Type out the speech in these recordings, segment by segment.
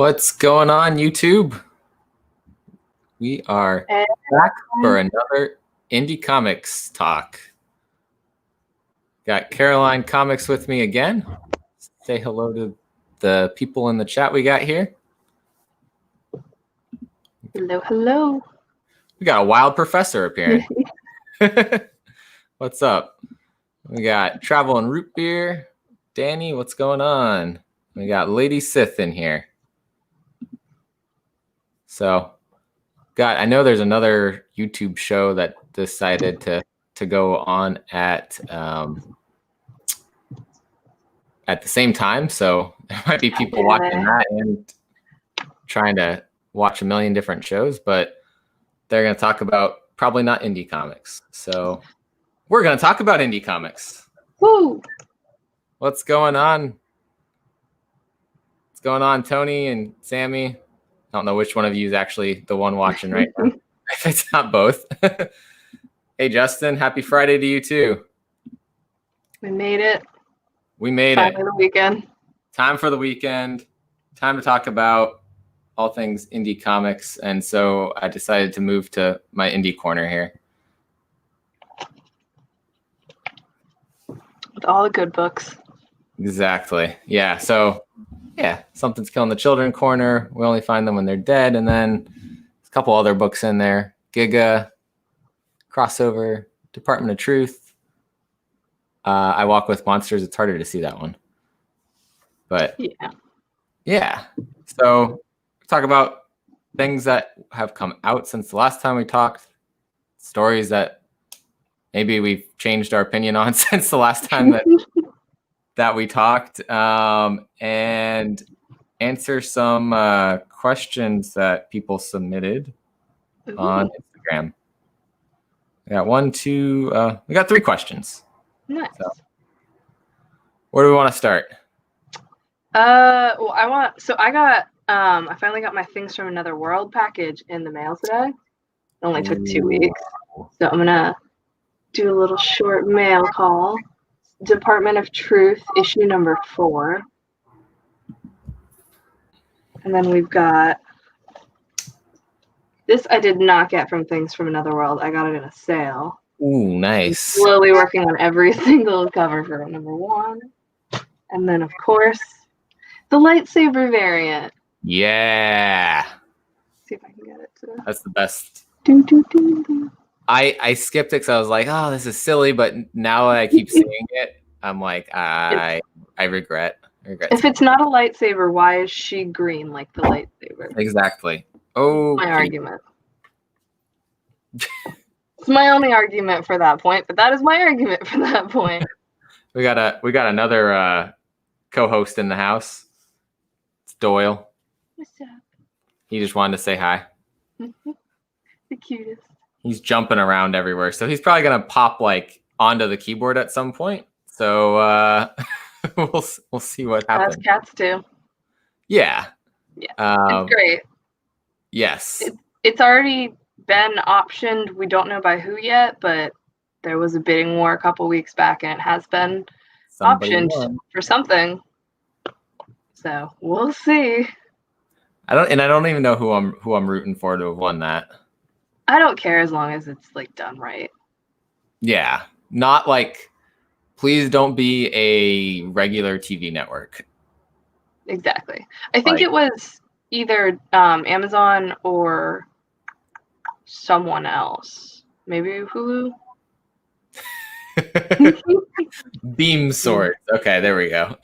What's going on, YouTube? We are back for another Indie Comics talk. Got Caroline Comics with me again. Say hello to the people in the chat we got here. Hello, hello. We got a wild professor appearing. What's up? We got Travel and Root Beer. Danny, what's going on? We got Lady Sith in here. So, I know there's another YouTube show that decided to go on at the same time. So there might be people watching that and trying to watch a million different shows, but they're going to talk about probably not indie comics. So we're going to talk about indie comics. Woo! What's going on? What's going on, Tony and Sammy? I don't know which one of you is actually the one watching right now. If it's not both. Hey, Justin, happy Friday to you too. We made it. We made Time for the weekend. Time for the weekend. Time to talk about all things indie comics. And so I decided to move to my indie corner here. With all the good books. Exactly. Yeah. So, yeah, Something's Killing the Children corner. We only find them when they're dead. And then a couple other books in there. Giga, Crossover, Department of Truth. I Walk with Monsters. It's harder to see that one. But yeah. So talk about things that have come out since the last time we talked. Stories that maybe we've changed our opinion on since the last time that we talked. And answer some questions that people submitted on Instagram. We got we got 3 questions. Nice. So, where do we want to start? Well, I finally got my Things from Another World package in the mail today. It only took 2 weeks. So I'm gonna do a little short mail call. Department of Truth, issue number 4. And then we've got this I did not get from Things from Another World. I got it in a sale. Ooh, nice. I'm slowly working on every single cover for number 1. And then, of course, the lightsaber variant. Yeah. Let's see if I can get it to... That's the best. Do, do, do, do. I skipped it because I was like, oh, this is silly. But now that I keep seeing it, I'm like, I regret. If it's not a lightsaber, why is she green like the lightsaber? Exactly. Oh, my argument. It's my only argument for that point, but that is my argument for that point. We got another co-host in the house. It's Doyle. What's up? He just wanted to say hi. The cutest. He's jumping around everywhere, so he's probably gonna pop like onto the keyboard at some point. So we'll see what happens. As cats do. Yeah. It's great. Yes. It's already been optioned. We don't know by who yet, but there was a bidding war a couple weeks back, and it has been optioned for something. So we'll see. I don't even know who I'm rooting for to have won that. I don't care as long as it's like done right. Yeah, not like. Please don't be a regular TV network. Exactly. I think it was either Amazon or someone else. Maybe Hulu. Beam Swords. Okay, there we go.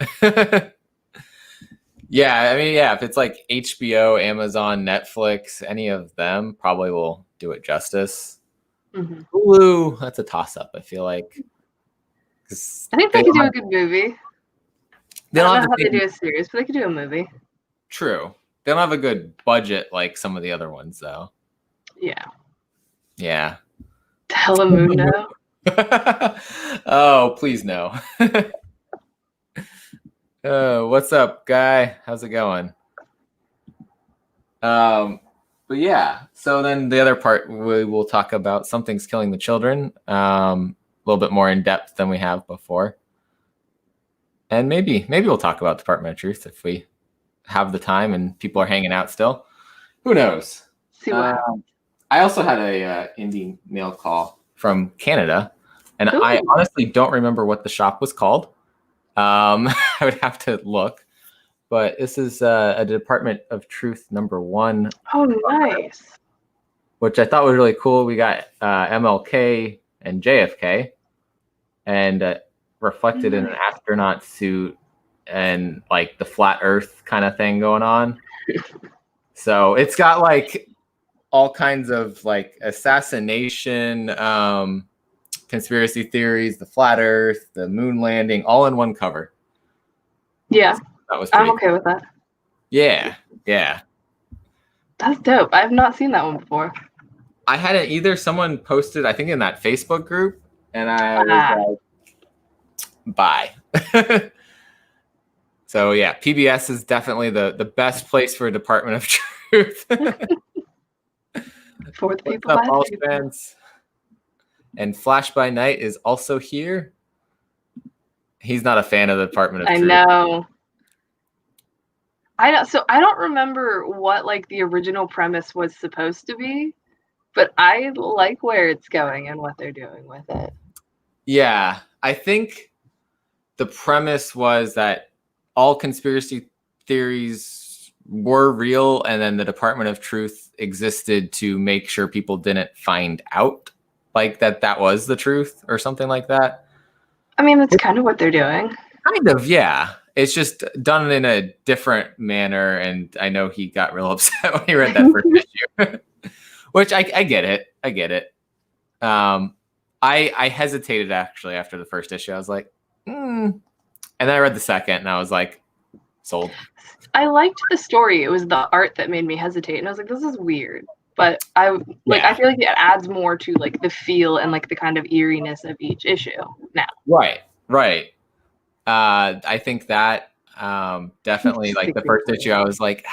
Yeah, I mean, if it's like HBO, Amazon, Netflix, any of them probably will do it justice. Mm-hmm. Hulu, that's a toss-up, I feel like. I think they could do a good movie. They don't know how they do a series, but they could do a movie. True. They don't have a good budget like some of the other ones, though. Yeah. Yeah. Telemundo. Oh, please no. What's up, Guy? How's it going? But yeah, so then the other part we will talk about Something's Killing the Children. A little bit more in depth than we have before. And maybe we'll talk about Department of Truth if we have the time and people are hanging out still. Who knows? See what happens. I also had a indie mail call from Canada, and Ooh. I honestly don't remember what the shop was called. I would have to look, but this is a Department of Truth #1. Oh, nice. Which I thought was really cool. We got MLK and JFK, and reflected in an astronaut suit and like the flat Earth kind of thing going on. So it's got like all kinds of like assassination, conspiracy theories, the flat Earth, the moon landing, all in one cover. Yeah, So that was I'm okay with that. Yeah. That's dope. I've not seen that one before. I hadn't either. Someone posted, I think, in that Facebook group, and I was like, bye. So yeah, PBS is definitely the best place for a Department of Truth. For the people. What's up, all fans? And Flash by Night is also here. He's not a fan of the Department of Truth. I know. So I don't remember what like the original premise was supposed to be, but I like where it's going and what they're doing with it. Yeah, I think the premise was that all conspiracy theories were real, and then the Department of Truth existed to make sure people didn't find out like that was the truth or something like that. I mean, that's kind of what they're doing. Kind of, yeah. It's just done in a different manner, and I know he got real upset when he read that first issue. Which I get it. I get it. I hesitated actually after the first issue. I was like, And then I read the second, and I was like, sold. I liked the story. It was the art that made me hesitate, and I was like, this is weird. But I feel like it adds more to like the feel and like the kind of eeriness of each issue now. Right. I think that definitely like the first issue, I was like,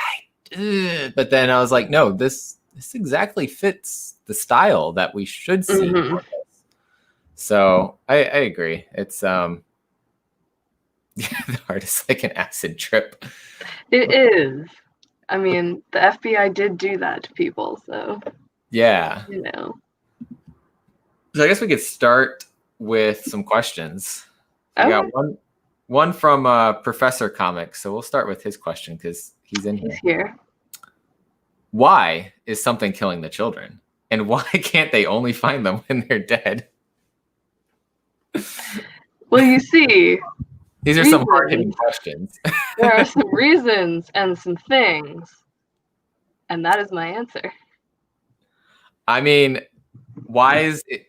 but then I was like, no, this exactly fits the style that we should see. Mm-hmm. So I agree. It's the art is like an acid trip. It is. I mean, the FBI did do that to people, so yeah. You know. So I guess we could start with some questions. Okay. We got one from Professor Comics, so we'll start with his question because he's in here. He's here. Why is something killing the children? And why can't they only find them when they're dead? Well, you see, these are some hard-hitting questions. There are some reasons and some things, and that is my answer. I mean, why is it?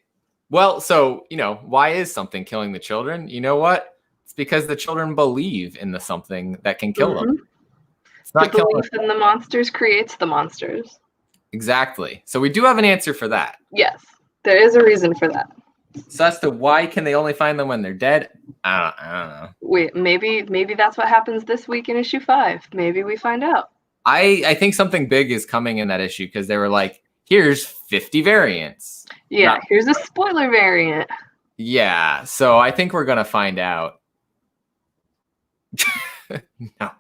Well, so, why is something killing the children? You know what? It's because the children believe in the something that can kill them. It's not the belief in the monsters creates the monsters. Exactly. So we do have an answer for that. Yes, there is a reason for that. So as to why can they only find them when they're dead? I don't know. Wait, maybe that's what happens this week in issue 5. Maybe we find out. I think something big is coming in that issue because they were like, here's 50 variants. Yeah, here's a spoiler variant. Yeah, so I think we're going to find out. No.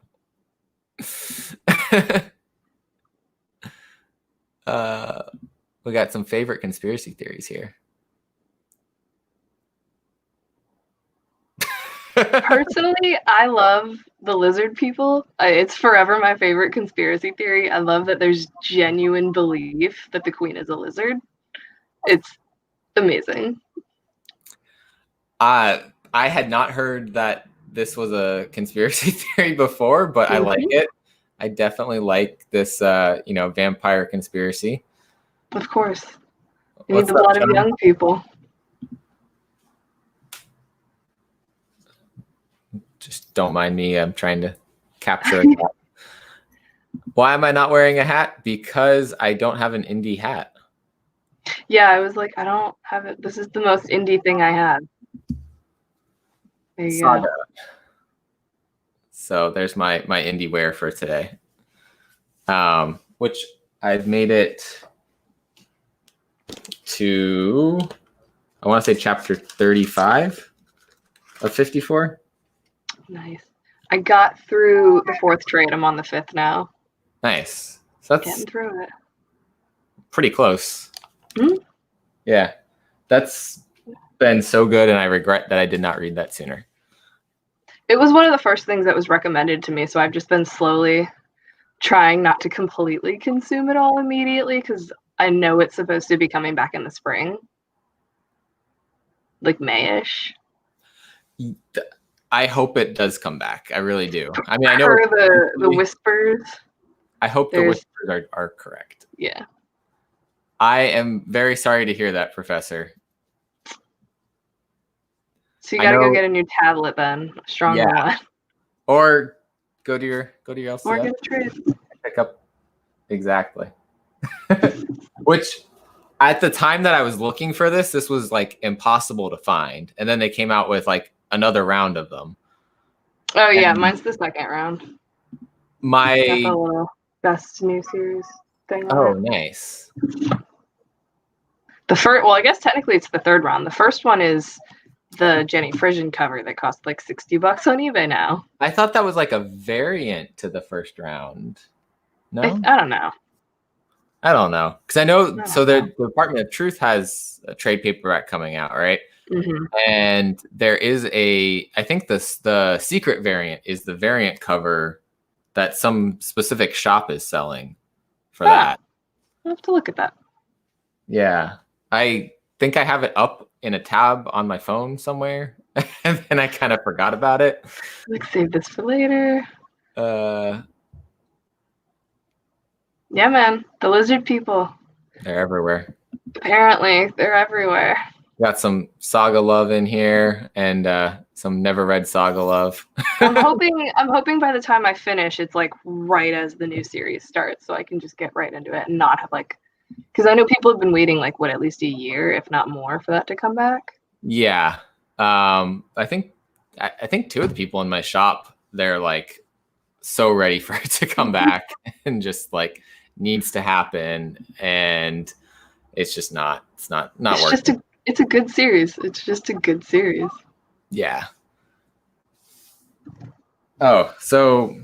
We got some favorite conspiracy theories here. Personally, I love the lizard people. It's forever my favorite conspiracy theory. I love that there's genuine belief that the queen is a lizard. It's amazing. I had not heard that this was a conspiracy theory before, but I like it. I definitely like this, vampire conspiracy. Of course. You need the blood of young people. Just don't mind me. I'm trying to capture a hat. Why am I not wearing a hat? Because I don't have an indie hat. Yeah, I was like, I don't have it. This is the most indie thing I had. There you go. So there's my indie wear for today. Which I've made it to, I want to say chapter 35 of 54. Nice. I got through the 4th trade. I'm on the 5th now. Nice. So that's Getting through it. pretty close. Hmm? Yeah. That's been so good, and I regret that I did not read that sooner. It was one of the first things that was recommended to me, so I've just been slowly trying not to completely consume it all immediately because I know it's supposed to be coming back in the spring. Like May-ish. I hope it does come back. I really do. I mean, I know Per the whispers. I hope the whispers are correct. Yeah. I am very sorry to hear that, Professor. So you gotta go get a new tablet then, a stronger one. Or go to your LCS. Or get a trade. Pick up exactly. Which at the time that I was looking for this was like impossible to find. And then they came out with like another round of them. Oh yeah, mine's the 2nd round. My got the little best new series thing. Oh, nice. The first, well, I guess technically it's the 3rd round. The first one is the Jenny Frisian cover that costs like $60 on eBay now. I thought that was like a variant to the 1st round. No, I don't know. I don't know because I know. So the Department of Truth has a trade paperback coming out, right? Mm-hmm. And there is I think the secret variant is the variant cover that some specific shop is selling for that. I'll have to look at that. Yeah, I think I have it up in a tab on my phone somewhere, and then I kind of forgot about it. Like save this for later. Yeah, man, the lizard people. They're everywhere. Apparently, they're everywhere. Got some Saga love in here, and some never read Saga love. I'm hoping by the time I finish, it's like right as the new series starts, so I can just get right into it and not have like, because I know people have been waiting like at least a year, if not more, for that to come back. Yeah, I think 2 of the people in my shop, they're like so ready for it to come back and just like needs to happen, and it's just not working. It's a good series. It's just a good series. Yeah. Oh, so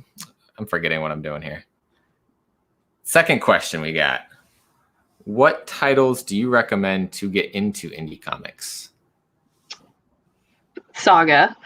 I'm forgetting what I'm doing here. Second question we got. What titles do you recommend to get into indie comics? Saga.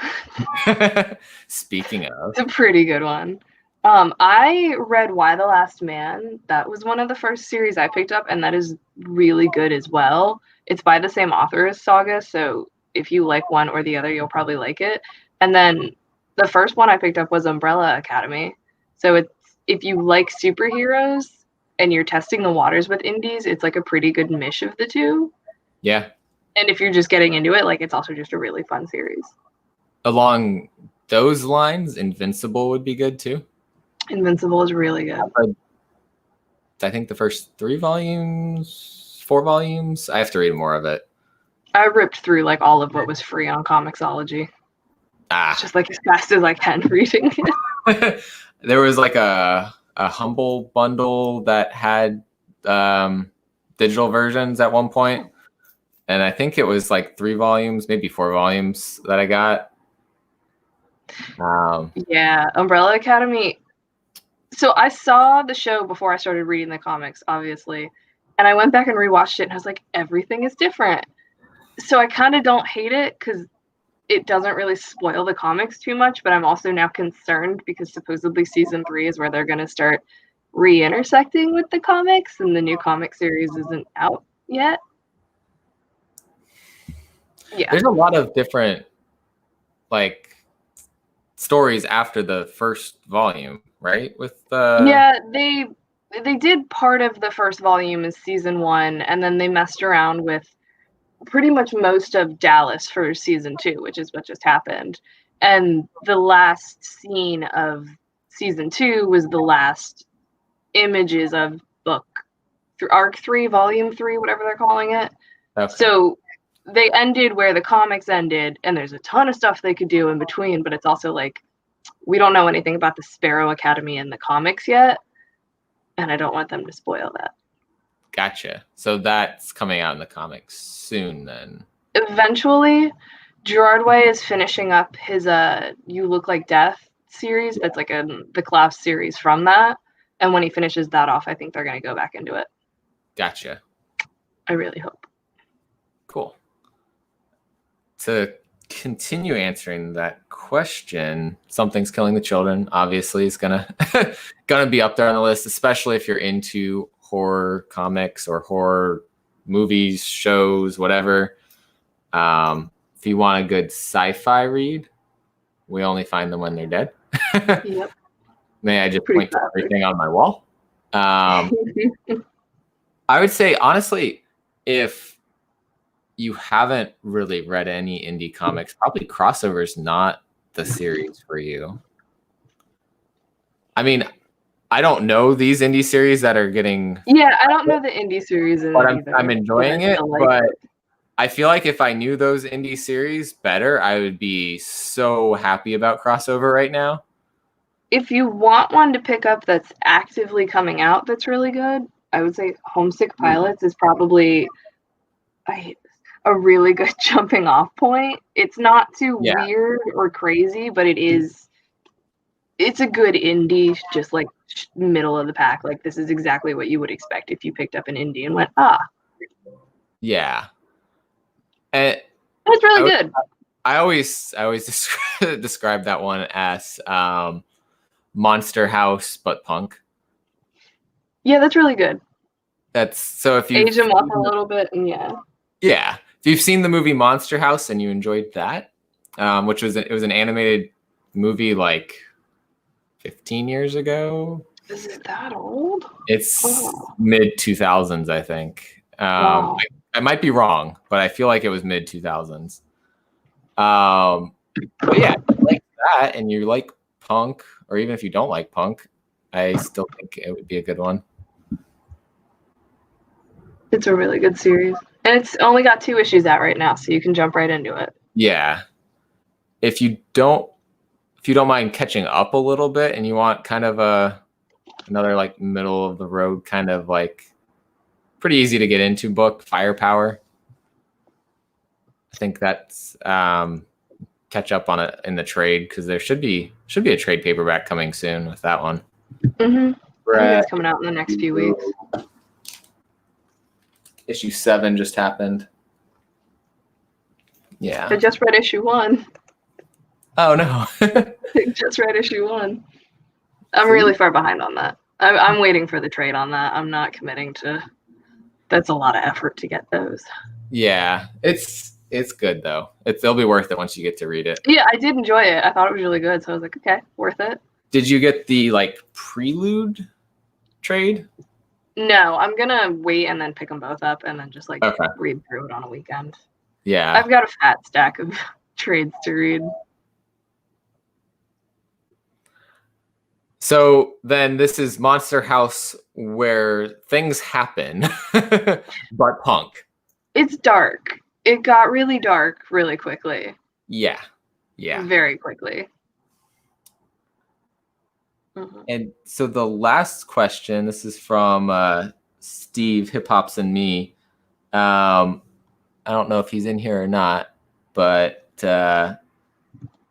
Speaking of. It's a pretty good one. I read Why the Last Man. That was one of the first series I picked up, and that is really good as well. It's by the same author as Saga, so if you like one or the other, you'll probably like it. And then the first one I picked up was Umbrella Academy. So it's, if you like superheroes and you're testing the waters with indies, it's like a pretty good mish of the two. Yeah. And if you're just getting into it, like it's also just a really fun series. Along those lines, Invincible would be good too. Invincible is really good. I think the first 4 volumes. I have to read more of it. I ripped through like all of what was free on Comixology. Just like as fast as I can reading it. There was like a Humble bundle that had digital versions at one point, and I think it was like 3 volumes, maybe 4 volumes that I got. Yeah, Umbrella Academy. So I saw the show before I started reading the comics, obviously, and I went back and rewatched it, and I was like, everything is different. So I kind of don't hate it because it doesn't really spoil the comics too much, but I'm also now concerned because supposedly season 3 is where they're going to start re-intersecting with the comics, and the new comic series isn't out yet. Yeah. There's a lot of different like stories after the first volume, right? With yeah, they did part of the first volume in season 1, and then they messed around with pretty much most of Dallas for season 2, which is what just happened. And the last scene of season 2 was the last images of book through arc 3, volume 3, whatever they're calling it. Okay. So they ended where the comics ended, and there's a ton of stuff they could do in between, but it's also like, we don't know anything about the Sparrow Academy in the comics yet, and I don't want them to spoil that. Gotcha. So that's coming out in the comics soon then. Eventually, Gerard Way is finishing up his You Look Like Death series that's like the Klaus series from that. And when he finishes that off, I think they're going to go back into it. Gotcha. I really hope. Cool. To continue answering that question, Something's Killing the Children obviously is gonna be up there on the list, especially if you're into horror comics or horror movies, shows, whatever. If you want a good sci-fi read, We Only Find Them When They're Dead. Yep. May I just point to everything on my wall? I would say, honestly, if you haven't really read any indie comics, probably Crossover's not the series for you. I mean, I don't know these indie series that are getting... Yeah, I don't know the indie series in but it either. I'm enjoying it, but I feel like if I knew those indie series better, I would be so happy about Crossover right now. If you want one to pick up that's actively coming out that's really good, I would say Homesick Pilots is probably a really good jumping off point. It's not too weird or crazy, but it's a good indie, just like middle of the pack. Like, this is exactly what you would expect if you picked up an indie and went, Yeah. And it's really good. I always describe that one as Monster House but punk. Yeah, that's really good. That's so if you age them up a little bit, and yeah. If you've seen the movie Monster House and you enjoyed that, which was it was an animated movie like 15 years ago. Is it that old? It's mid 2000s, I think. I might be wrong, but I feel like it was mid 2000s. But yeah, if you like that and you like punk, or even if you don't like punk, I still think it would be a good one. It's a really good series. And it's only got 2 issues out right now, so you can jump right into it. Yeah. If you don't mind catching up a little bit and you want kind of another like middle of the road kind of like pretty easy to get into book, Firepower. I think that's catch up on it in the trade because there should be a trade paperback coming soon with that one. Mm-hmm. I think it's coming out in the next few weeks. Issue 7 just happened. Yeah. I just read issue 1. Oh no. I just read issue 1. I'm really far behind on that. I'm waiting for the trade on that. I'm not committing to. That's a lot of effort to get those. Yeah, it's good though. It'll be worth it once you get to read it. Yeah, I did enjoy it. I thought it was really good, so I was like, okay, worth it. Did you get the like Prelude trade? No, I'm gonna wait and then pick them both up and then just like read through it on a weekend. Yeah, I've got a fat stack of trades to read. So then this is Monster House where things happen, but punk. It's dark. It got really dark really quickly. Yeah. Very quickly. Mm-hmm. And so the last question, this is from Steve, Hip Hops and Me. I don't know if he's in here or not, but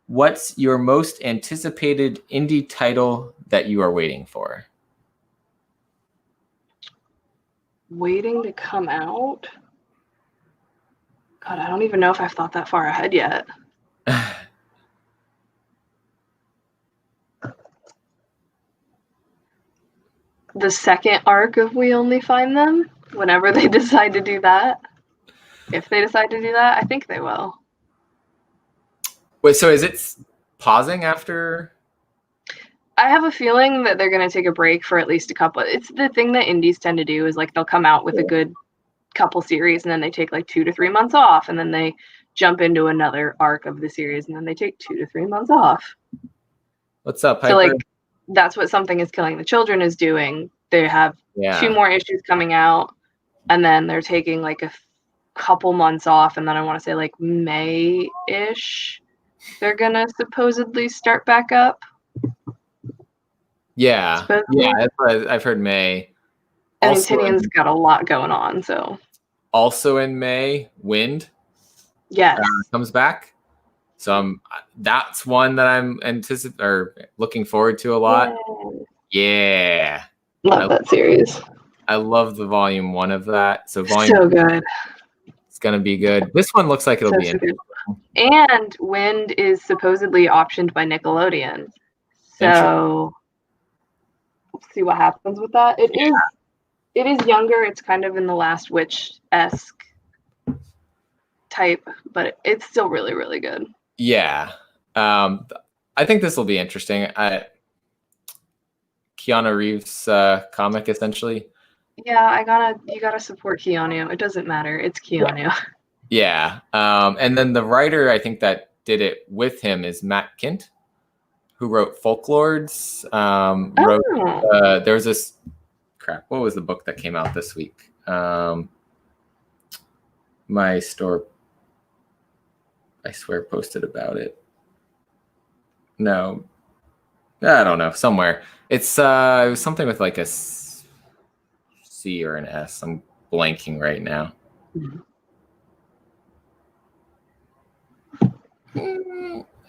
what's your most anticipated indie title that you are waiting for? Waiting to come out? God, I don't even know if I've thought that far ahead yet. The second arc of We Only Find Them, whenever they decide to do that. If they decide to do that, I think they will. Wait, so is it pausing after? I have a feeling that they're going to take a break for at least a couple. It's the thing that indies tend to do is like they'll come out with a good couple series and then they take like 2 to 3 months off and then they jump into another arc of the series and then they take 2 to 3 months off. What's up, Piper? So like that's what Something is Killing the Children is doing. They have 2 more issues coming out and then they're taking like a couple months off and then I want to say like May-ish they're going to supposedly start back up. Yeah, I've heard May. And Tynion's got a lot going on, so. Also in May, Wind. Yes. Comes back. So that's one that I'm looking forward to a lot. Yeah. Love that series. I love the volume 1 of that. So So good. It's gonna be good. This one looks like it'll be interesting. And Wind is supposedly optioned by Nickelodeon. So we'll see what happens with that. It is younger. It's kind of in the Last Witch-esque type, but it's still really, really good. Yeah. I think this will be interesting. Keanu Reeves comic, essentially. Yeah, you gotta support Keanu. It doesn't matter. It's Keanu. Yeah. And then the writer, I think, that did it with him is Matt Kint, who wrote Folklords. There was this what was the book that came out this week? My store, I swear, posted about it. No, I don't know. Somewhere. It was something with like a C or an S. I'm blanking right now.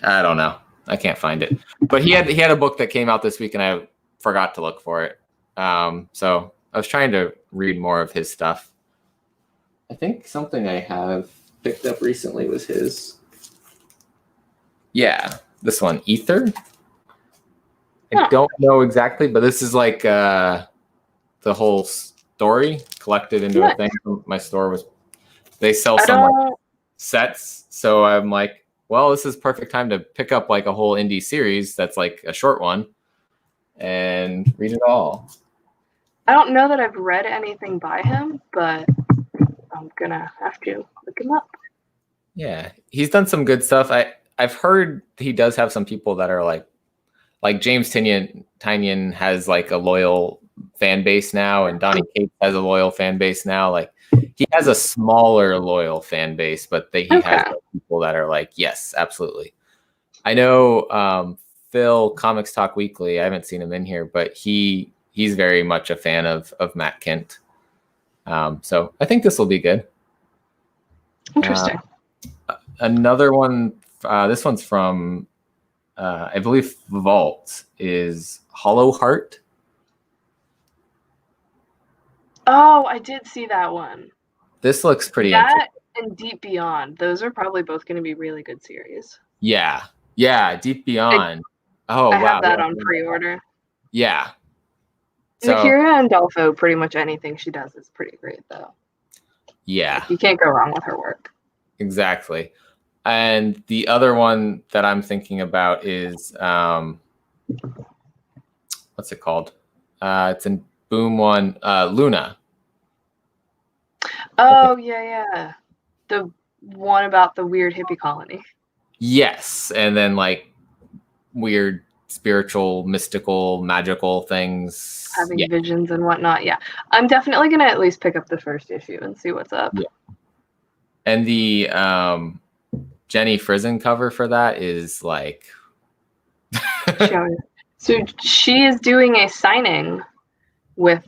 I don't know. I can't find it. But he had a book that came out this week, and I forgot to look for it. So I was trying to read more of his stuff. I think something I have picked up recently was his. Yeah, this one, Ether. I don't know exactly, but this is like the whole story collected into a thing. My store they sell some sets, so I'm like, well, this is perfect time to pick up like a whole indie series that's like a short one and read it all. I don't know that I've read anything by him, but I'm gonna have to look him up. Yeah, he's done some good stuff. I've heard he does have some people that are like James Tynion has like a loyal fan base now, and Donny Cates has a loyal fan base now. Like he has a smaller loyal fan base, but he has people that are like, yes, absolutely. I know Phil, Comics Talk Weekly. I haven't seen him in here, but he's very much a fan of Matt Kint. So I think this will be good. Interesting. Another one. This one's from, I believe, Vault, is Hollow Heart. Oh, I did see that one. This looks pretty interesting. And Deep Beyond. Those are probably both going to be really good series. Yeah. Deep Beyond. I have that on pre-order. Yeah. So, Akira and Dolfo, pretty much anything she does is pretty great, though. Yeah. You can't go wrong with her work. Exactly. And the other one that I'm thinking about is, what's it called? It's in Boom One, Luna. Oh, yeah. The one about the weird hippie colony. Yes. And then like weird spiritual, mystical, magical things. Having visions and whatnot. Yeah. I'm definitely going to at least pick up the first issue and see what's up. Yeah. And the Jenny Frizen cover for that is like... So she is doing a signing with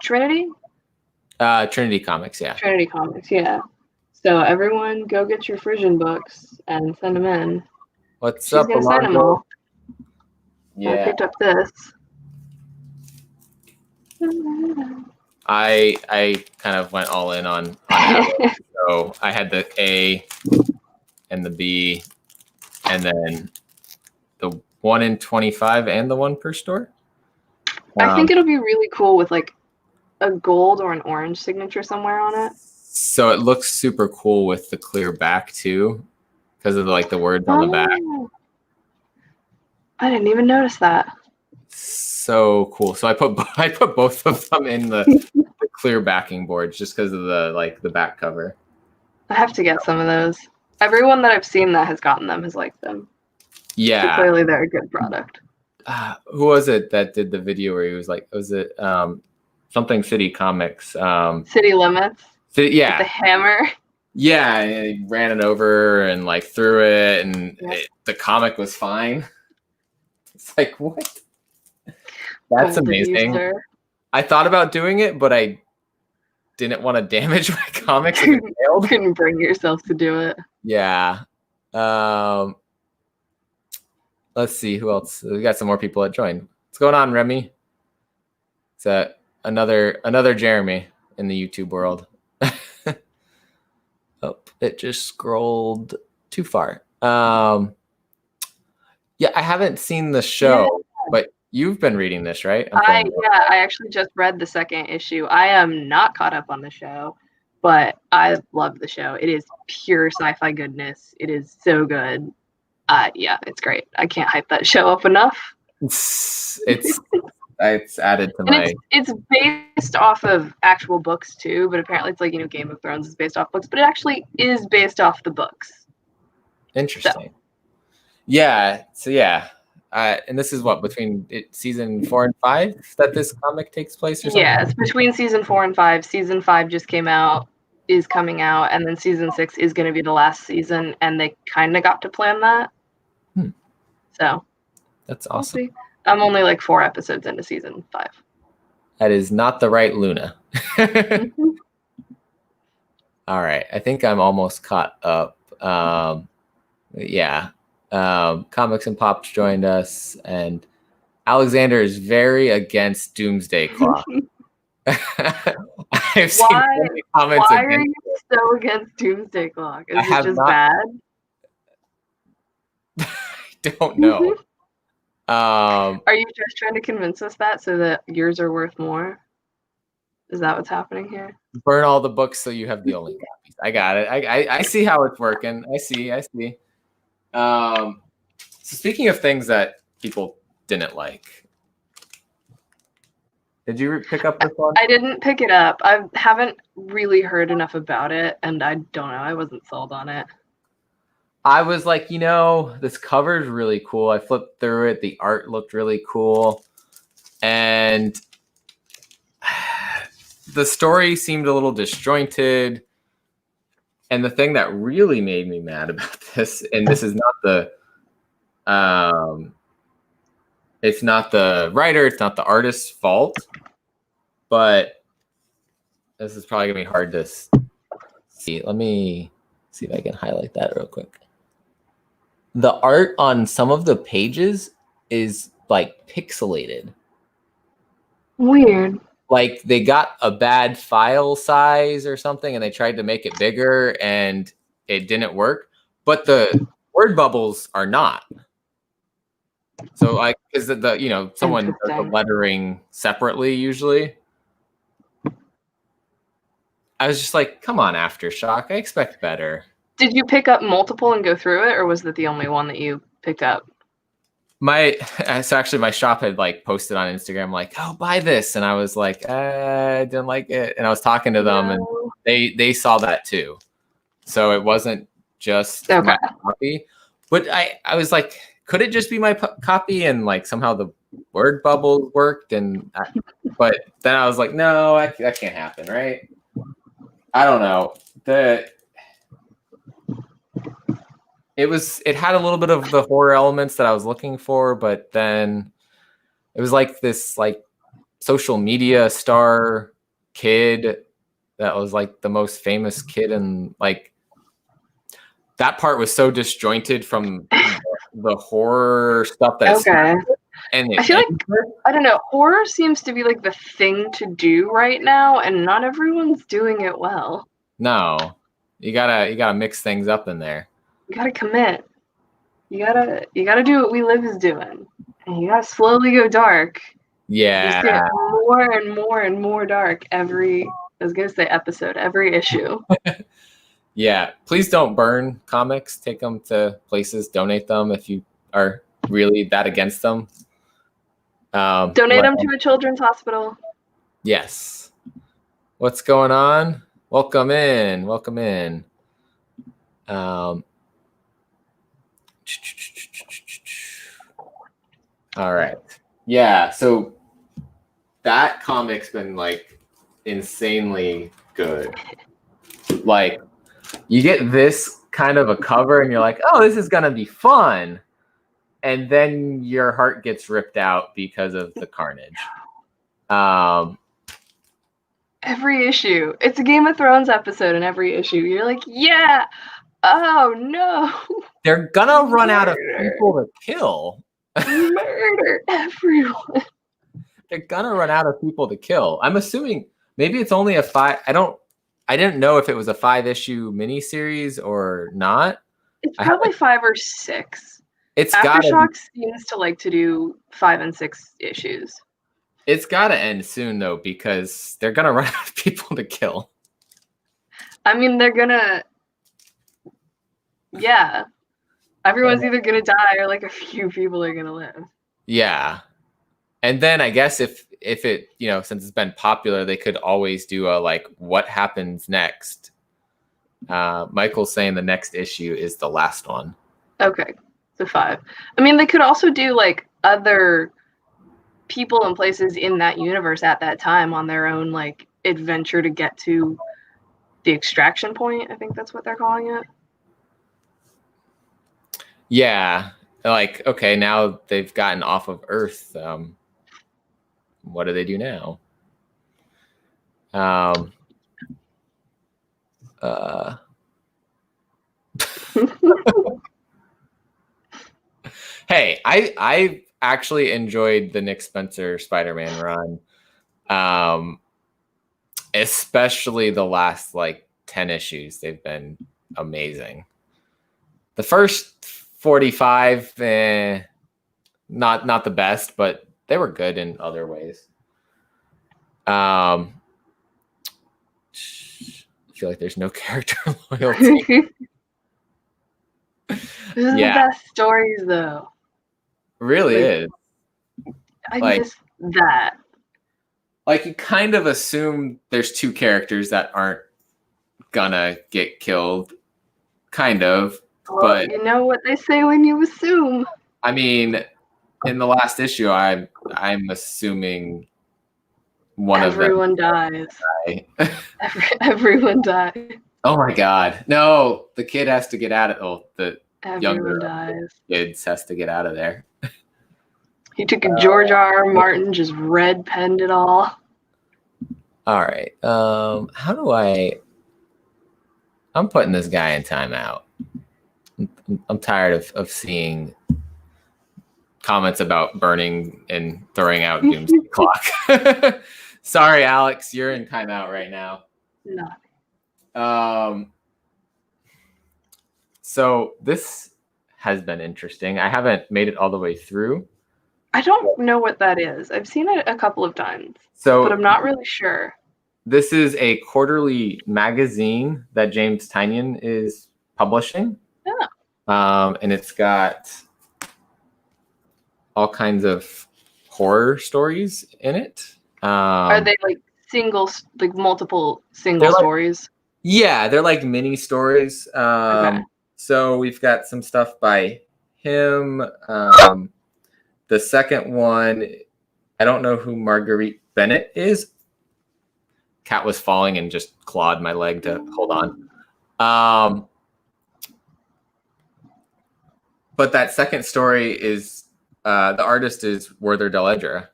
Trinity? Trinity Comics, yeah. Trinity Comics, yeah. So everyone go get your Frisian books and send them in. What's She's up, gonna sign them all. Yeah. I picked up this. I kind of went all in on that. So I had the A and the B, and then the 1 in 25 and the 1 per store. I think it'll be really cool with like a gold or an orange signature somewhere on it. So it looks super cool with the clear back too, because of like the words on the back. I didn't even notice that. So cool. So I put both of them in the clear backing boards just because of the back cover. I have to get some of those. Everyone that I've seen that has gotten them has liked them. Yeah. So clearly they're a good product. Who was it that did the video where he was like, was it something City Comics? City Limits. Yeah. With the hammer. Yeah, and he ran it over and like threw it, and the comic was fine. It's like, what? That's amazing. I thought about doing it, but I didn't want to damage my comics. You couldn't bring yourself to do it. Yeah. Let's see who else. We got some more people that joined. What's going on, Remy? It's another Jeremy in the YouTube world. Oh, it just scrolled too far. Yeah, I haven't seen the show, but you've been reading this, right? I actually just read the second issue. I am not caught up on the show, but I love the show. It is pure sci-fi goodness. It is so good. Yeah, it's great. I can't hype that show up enough. It's added to my. It's based off of actual books too, but apparently it's like, Game of Thrones is based off books, but it actually is based off the books. Interesting. Yeah. So yeah. And this is what, between season 4 and 5 that this comic takes place, or something? Yeah, it's between season 4 and 5. Season 5 just is coming out, and then season 6 is going to be the last season, and they kind of got to plan that. So that's awesome. We'll see. I'm only like 4 episodes into season 5. That is not the right Luna. All right. I think I'm almost caught up. Yeah. Comics and Pops joined us, and Alexander is very against Doomsday Clock. I've seen many comments. Why are you so against Doomsday Clock? Is it just bad? I don't know. Are you just trying to convince us that so that yours are worth more? Is that what's happening here? Burn all the books so you have the only copies. I got it. I see how it's working. I see. So speaking of things that people didn't like, did you pick up this one? I didn't pick it up. I haven't really heard enough about it, and I don't know. I wasn't sold on it. I was like, this cover is really cool. I flipped through it. The art looked really cool. And the story seemed a little disjointed. And the thing that really made me mad about this, and this is not the it's not the writer, it's not the artist's fault, but this is probably gonna be hard to see. Let me see if I can highlight that real quick. The art on some of the pages is like pixelated. Weird. Like they got a bad file size or something and they tried to make it bigger and it didn't work. But the word bubbles are not. So like, is it someone does the lettering separately usually? I was just like, come on, Aftershock. I expect better. Did you pick up multiple and go through it, or was that the only one that you picked up? So actually my shop had like posted on Instagram like, oh, buy this, and I was like, I didn't like it, and I was talking to them, and they saw that too. So it wasn't just my copy, but I was like, could it just be my copy and like somehow the word bubbles worked, but then I was like, no, that can't happen, right? I don't know. It had a little bit of the horror elements that I was looking for, but then it was like this like social media star kid that was like the most famous kid, and like that part was so disjointed from the horror stuff that's and I feel like I don't know, horror seems to be like the thing to do right now, and not everyone's doing it well. No. You gotta mix things up in there. You gotta commit. You gotta do what We Live is doing, and you gotta slowly go dark. Yeah, just get more and more and more dark every issue. Yeah, please don't burn comics. Take them to places. Donate them if you are really that against them. Donate them to a children's hospital. Yes. What's going on? Welcome in. All right. Yeah, so that comic's been like insanely good. Like you get this kind of a cover and you're like, oh, this is gonna be fun. And then your heart gets ripped out because of the carnage. Every issue. It's a Game of Thrones episode in every issue. You're like, yeah. Oh no. they're gonna run out of people to kill. Murder everyone. They're gonna run out of people to kill. I'm assuming maybe it's only a 5. I didn't know if it was a 5-issue miniseries or not. It's probably 5 or 6. It's got Aftershock seems to like to do 5 and 6 issues. It's got to end soon though, because they're gonna run out of people to kill. I mean, they're gonna. Yeah, everyone's either gonna die or like a few people are gonna live. Yeah, and then I guess if it, you know, since it's been popular, they could always do a like what happens next. Michael's saying the next issue is the last one. Okay, so 5. I mean, they could also do like other people and places in that universe at that time on their own like adventure to get to the extraction point. I think that's what they're calling it. Yeah, like, okay, now they've gotten off of Earth. What do they do now? Hey, I actually enjoyed the Nick Spencer Spider-Man run. Especially the last like 10 issues. They've been amazing. The first 45, not the best, but they were good in other ways. I feel like there's no character loyalty. This is the best stories, though. Really is. I miss that. Like, you kind of assume there's 2 characters that aren't gonna get killed. Kind of. Well, but you know what they say when you assume. I mean, in the last issue, I'm assuming everyone dies. Everyone dies. Oh my God! No, the kid has to get out of. Oh, the younger kids has to get out of there. He took a George R. Martin, just red penned it all. All right. How do I? I'm putting this guy in timeout. I'm tired of seeing comments about burning and throwing out Doomsday Clock. Sorry, Alex, you're in timeout right now. No. So this has been interesting. I haven't made it all the way through. I don't know what that is. I've seen it a couple of times, but I'm not really sure. This is a quarterly magazine that James Tynion is publishing. Yeah. And it's got all kinds of horror stories in it. Are they like multiple single stories? Yeah, they're like mini stories. Okay. So we've got some stuff by him. The second one, I don't know who Marguerite Bennett is. Cat was falling and just clawed my leg to hold on. But that second story is the artist is Werther Dell'Edera.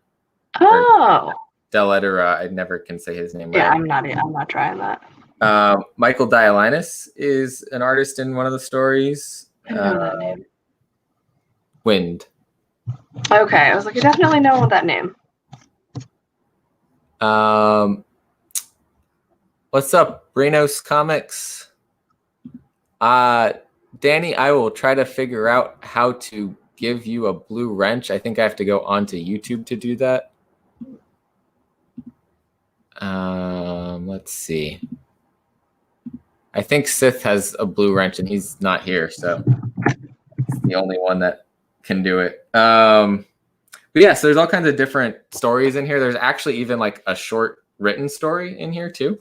Oh. Dell'Edera, I never can say his name. Yeah, right. I'm not trying that. Michael Dialinus is an artist in one of the stories. I know that name. Wind. Okay, I was like, I definitely know that name. What's up, Brenos Comics? Danny, I will try to figure out how to give you a blue wrench. I think I have to go onto YouTube to do that. Let's see. I think Sith has a blue wrench and he's not here, so he's the only one that can do it. But yeah, so there's all kinds of different stories in here. There's actually even like a short written story in here too.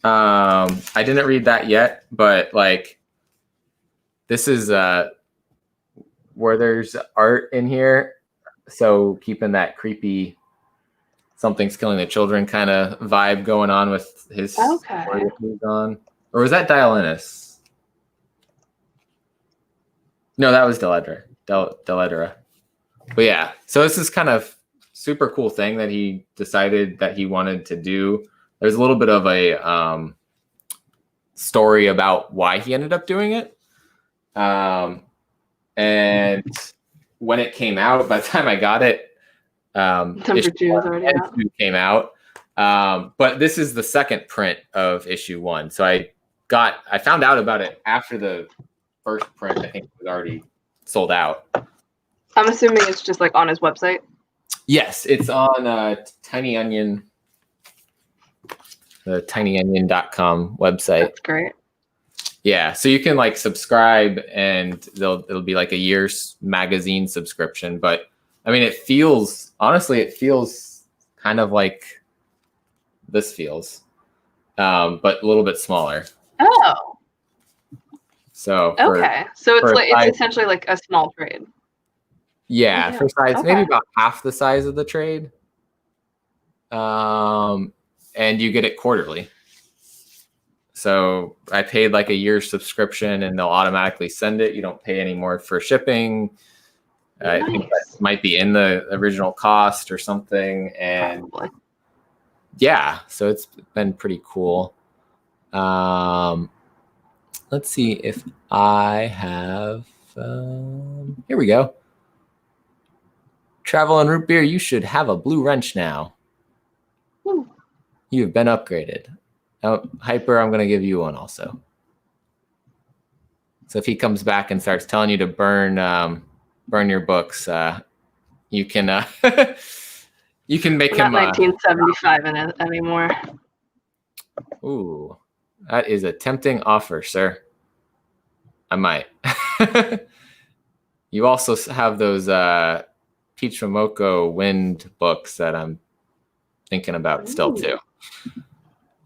I didn't read that yet, but like this is where there's art in here. So keeping that creepy something's killing the children kind of vibe going on with his story that he's on. Or was that Dialinus? No, that was Dell'Edera. But yeah, so this is kind of super cool thing that he decided that he wanted to do. There's a little bit of a story about why he ended up doing it. And when it came out, by the time I got it, Number 2 is already out. came out. But this is the second print of issue 1. So I found out about it after the first print. I think it was already sold out. I'm assuming it's just like on his website. Yes, it's on Tiny Onion, the tinyonion.com website. That's great. Yeah, so you can like subscribe, and it'll be like a year's magazine subscription. But I mean, it feels kind of like this feels, but a little bit smaller. Oh. So so it's essentially like a small trade. Yeah, for size, maybe about half the size of the trade. And you get it quarterly. So I paid like a year's subscription, and they'll automatically send it. You don't pay any more for shipping. Nice. I think that might be in the original cost or something. And probably. Yeah, so it's been pretty cool. Let's see if I have. Here we go. Travel and Root Beer, you should have a blue wrench now. Ooh. You've been upgraded. Oh, Hyper, I'm going to give you one also. So if he comes back and starts telling you to burn your books, you can you can make him. Not 1975 in it anymore. Ooh, that is a tempting offer, sir. I might. You also have those Peach Momoko Wind books that I'm thinking about still too.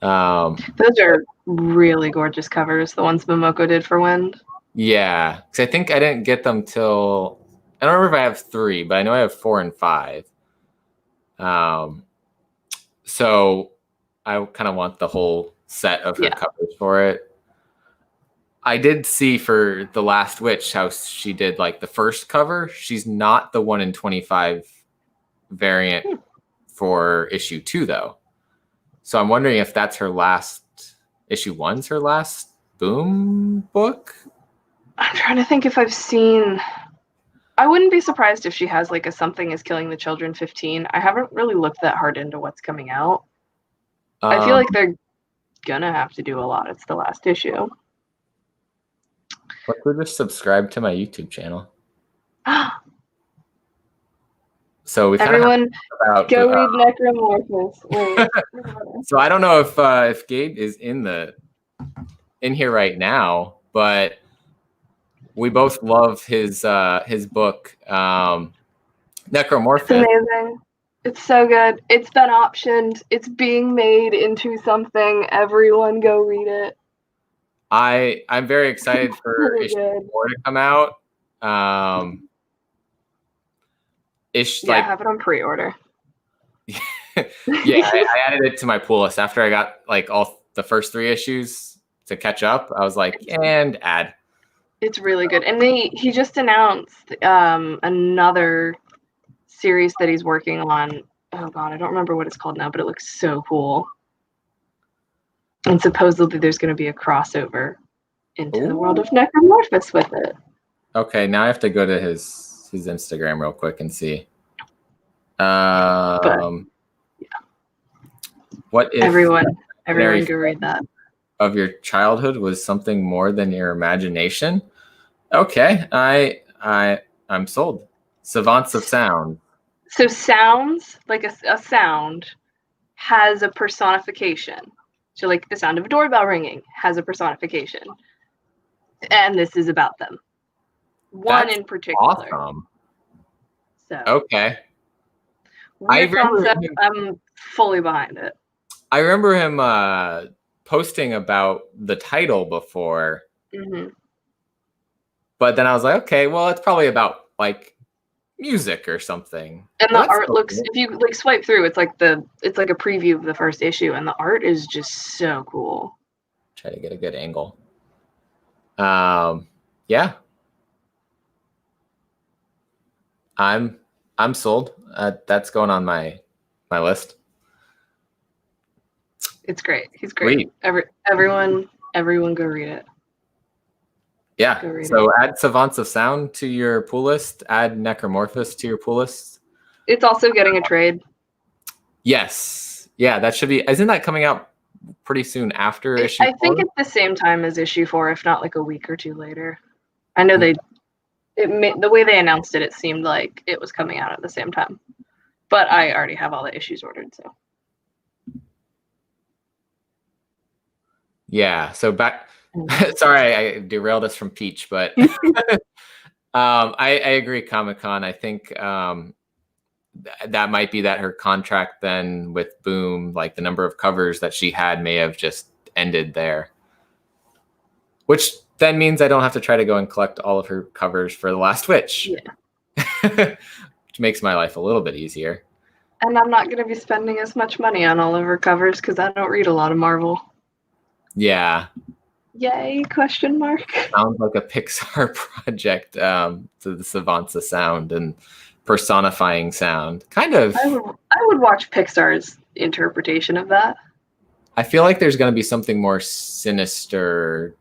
Those are really gorgeous covers, the ones Momoko did for Wind. Yeah, because I think I didn't get them till, I don't remember if I have 3, but I know I have 4 and 5. So I kind of want the whole set of her covers for it. I did see for The Last Witch how she did like the first cover. She's not the 1 in 25 variant for issue 2 though. So I'm wondering if that's her last, issue 1's her last Boom book. I'm trying to think if I've seen. I wouldn't be surprised if she has like a Something is Killing the Children 15. I haven't really looked that hard into what's coming out. I feel like they're gonna have to do a lot. It's the last issue. Let's just subscribe to my YouTube channel. So we everyone go read Necromorphos. So I don't know if Gabe is in here right now, but we both love his book, Necromorphos. It's amazing. It's so good. It's been optioned. It's being made into something. Everyone go read it. I'm very excited for really issue 4 to come out. Have it on pre-order. Yeah, I added it to my pull list after I got like all the first 3 issues to catch up. I was like, and add. It's really good. And he just announced another series that he's working on. Oh god, I don't remember what it's called now, but it looks so cool. And supposedly there's going to be a crossover into the world of Necromorphos with it. Okay, now I have to go to his Instagram real quick and see. What if everyone go read that? Of your childhood was something more than your imagination? Okay, I'm sold. Savants of sound. So sounds, like a sound, has a personification. So like the sound of a doorbell ringing has a personification. And this is about them. One in particular. Awesome. So okay. Weird concept. I'm fully behind it. I remember him posting about the title before. Mm-hmm. But then I was like, okay, well, it's probably about like music or something. And the art looks, if you like swipe through, it's like a preview of the first issue, and the art is just so cool. Try to get a good angle. Yeah. I'm sold. That's going on my list. It's great. He's great. Everyone go read it. Yeah. Go read So add Savants of Sound to your pool list. Add Necromorphous to your pool list. It's also getting a trade. Yes. Yeah, that should be. Isn't that coming out pretty soon after issue I 4? think it's the same time as issue 4, if not like a week or two later. I know the way they announced it, it seemed like it was coming out at the same time. But I already have all the issues ordered, so. Yeah. So back. Sorry, I derailed us from Peach, but I agree. Comic-Con. I think that might be that her contract then with Boom, like the number of covers that she had, may have just ended there. Which then means I don't have to try to go and collect all of her covers for The Last Witch. Yeah. Which makes my life a little bit easier. And I'm not going to be spending as much money on all of her covers because I don't read a lot of Marvel. Yeah. Yay, question mark. Sounds like a Pixar project, to the Savants of Sound and personifying sound. Kind of. I would watch Pixar's interpretation of that. I feel like there's going to be something more sinister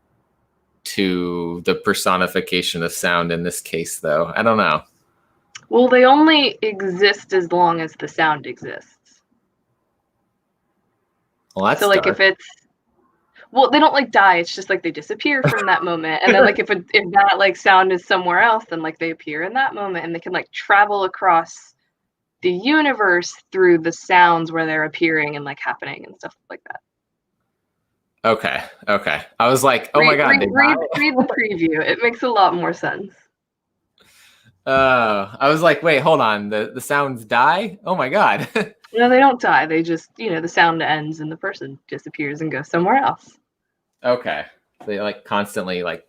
to the personification of sound in this case, though. I don't know. Well, they only exist as long as the sound exists. Well, that's so like dark. if it's they don't like die. It's just like they disappear from that moment, and then like if that like sound is somewhere else, then like they appear in that moment, and they can like travel across the universe through the sounds where they're appearing and like happening and stuff like that. Okay. I was like, oh my god. Read the preview. It makes a lot more sense. I was like, wait, hold on. The sounds die? Oh my god. No, they don't die. They just, the sound ends and the person disappears and goes somewhere else. Okay. They like constantly like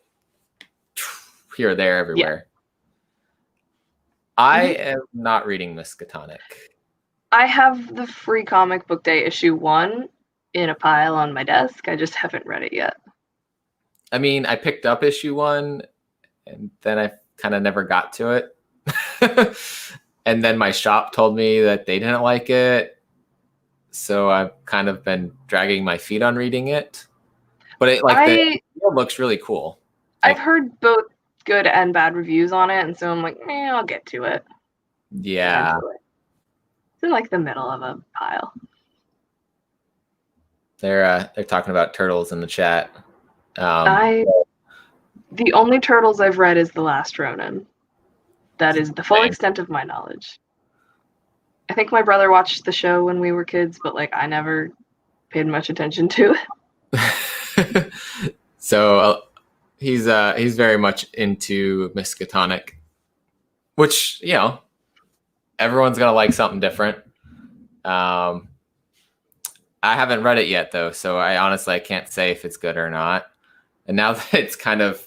here, there, everywhere. Yeah. I am not reading Miskatonic. I have the Free Comic Book Day issue 1 in a pile on my desk. I just haven't read it yet. I mean, I picked up issue 1 and then I kind of never got to it. And then my shop told me that they didn't like it. So I've kind of been dragging my feet on reading it. But it looks really cool. I've heard both good and bad reviews on it, and so I'm like, I'll get to it. Yeah. It's in like the middle of a pile. They're talking about turtles in the chat. The only turtles I've read is The Last Ronin. That is the full extent of my knowledge. I think my brother watched the show when we were kids, but like I never paid much attention to it. So he's very much into Miskatonic, which everyone's gonna like something different. I haven't read it yet though, so I can't say if it's good or not. And now that it's kind of,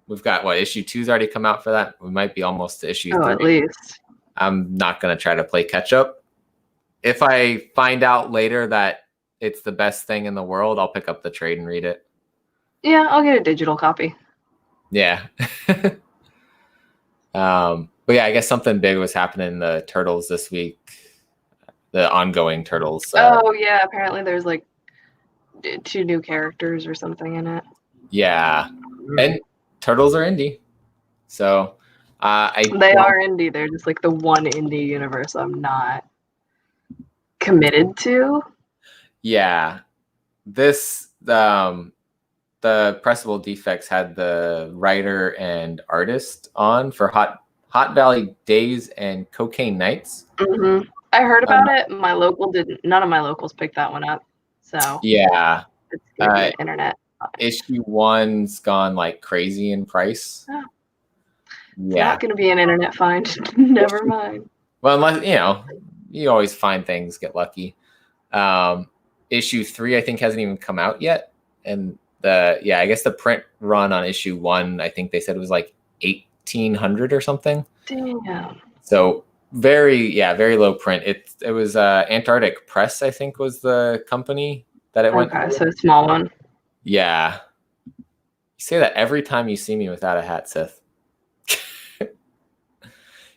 we've got issue 2's already come out for that. We might be almost to issue 3. At least. I'm not going to try to play catch up. If I find out later that it's the best thing in the world, I'll pick up the trade and read it. Yeah, I'll get a digital copy. Yeah. But yeah, I guess something big was happening in the Turtles this week. The ongoing Turtles. Yeah, apparently there's like 2 new characters or something in it. Yeah. And Turtles are indie. So they are indie. They're just like the one indie universe I'm not committed to. Yeah. This the Pressable Defects had the writer and artist on for Hot Valley Days and Cocaine Nights. Mm-hmm. I heard about it. My local didn't. None of my locals picked that one up. So yeah, it's gonna be internet. Issue 1's gone like crazy in price. Oh. Yeah, it's not going to be an internet find. Never mind. Well, unless you always find things, get lucky. Issue 3, I think, hasn't even come out yet, and I guess the print run on issue 1, I think they said it was like 1,800 or something. Damn. So very low print. It was Antarctic Press, I think, was the company that it went. Okay, so a small one. Yeah. You say that every time you see me without a hat, Sith.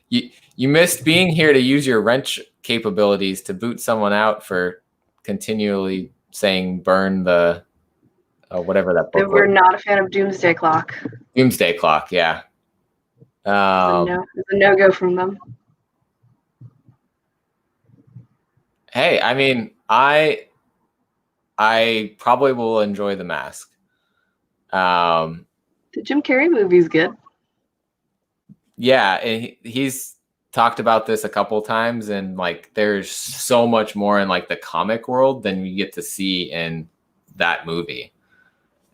You missed being here to use your wrench capabilities to boot someone out for continually saying burn the whatever that book. We're not a fan of Doomsday Clock. Doomsday Clock, yeah. It's a no-go from them. Hey, I mean, I probably will enjoy The Mask. The Jim Carrey movie's good. Yeah, and he's talked about this a couple times, and like there's so much more in like the comic world than you get to see in that movie.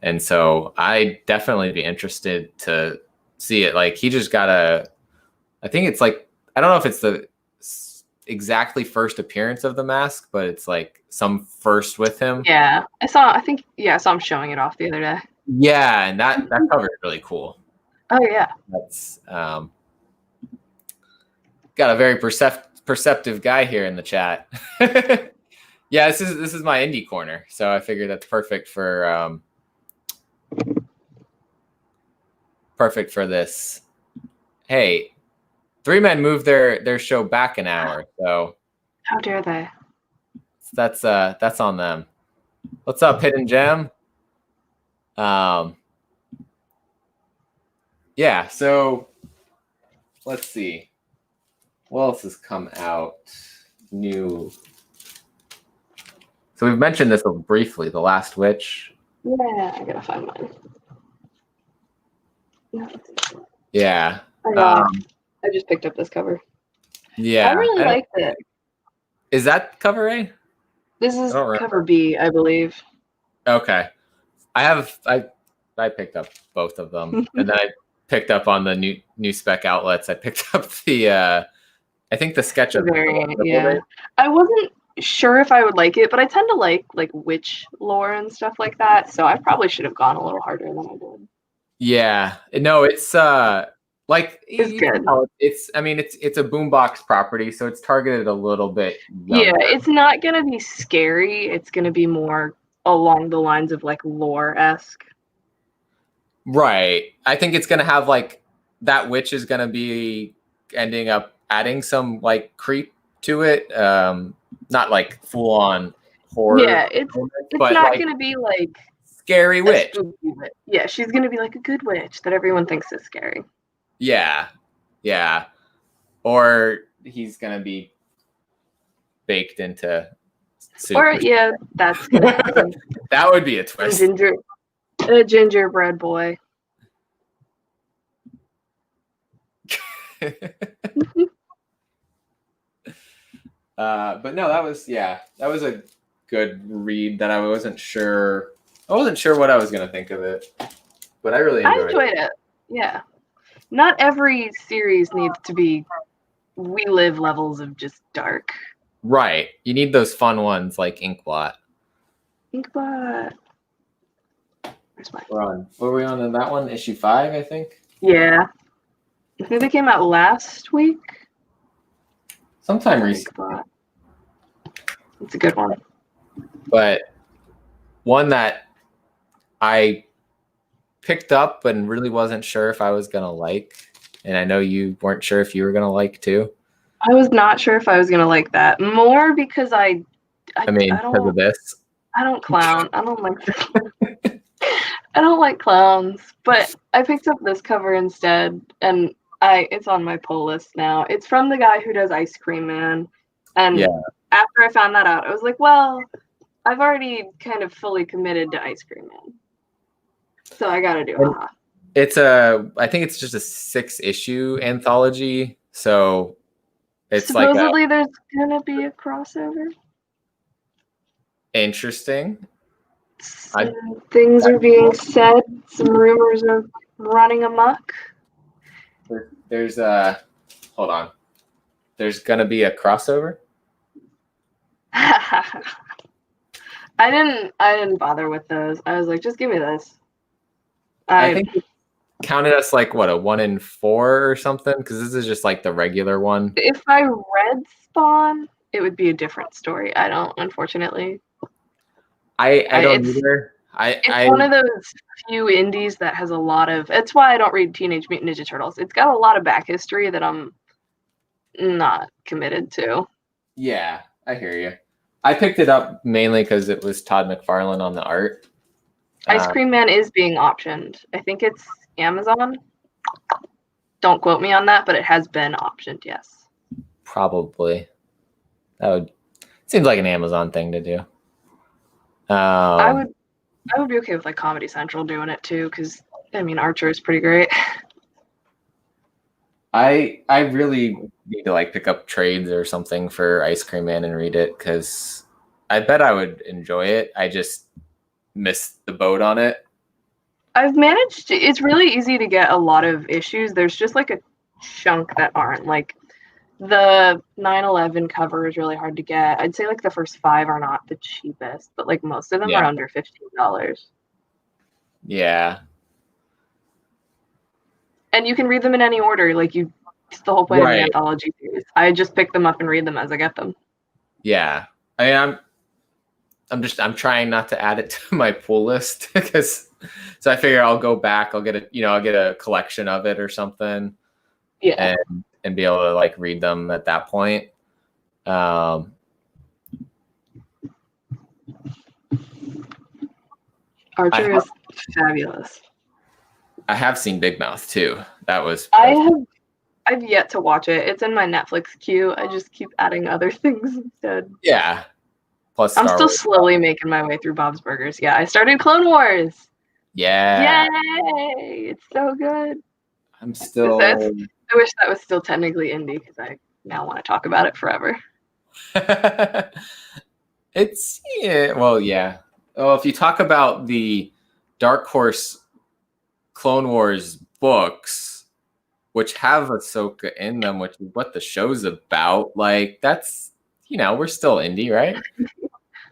And so I definitely be interested to see it. Like he just got I think it's like, I don't know if it's the exactly first appearance of The Mask, but it's like some first with him. Yeah, I saw him showing it off the other day. Yeah, and that cover is really cool. Oh yeah. That's got a very perceptive guy here in the chat. Yeah, this is my indie corner, so I figured that's perfect for this. Hey, Three Men moved their show back an hour, so how dare they? That's on them. What's up, Hidden Gem? Yeah, so let's see. What else has come out new? So we've mentioned this briefly, The Last Witch. Yeah, I gotta find mine. Yeah. I just picked up this cover. Yeah. I really liked it. Is that cover A? This is cover B, I believe. Okay. I picked up both of them. And then I picked up on the new spec outlets. I picked up the I think the sketch of variant, yeah. I wasn't sure if I would like it, but I tend to like witch lore and stuff like that, so I probably should have gone a little harder than I did. Yeah. No, it's like it's good. It's a boombox property, so it's targeted a little bit younger. Yeah, it's not gonna be scary. It's gonna be more along the lines of like lore-esque. Right. I think it's gonna have like that witch is gonna be ending up adding some like creep to it. Not like full on horror. Yeah, it's not like, gonna be like scary witch. Yeah, she's gonna be like a good witch that everyone thinks is scary. Yeah. Yeah. Or he's gonna be baked into soup. Or yeah, that's gonna happen. That would be a twist. A gingerbread boy. But no, that was a good read that I wasn't sure what I was gonna think of it, but I really enjoyed it. Yeah, not every series needs to be We Live levels of just dark. Right, you need those fun ones like Inkblot. Where's mine? What were we on in that one? Issue 5, I think. Yeah, I think they came out last week. Sometime recently. It's a good one. But one that I picked up and really wasn't sure if I was going to like, and I know you weren't sure if you were going to like too. I was not sure if I was going to like that. More because because of this. I don't clown. I don't like this. I don't like clowns, but I picked up this cover instead, and it's on my pull list now. It's from the guy who does Ice Cream Man, and after I found that out, I was like, well, I've already kind of fully committed to Ice Cream Man, so I gotta do it. I think it's just a 6-issue anthology, so it's supposedly there's gonna be a crossover. Interesting. Things are being said. Some rumors are running amok. There's hold on. There's gonna be a crossover. I didn't bother with those. I was like, just give me this. I think it counted us like what, a 1 in 4 or something, because this is just like the regular one. If I read Spawn, it would be a different story. I don't, unfortunately. I don't either. It's one of those few indies that has a lot of. It's why I don't read Teenage Mutant Ninja Turtles. It's got a lot of back history that I'm not committed to. Yeah, I hear you. I picked it up mainly because it was Todd McFarlane on the art. Ice Cream Man is being optioned. I think it's Amazon. Don't quote me on that, but it has been optioned, yes. Probably. That would seems like an Amazon thing to do. I would be okay with like Comedy Central doing it too, because I mean Archer is pretty great. I really need to like pick up trades or something for Ice Cream Man and read it, because I bet I would enjoy it. I just missed the boat on it. I've managed to, it's really easy to get a lot of issues. There's just like a chunk that aren't. Like the 9/11 cover is really hard to get. I'd say like the first 5 are not the cheapest, but like most of them are under $15. Yeah. And you can read them in any order. Like it's the whole point of the anthology series. I just pick them up and read them as I get them. Yeah. I mean, I'm trying not to add it to my pull list, because so I figure I'll go back, I'll get a collection of it or something. Yeah. And be able to like read them at that point. Archer is fabulous. I have seen Big Mouth too. That was I've yet to watch it. It's in my Netflix queue. I just keep adding other things instead. Yeah. Plus I'm still slowly making my way through Bob's Burgers. Yeah, I started Clone Wars. Yeah. Yay! It's so good. I'm still. I wish that was still technically indie, because I now want to talk about it forever. It's well, yeah. Oh, if you talk about the Dark Horse Clone Wars books, which have Ahsoka in them, which is what the show's about, like that's we're still indie, right?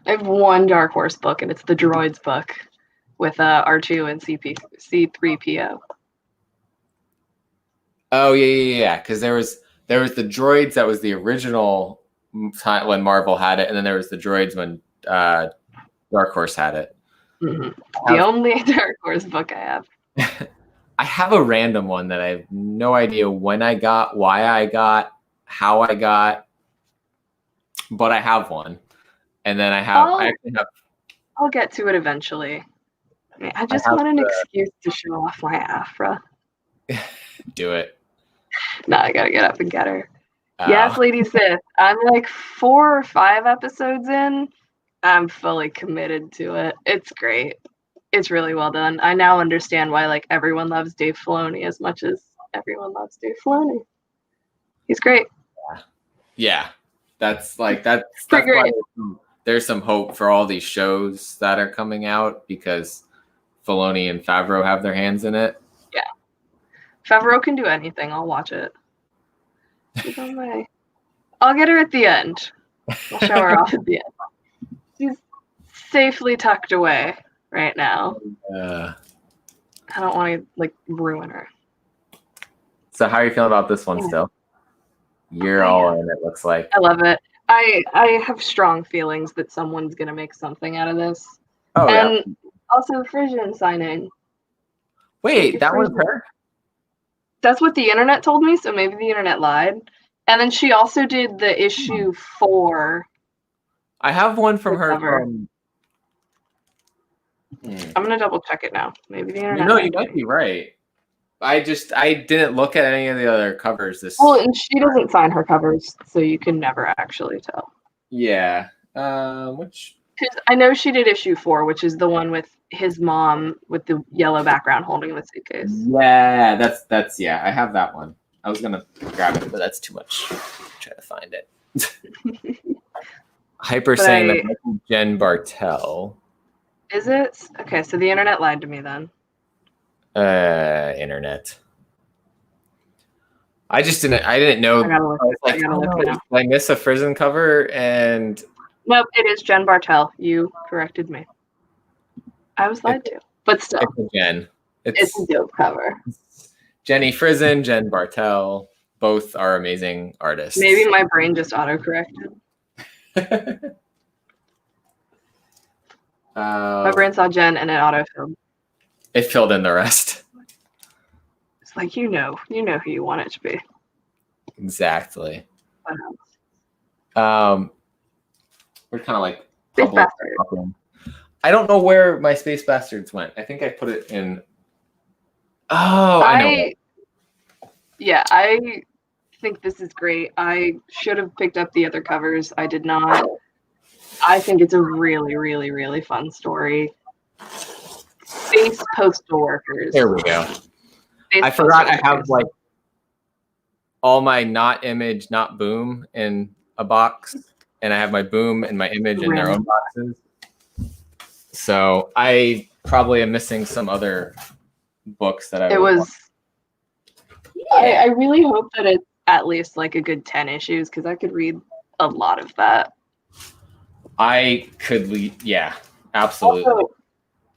I have one Dark Horse book, and it's the Droids book with R2 and C3PO. Oh yeah. Because there was the Droids that was the original time when Marvel had it, and then there was the Droids when Dark Horse had it. Mm-hmm. The only Dark Horse book I have. I have a random one that I have no idea when I got, why I got, how I got, but I have one. And then I actually have. I'll get to it eventually. I just want an excuse to show off my Afra. Do it. No, I gotta get up and get her. Yes, Lady Sith. I'm like 4 or 5 episodes in. I'm fully committed to it. It's great. It's really well done. I now understand why like everyone loves Dave Filoni as much as everyone loves Dave Filoni. He's great. Yeah. That's great. Why there's some hope for all these shows that are coming out, because Filoni and Favreau have their hands in it. Yeah. Favreau can do anything. I'll watch it. I'll get her at the end. I'll show her off at the end. She's safely tucked away right now. I don't want to like ruin her. So how are you feeling about this one still? You're all in, it looks like. I love it. I have strong feelings that someone's gonna make something out of this. Oh, and also Frisian signing. Wait, that was her? That's what the internet told me, so maybe the internet lied. And then she also did the issue 4. I have one from her from. I'm gonna double check it now. Maybe the internet. No, you might be right. I didn't look at any of the other covers. Well, and she doesn't sign her covers, so you can never actually tell. Yeah. Because I know she did issue 4, which is the one with his mom with the yellow background holding the suitcase. Yeah, that's I have that one. I was gonna grab it, but that's too much. Try to find it. Hyper saying that Jen Bartel. Is it? Okay, so the internet lied to me then. Internet. I didn't know. I was like, did I miss a Frisian cover? And nope, it is Jen Bartel. You corrected me. I was lied to, but still, it's a Jen. It's a dope cover. Jenny Frisian, Jen Bartel, both are amazing artists. Maybe my brain just auto-corrected. My brain saw Jen and it auto-filled. It filled in the rest. It's like you know who you want it to be. Exactly. We're kind of like I don't know where my Space Bastards went. I think I put it in. Oh, I know. Yeah, I think this is great. I should have picked up the other covers. I did not. I think it's a really, really, really fun story. Space postal workers. There we go. Space I forgot I postal have workers. like all my not image, not boom in a box, and I have my boom and my image in their own boxes. So I probably am missing some other books that I. It was. Yeah. I really hope that it's at least like a good 10 issues because I could read a lot of that. I could leave. Yeah, absolutely. Also,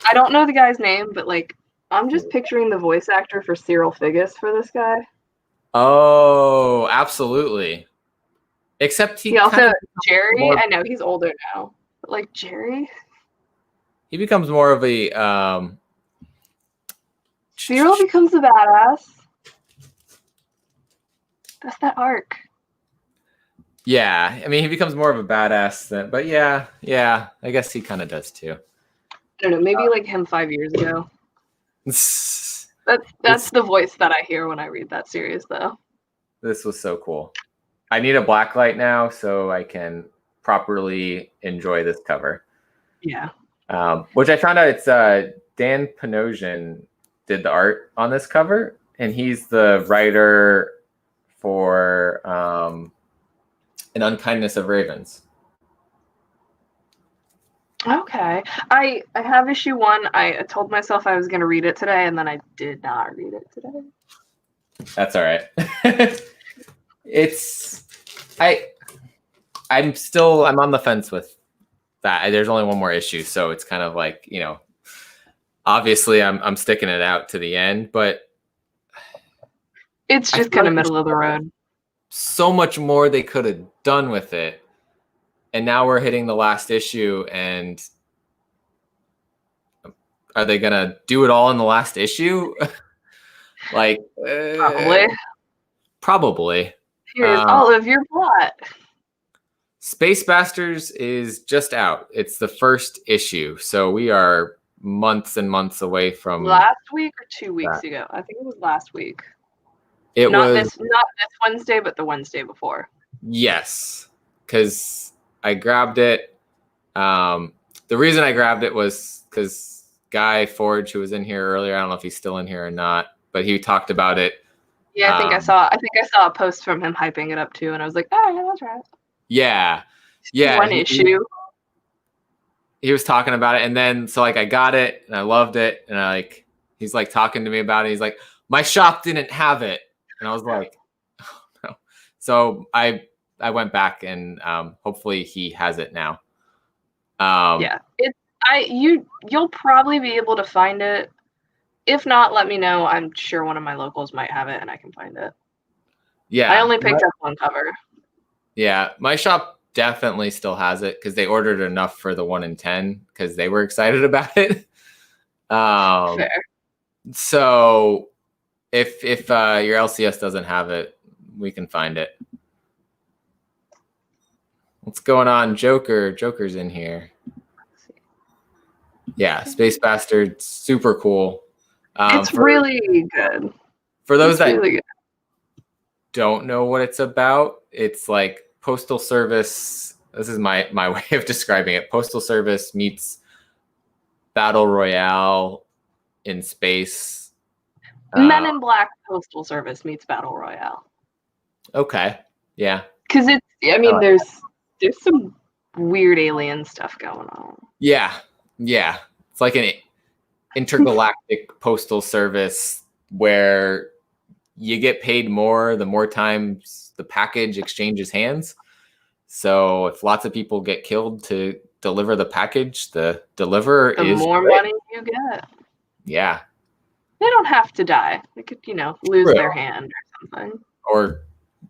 I don't know the guy's name, but like I'm just picturing the voice actor for Cyril Figgis for this guy. Oh, absolutely. Except he also kind of Jerry. more, I know he's older now, but like Jerry, he becomes more of a. Cyril becomes a badass. That's that arc. Yeah, I mean, he becomes more of a badass than, but yeah, I guess he kind of does too. I don't know, maybe like him 5 years ago. That's the voice that I hear when I read that series, though. This was so cool. I need a black light now so I can properly enjoy this cover. Yeah. Which I found out it's Dan Panosian did the art on this cover, and he's the writer for An Unkindness of Ravens. Okay. I have issue 1. I told myself I was going to read it today, and then I did not read it today. That's all right. I'm on the fence with that. There's only one more issue, so it's kind of like, obviously I'm sticking it out to the end, but it's just kind of middle of the road. So much more they could have done with it. And now we're hitting the last issue, and are they going to do it all in the last issue? Like, probably. Here's all of your plot. Space Bastards is just out. It's the first issue, so we are months and months away from last week or 2 weeks ago. I think it was last week. It not was this Wednesday, but the Wednesday before. Yes, because I grabbed it. The reason I grabbed it was because Guy Forge, who was in here earlier, I don't know if he's still in here or not, but he talked about it. Yeah, I think I saw a post from him hyping it up too, and I was like, oh yeah, that's right. Yeah. One issue. He was talking about it, and then so like I got it and I loved it, and he's like talking to me about it. He's like, my shop didn't have it, and I was like, oh, no. So I went back and hopefully he has it now. Yeah, you'll probably be able to find it. If not, let me know. I'm sure one of my locals might have it, and I can find it. Yeah, I only picked up one cover. Yeah, my shop definitely still has it because they ordered enough for the 1 in 10 because they were excited about it. Fair. So if your LCS doesn't have it, we can find it. What's going on, Joker? Joker's in here. Yeah, Space Bastard, super cool. It's really good. For those that really don't know what it's about, it's like Postal Service. This is my way of describing it. Postal Service meets Battle Royale in space. Men in Black Postal Service meets Battle Royale. Okay. Yeah. Because there's some weird alien stuff going on. Yeah. It's like an intergalactic postal service where you get paid more the more times the package exchanges hands. So if lots of people get killed to deliver the package, the deliverer is more money you get. Yeah. They don't have to die. They could, lose their hand or something. Or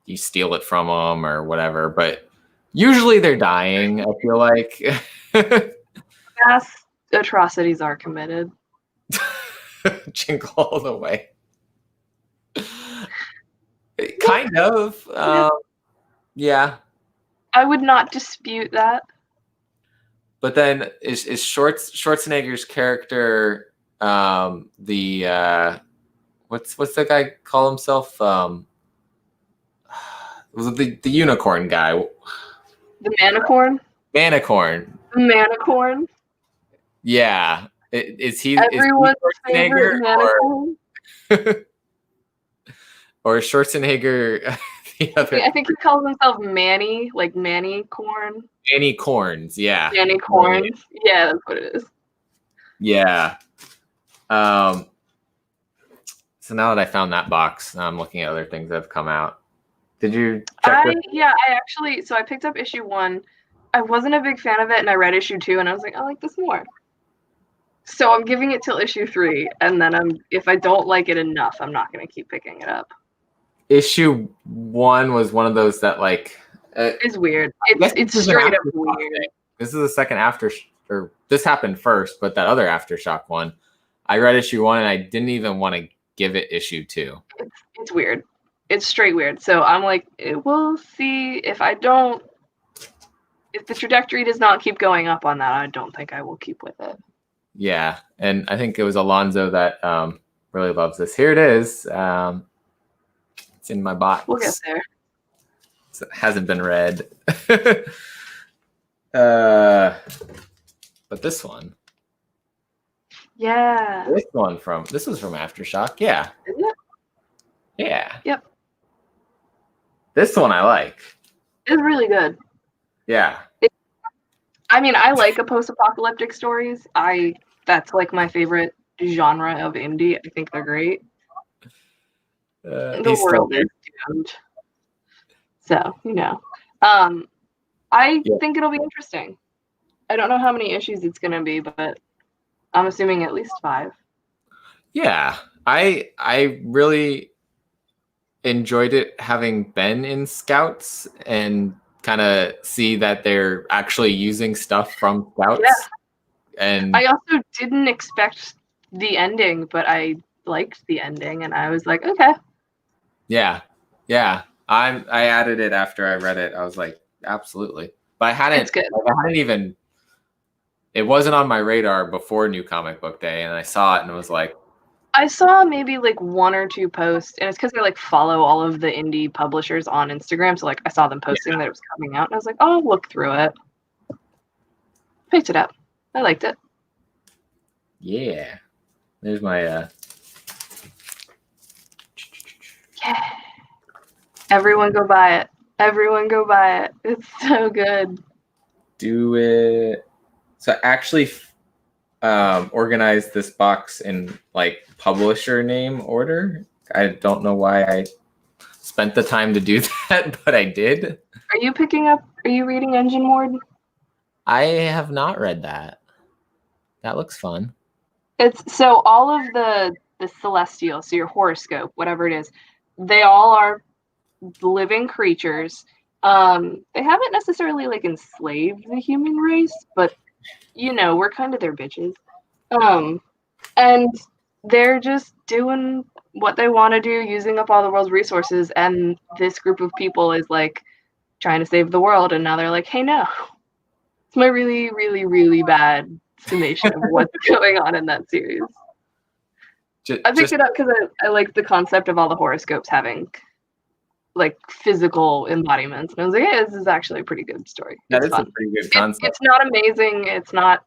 you steal it from them or whatever. But usually they're dying, I feel like. Mass atrocities are committed. Jingle all the way. Kind of. Yeah. I would not dispute that. But then is Schwarzenegger's character the what's the guy call himself? The unicorn guy. The Manicorn? Manicorn. The Manicorn? Yeah. Is he Everyone's Schwarzenegger favorite Manicorn? or Schwarzenegger the other? I think he calls himself Manny, like Manny Corn. Manny Corns, yeah. Manny Corns. Yeah, that's what it is. Yeah. So now that I found that box, now I'm looking at other things that have come out. Did you check I picked up issue 1. I wasn't a big fan of it, and I read issue 2, and I was like, I like this more. So I'm giving it till issue 3, and then if I don't like it enough, I'm not going to keep picking it up. Issue 1 was one of those that it's weird. It's straight up weird. This is the second or this happened first, but that other Aftershock one, I read issue 1 and I didn't even want to give it issue 2. It's weird. It's straight weird. So I'm like, we'll see. If the trajectory does not keep going up on that, I don't think I will keep with it. Yeah, and I think it was Alonzo that really loves this. Here it is. It's in my box. We'll get there. So it hasn't been read. But this one. Yeah. This was from Aftershock. Yeah. Is it? Yeah. Yep. This one I like. It's really good. Yeah. I like a post-apocalyptic stories. That's like my favorite genre of indie. I think they're great. The world is doomed. So, I think it'll be interesting. I don't know how many issues it's going to be, but I'm assuming at least 5. Yeah. I really enjoyed it having been in Scouts and kind of see that they're actually using stuff from Scouts. Yeah. And I also didn't expect the ending, but I liked the ending, and I was like, okay. Yeah. I added it after I read it. I was like, absolutely. But I hadn't even. It wasn't on my radar before New Comic Book Day, and I saw it and was like, I saw maybe like 1 or 2 posts, and it's because I follow all of the indie publishers on Instagram. So I saw them posting that it was coming out, and I was like, oh, I'll look through it. Picked it up. I liked it. Yeah. There's my Yeah. Everyone go buy it. Everyone go buy it. It's so good. Do it. So I actually organized this box in publisher name order. I don't know why I spent the time to do that, but I did. Are you reading Engine Ward? I have not read that. That looks fun. It's so all of the celestial, so your horoscope, whatever it is, they all are living creatures. They haven't necessarily enslaved the human race, but we're kind of their bitches. And they're just doing what they want to do, using up all the world's resources, and this group of people is trying to save the world, and now they're like, hey, no. It's my really, really, really bad summation of what's going on in that series. I picked it up because I like the concept of all the horoscopes having physical embodiments, and I was like, hey, this is actually a pretty good story. That is a pretty good concept. It's not amazing. It's not,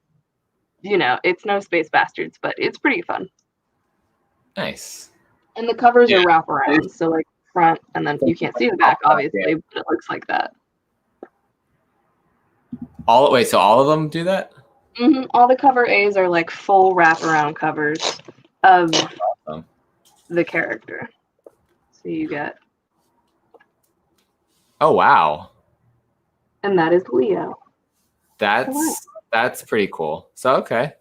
it's no Space Bastards, but it's pretty fun. Nice. And the covers are wraparound, so front, and then you can't see the back, obviously, but it looks like that. So all of them do that? Mm-hmm. All the cover A's are full wraparound covers of the character. So you get. Oh wow. And that is Leo. That's pretty cool. So okay.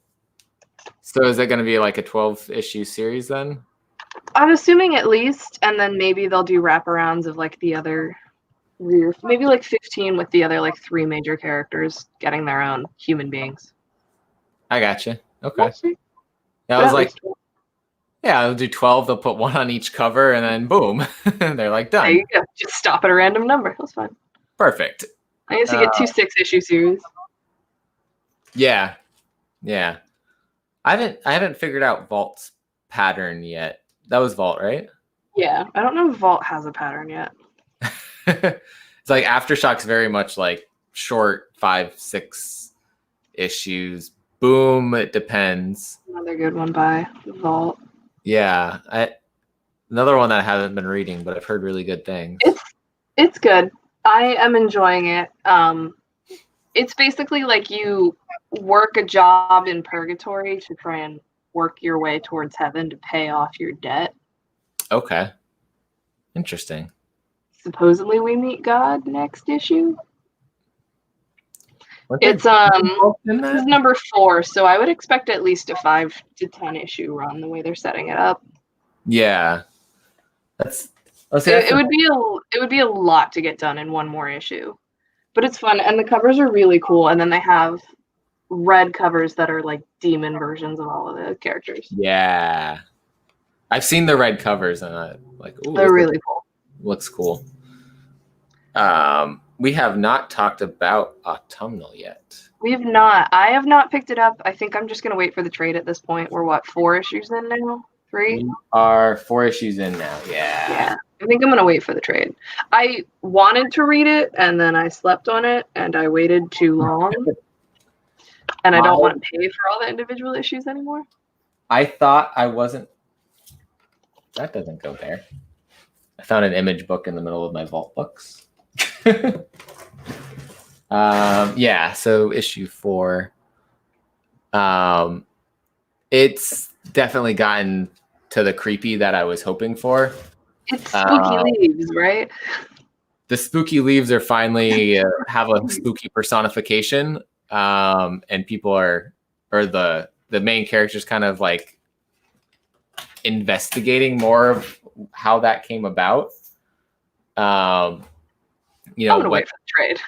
So is it going to be a 12-issue series then? I'm assuming at least, and then maybe they'll do wraparounds of the other rear, maybe 15 with the other 3 major characters getting their own human beings. I gotcha. Okay. Yeah, I was I'll do 12. They'll put 1 on each cover, and then boom, they're done. There you go. Just stop at a random number. That's fine. Perfect. I used to get 2 6-issue series. Yeah. Yeah. I haven't figured out Vault's pattern yet. That was Vault, right? Yeah, I don't know if Vault has a pattern yet. It's like Aftershock's very much like short 5-6 issues. Boom, it depends. Another good one by Vault. Yeah, another one that I haven't been reading, but I've heard really good things. It's good. I am enjoying it. It's basically like you work a job in purgatory to try and work your way towards heaven to pay off your debt. Okay. Interesting. Supposedly we meet God next issue. It's this is number 4, so I would expect at least a 5 to 10 issue run the way they're setting it up. Yeah. It would be a lot to get done in one more issue. But it's fun, and the covers are really cool, and then they have red covers that are like demon versions of all of the characters. Yeah. I've seen the red covers and I like, ooh, they're really cool. Looks cool. We have not talked about Autumnal yet. We have not. I have not picked it up. I think I'm just gonna wait for the trade at this point. We're what, 4 issues in now? 3? We are 4 issues in now. Yeah. I think I'm gonna wait for the trade. I wanted to read it and then I slept on it and I waited too long. And I don't want to pay for all the individual issues anymore. I thought I wasn't. That doesn't go there. I found an image book in the middle of my vault books. Yeah, so issue 4. It's definitely gotten to the creepy that I was hoping for. It's spooky leaves, right? The spooky leaves are finally have a spooky personification, and people or the main characters kind of like investigating more of how that came about. You know, I'm gonna wait for the trade.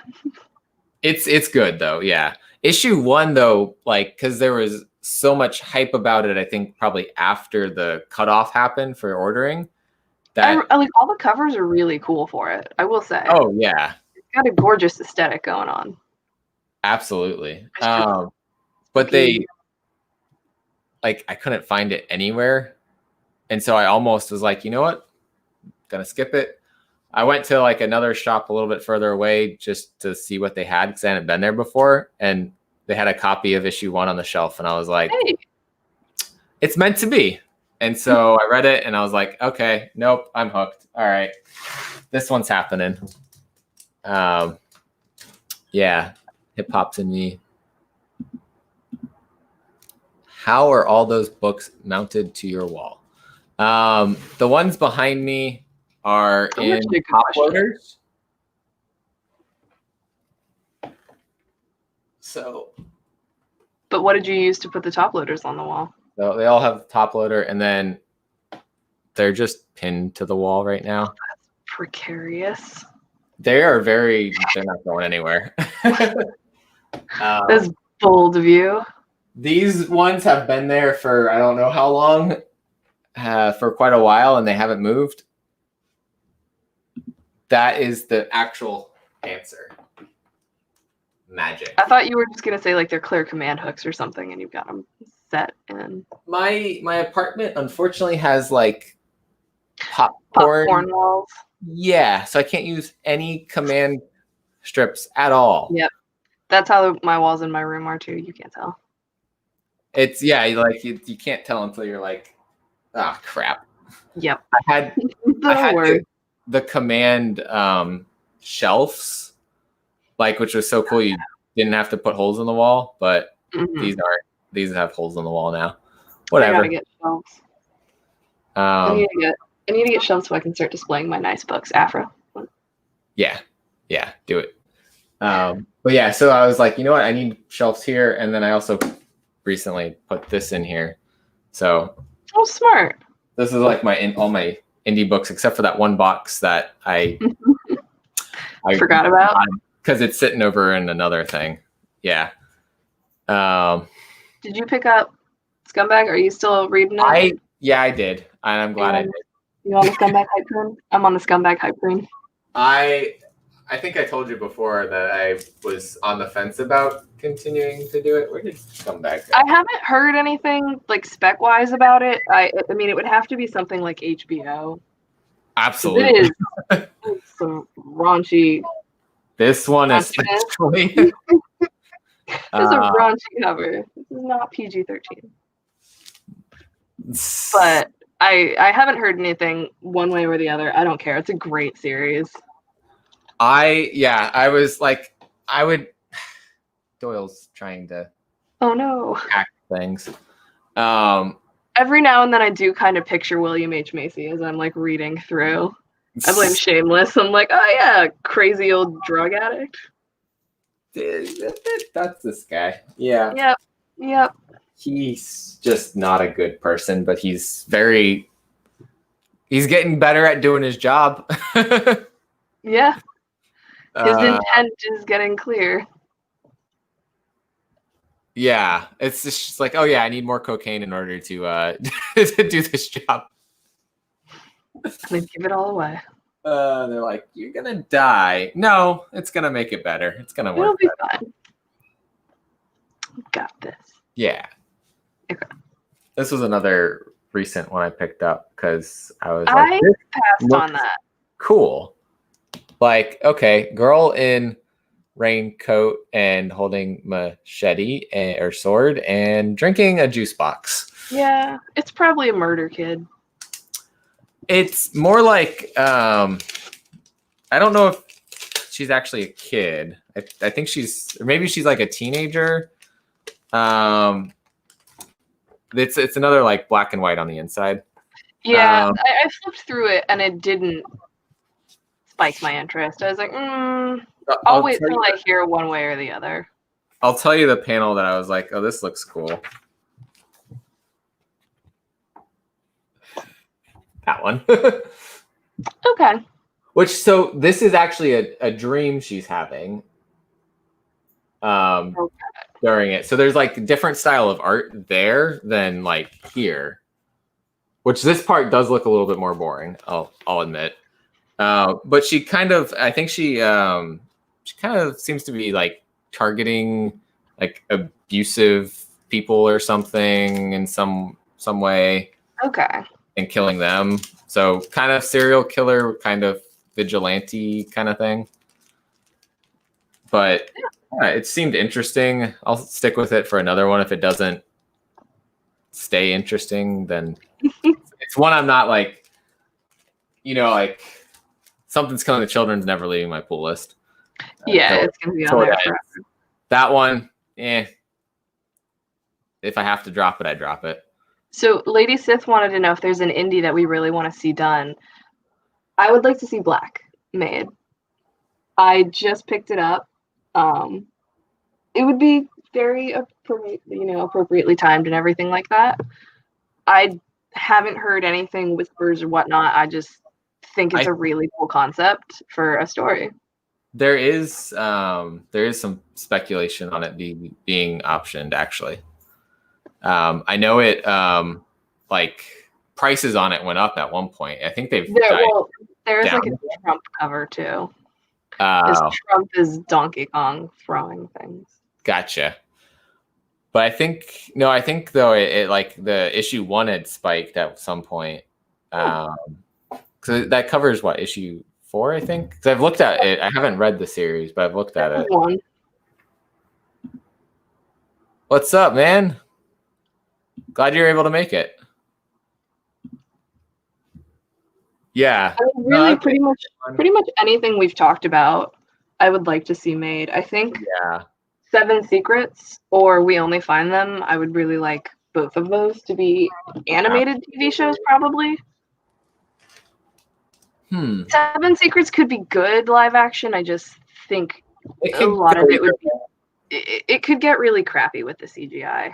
It's good though, yeah. Issue 1 though, like because there was so much hype about it, I think probably after the cutoff happened for ordering. That I like all the covers are really cool for it. I will say. Oh yeah, it's got a gorgeous aesthetic going on. Absolutely. But they like I couldn't find it anywhere, and so I almost was like, you know what, gonna skip it. I went to like another shop a little bit further away just to see what they had because I hadn't been there before, and they had a copy of issue 1 on the shelf, and I was like, hey, it's meant to be. And so I read it and I was like, okay, nope, I'm hooked. All right, this one's happening. Yeah, hip hop's in me. How are all those books mounted to your wall? The ones behind me are in top loaders. So, but what did you use to put the top loaders on the wall? So they all have top loader, and then they're just pinned to the wall right now. Oh, that's precarious. They're not going anywhere. That's bold of you. These ones have been there for I don't know how long, for quite a while, and they haven't moved. That is the actual answer. Magic. I thought you were just gonna say like they're clear command hooks or something, and you've got them set in. My apartment unfortunately has like popcorn walls. Yeah, so I can't use any command strips at all. Yep, that's how my walls in my room are too. You can't tell. It's like you can't tell until you're like, ah, crap. Yep. I had the command shelves, like, which was so cool. You didn't have to put holes in the wall, but these have holes in the wall now. Whatever. I gotta get shelves. I need to get shelves so I can start displaying my nice books. Afro. Yeah, do it. But yeah, so I was like, you know what? I need shelves here, and then I also recently put this in here. So. Oh, smart. This is like all my indie books, except for that one box that I forgot about because it's sitting over in another thing. Yeah. Did you pick up Scumbag? Are you still reading it? I did, and I'm glad I did. You on the Scumbag hype train? I'm on the Scumbag hype train. I I think I told you before that I was on the fence about continuing to do it. Where did it come back? I haven't heard anything like spec wise about it. I mean, it would have to be something like HBO. Absolutely. It is some raunchy. This one is Raunchiness. especially. It's a raunchy cover. This is not PG-13. But I haven't heard anything one way or the other. I don't care. It's a great series. I was like, I would. Doyle's trying to Oh no. hack things. Every now and then I do kind of picture William H. Macy as I'm like reading through. I blame Shameless. I'm like, oh yeah, crazy old drug addict. That's this guy. Yeah. Yep. He's just not a good person, but he's getting better at doing his job. Yeah. His intent is getting clear. Yeah, it's just like, oh yeah, I need more cocaine in order to to do this job. They give it all away. They're like, you're gonna die. No, it's gonna make it better. It's gonna work. It'll be fine. Got this. Yeah. Okay. This was another recent one I picked up because I was I like, passed on that. Cool. Like, okay, girl in raincoat and holding machete or sword and drinking a juice box. Yeah, it's probably a murder kid. It's more like I don't know if she's actually a kid. I think maybe she's like a teenager. It's another like black and white on the inside. Yeah, I flipped through it and it didn't spike my interest. I was like, I'll wait till I hear one way or the other. I'll tell you the panel that I was like, oh, this looks cool. That one. Okay. So this is actually a dream she's having during it. So there's like different style of art there than like here, which this part does look a little bit more boring. I'll admit. But she kind of, I think she kind of seems to be like targeting like abusive people or something in some way. Okay. And killing them. So kind of serial killer, kind of vigilante kind of thing. But yeah, it seemed interesting. I'll stick with it for another one. If it doesn't stay interesting, then it's one I'm not like, like Something's Killing the Children's never leaving my pool list. Yeah, it's going to be on there forever. That one, if I have to drop it, I drop it. So Lady Sith wanted to know if there's an indie that we really want to see done. I would like to see Black made. I just picked it up. It would be very appropriately timed and everything like that. I haven't heard anything whispers or whatnot. I just think it's a really cool concept for a story. There is some speculation on it being optioned actually. I know it like prices on it went up at one point. I think there's like a Trump cover too. Trump is Donkey Kong throwing things. Gotcha. But I think though it like the issue 1 had spiked at some point. So that covers what, issue 4, I think? Because I've looked at it. I haven't read the series, but I've looked at it. One. What's up, man? Glad you're able to make it. Yeah. Really, pretty much anything we've talked about, I would like to see made. I think 7 Secrets or We Only Find Them, I would really like both of those to be animated TV shows, probably. 7 Secrets could be good live action. I just think a lot of it would be. It could get really crappy with the CGI.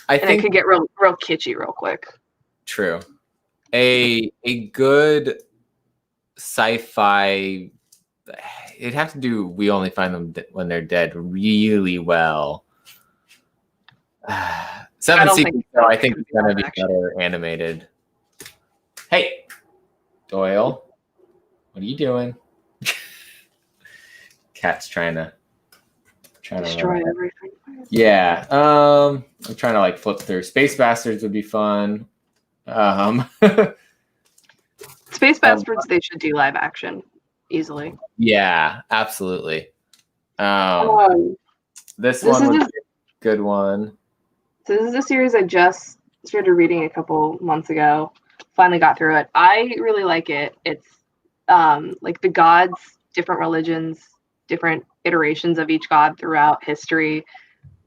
I think it could get real kitschy real quick. True. A good sci-fi, it'd have to do We Only Find Them When They're Dead really well. 7 Secrets, though, I think it's going to be better animated. Hey, Doyle, what are you doing? Cat's trying to Destroy everything. Yeah. I'm trying to like flip through. Space Bastards would be fun. Space Bastards, they should do live action easily. Yeah, absolutely. This this one is would be a good one. So this is a series I just started reading a couple months ago. Finally got through it. I really like it. It's like the gods, different religions, different iterations of each god throughout history.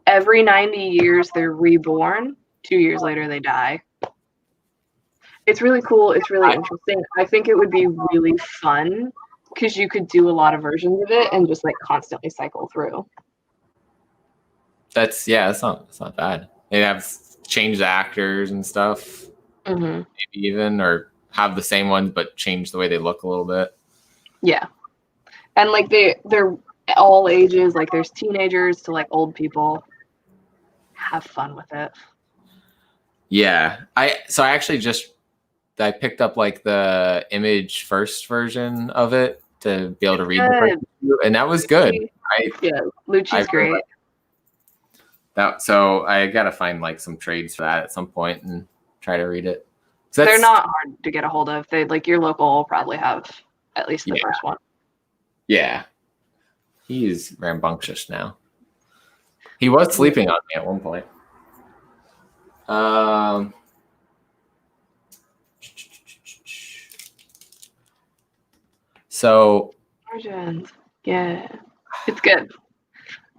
Every 90 years, they're reborn. 2 years later, they die. It's really cool. It's really interesting. I think it would be really fun because you could do a lot of versions of it and just like constantly cycle through. That's not bad. They have changed the actors and stuff, maybe even, or have the same ones but change the way they look a little bit. Yeah, and like they're all ages. Like there's teenagers to like old people. Have fun with it. Yeah, I picked up like the Image First version of it to be able to read the first, and that was good. Lucci's great. So I gotta find like some trades for that at some point and try to read it. They're not hard to get a hold of. They like your local will probably have at least the first one. Yeah, he's rambunctious now. He was sleeping on me at one point. So Origins. Yeah, it's good.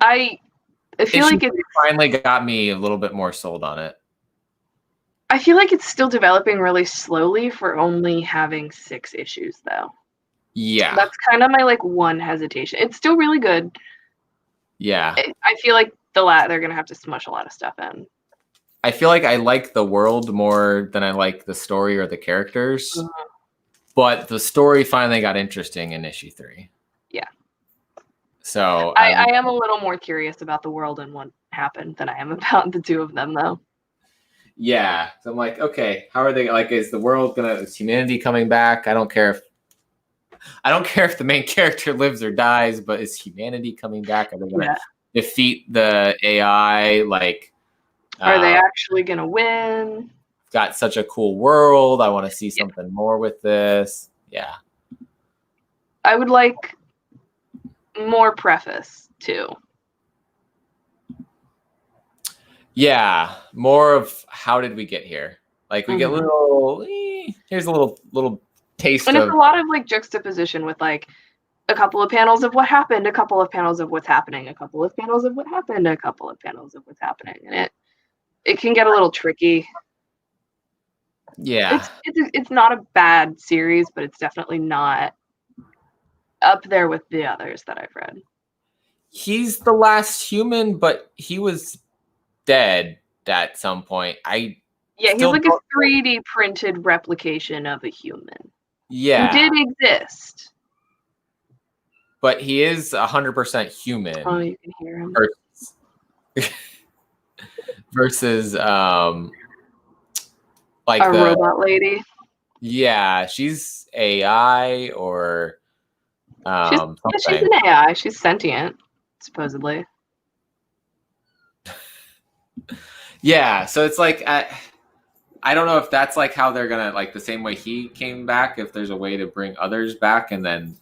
I feel like it finally got me a little bit more sold on it. I feel like it's still developing really slowly for only having 6 issues, though. Yeah, that's kind of my like one hesitation. It's still really good. Yeah, I feel like they're gonna have to smush a lot of stuff in. I feel like I like the world more than I like the story or the characters. But the story finally got interesting in issue 3. Yeah. So I am a little more curious about the world and what happened than I am about the 2 of them, though. Yeah. So I'm like, okay, how are they like? Is the world is humanity coming back? I don't care if the main character lives or dies, but is humanity coming back? Are they gonna defeat the AI? Like, are they actually gonna win? Got such a cool world. I want to see something more with this. Yeah. I would like more preface too. Yeah, more of how did we get here? Like we get here's a little taste and it's a lot of like juxtaposition with like a couple of panels of what happened, a couple of panels of what's happening, a couple of panels of what happened, a couple of panels of what's happening, and it can get a little tricky. Yeah, it's not a bad series, but it's definitely not up there with the others that I've read. He's the last human, but he was dead at some point. He's like a 3D printed replication of a human. Yeah, who did exist, but he is 100% human. Oh, you can hear him. Versus like a robot lady. Yeah, she's AI or she's an AI. She's sentient, supposedly. Yeah, so it's like I don't know if that's like how they're gonna like the same way he came back. If there's a way to bring others back, and then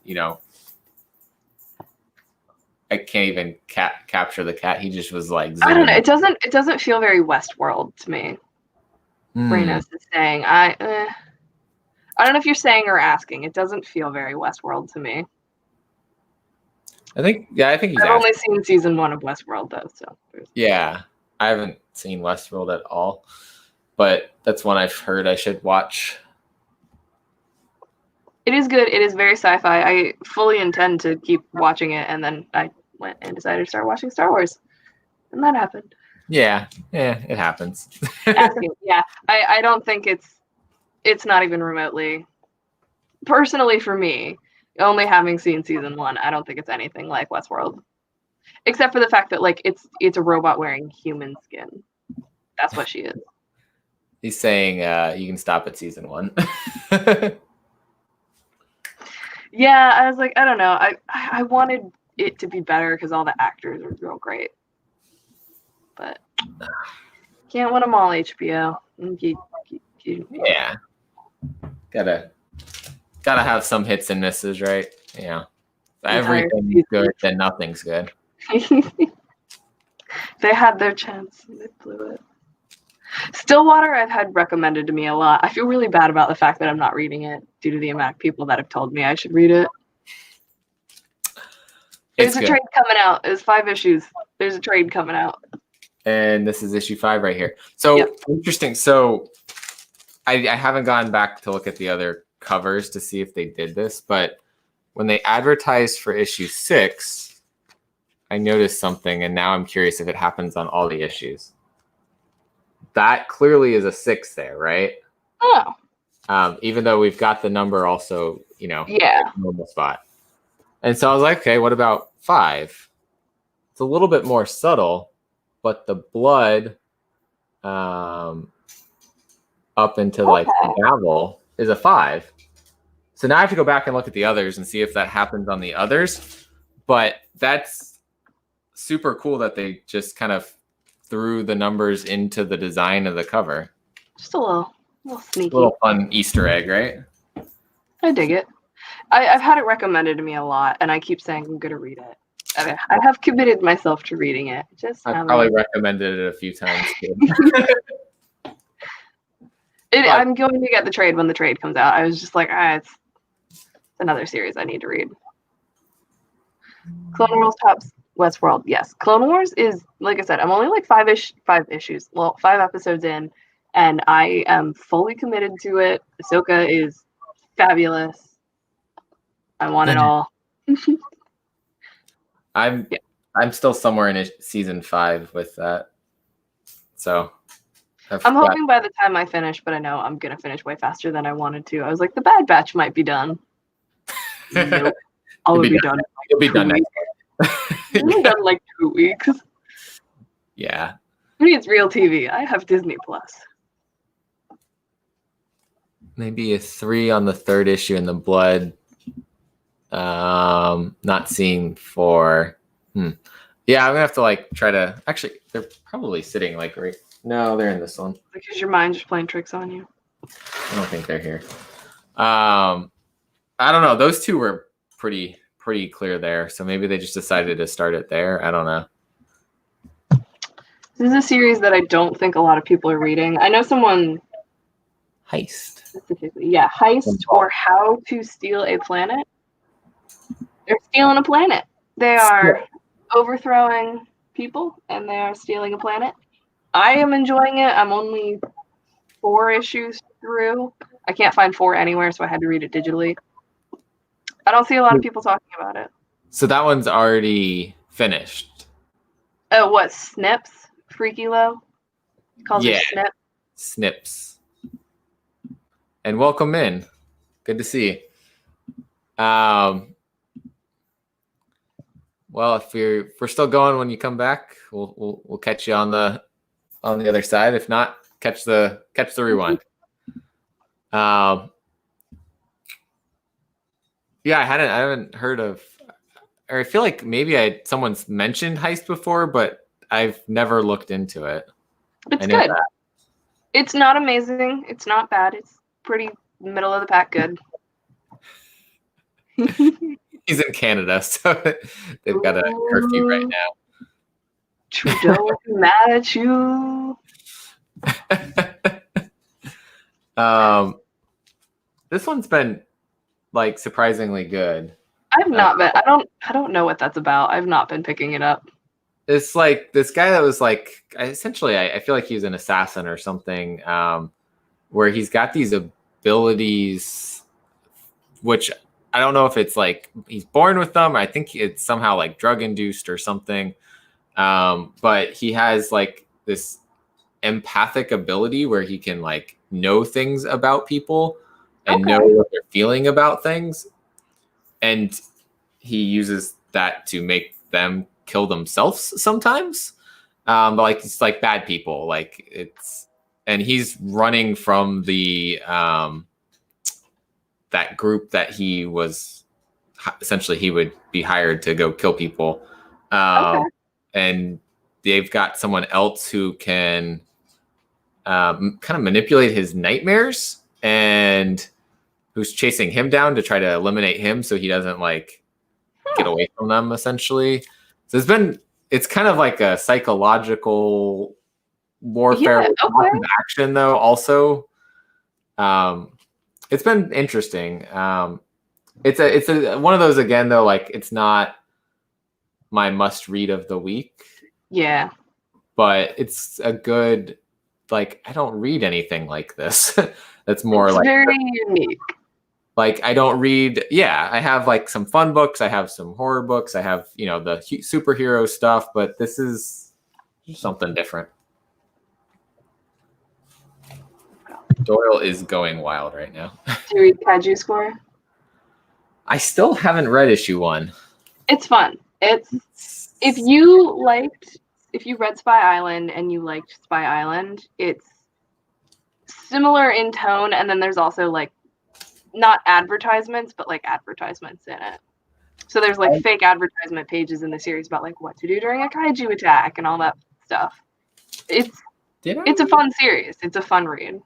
I can't even capture the cat. He just was like I don't know. It doesn't feel very Westworld to me. Renos is saying I don't know if you're saying or asking. It doesn't feel very Westworld to me. I think he's I've only seen season 1 of Westworld though, so yeah, I haven't seen Westworld at all, but that's one I've heard I should watch. It is good. It is very sci-fi. I fully intend to keep watching it, and then I went and decided to start watching Star Wars, and that happened. Yeah, it happens. Yeah, I don't think it's not even remotely. Personally, for me, only having seen season 1, I don't think it's anything like Westworld, except for the fact that like it's a robot wearing human skin. That's what she is. He's saying you can stop at season 1. Yeah, I was like, I don't know. I wanted it to be better because all the actors are real great. But can't win them all, HBO. Yeah. Gotta have some hits and misses, right? Yeah. If everything's good, then nothing's good. They had their chance. They blew it. Stillwater, I've had recommended to me a lot. I feel really bad about the fact that I'm not reading it due to the amount of people that have told me I should read it. There's a trade coming out. It's 5 issues. There's a trade coming out. And this is issue 5 right here. So interesting. So I haven't gone back to look at the other covers to see if they did this, but when they advertised for issue 6, I noticed something, and now I'm curious if it happens on all the issues. That clearly is a 6 there, right? Oh. Even though we've got the number also, normal spot. And so I was like, okay, what about 5? It's a little bit more subtle, but the blood up into like the gavel is a 5. So now I have to go back and look at the others and see if that happens on the others. But that's super cool that they just kind of threw the numbers into the design of the cover. Just a little sneaky. A little fun Easter egg, right? I dig it. I've had it recommended to me a lot, and I keep saying I'm going to read it. I have committed myself to reading it. I've probably recommended it a few times too. I'm going to get the trade when the trade comes out. I was just like, it's another series I need to read. Clone Wars tops Westworld. Yes, Clone Wars is, like I said, I'm only like 5 issues. Well, 5 episodes in, and I am fully committed to it. Ahsoka is fabulous. I want it all. I'm still somewhere in season 5 with that. So I'm hoping by the time I finish, but I know I'm gonna finish way faster than I wanted to. I was like, the Bad Batch might be done. Nope. I'll be done. You'll be done next week. It'll be done like 2 weeks. Yeah. I mean, it's real TV. I have Disney Plus. Maybe a 3 on the 3rd issue in the blood. Not seeing 4. Yeah, I'm gonna have to like try to. Actually, they're probably sitting like right. No, they're in this one. Because your mind's just playing tricks on you. I don't think they're here. I don't know. Those 2 were pretty clear there. So maybe they just decided to start it there. I don't know. This is a series that I don't think a lot of people are reading. I know someone. Heist. Specifically, yeah, Heist or How to Steal a Planet. They're stealing a planet. They are overthrowing people, and they are stealing a planet. I am enjoying it. I'm only 4 issues through. I can't find 4 anywhere, so I had to read it digitally. I don't see a lot of people talking about it. So that one's already finished. Oh, what? Snips? Freaky Low? Calls her Snip? Snips. And welcome in. Good to see you. Well, if we're still going when you come back, we'll catch you on the other side. If not, catch the rewind. Yeah, I haven't heard of, or I feel like maybe someone's mentioned Heist before, but I've never looked into it. It's good. It's not amazing. It's not bad. It's pretty middle of the pack good. He's in Canada, so they've got a curfew right now. Trudeau mad at you. This one's been like surprisingly good. I've not been. I don't know what that's about. I've not been picking it up. It's like this guy that was like essentially I feel like he's an assassin or something, where he's got these abilities, which I don't know if it's like he's born with them. I think it's somehow like drug induced or something. But he has like this empathic ability where he can like know things about people and know what they're feeling about things. And he uses that to make them kill themselves sometimes. But like, it's like bad people, and he's running from the, that group that he was essentially he would be hired to go kill people. Okay. And they've got someone else who can kind of manipulate his nightmares and who's chasing him down to try to eliminate him so he doesn't like get away from them, essentially. So it's kind of like a psychological warfare with lots of action, though. Also, it's been interesting. It's a one of those again, though. Like it's not my must read of the week. Yeah, but it's a good. Like I don't read anything like this. That's more it's like very unique. Like I don't read. Yeah, I have like some fun books. I have some horror books. I have the superhero stuff. But this is something different. Doyle is going wild right now. Do you read Kaiju Score? I still haven't read issue 1. It's fun. If you read Spy Island and you liked Spy Island, it's similar in tone, and then there's also like not advertisements, but like advertisements in it. So there's like fake advertisement pages in the series about like what to do during a kaiju attack and all that stuff. It's a fun series. It's a fun read.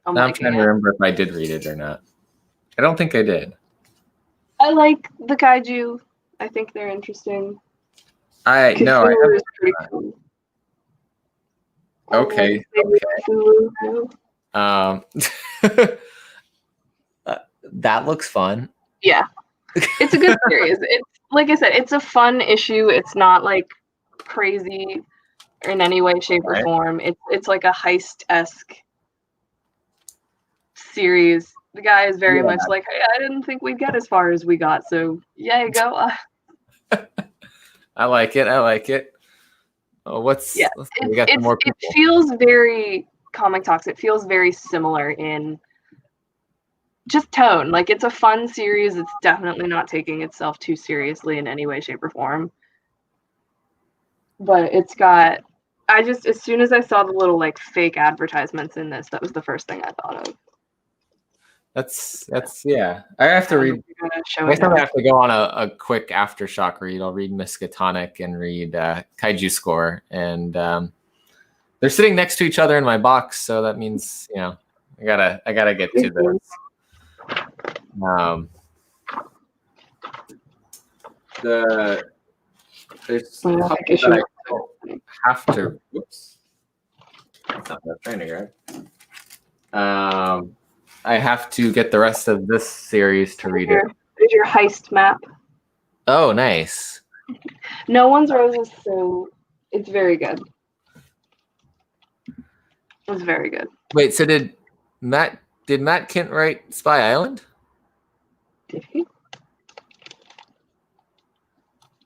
I'm trying to remember if I did read it or not. I don't think I did. I like the kaiju. I think they're interesting. Okay. That looks fun. Yeah, it's a good series. It's like I said, it's a fun issue. It's not like crazy in any way, shape, or form. It's like a heist-esque series. The guy is very much like, hey, I didn't think we'd get as far as we got, so yeah, you go. I like it. Oh, we got some more people. It feels very Comic Talks. It feels very similar in just tone. Like it's a fun series. It's definitely not taking itself too seriously in any way, shape, or form. But it's got. As soon as I saw the little like fake advertisements in this, that was the first thing I thought of. That's yeah. I have to read. Next time I have to go on a quick aftershock read. I'll read Miskatonic and read Kaiju Score, and they're sitting next to each other in my box, so that means I gotta get to this. There's a couple that I have to. Whoops, that's not what I'm trying to grab. I have to get the rest of this series to read it. There's your heist map. Oh, nice. No One's Roses, so it's very good. It's very good. Wait, so did Matt Kint write Spy Island? Did he?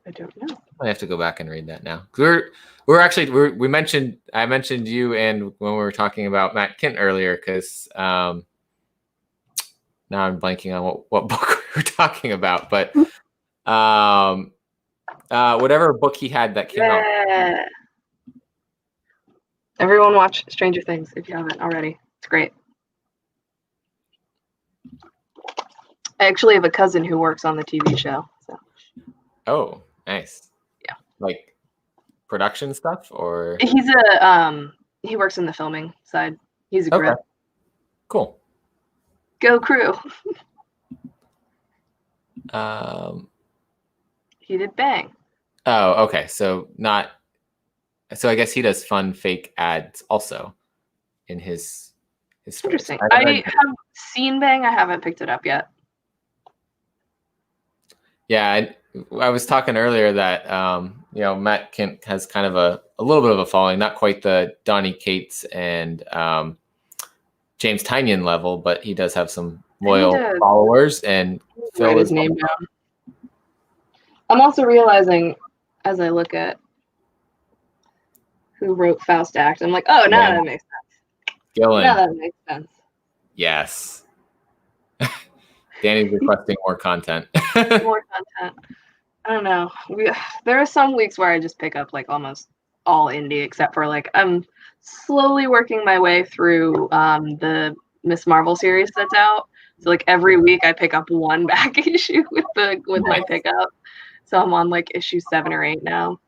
I don't know. I have to go back and read that now. I mentioned you and when we were talking about Matt Kint earlier because now I'm blanking on what book we were talking about, but whatever book he had that came out. Everyone watch Stranger Things if you haven't already. It's great. I actually have a cousin who works on the TV show. So. Oh, nice. Yeah. Like production stuff or? He's he works in the filming side. He's a grip. Cool. Go Crew. He did Bang. Oh, okay. So I guess he does fun fake ads also in his Interesting. I have seen Bang. I haven't picked it up yet. Yeah, I was talking earlier that Matt Kint has kind of a little bit of a following, not quite the Donny Cates and James Tynion level, but he does have some loyal followers. And Phil is name down. I'm also realizing as I look at who wrote Faust Act, I'm like, oh, now that makes sense. Gillen. Now that makes sense. Yes. Danny's requesting more content. More content. I don't know. There are some weeks where I just pick up like almost all indie, except for like I'm slowly working my way through the Miss Marvel series that's out. So like every week I pick up one back issue with my pickup. So I'm on like issue 7 or 8 now.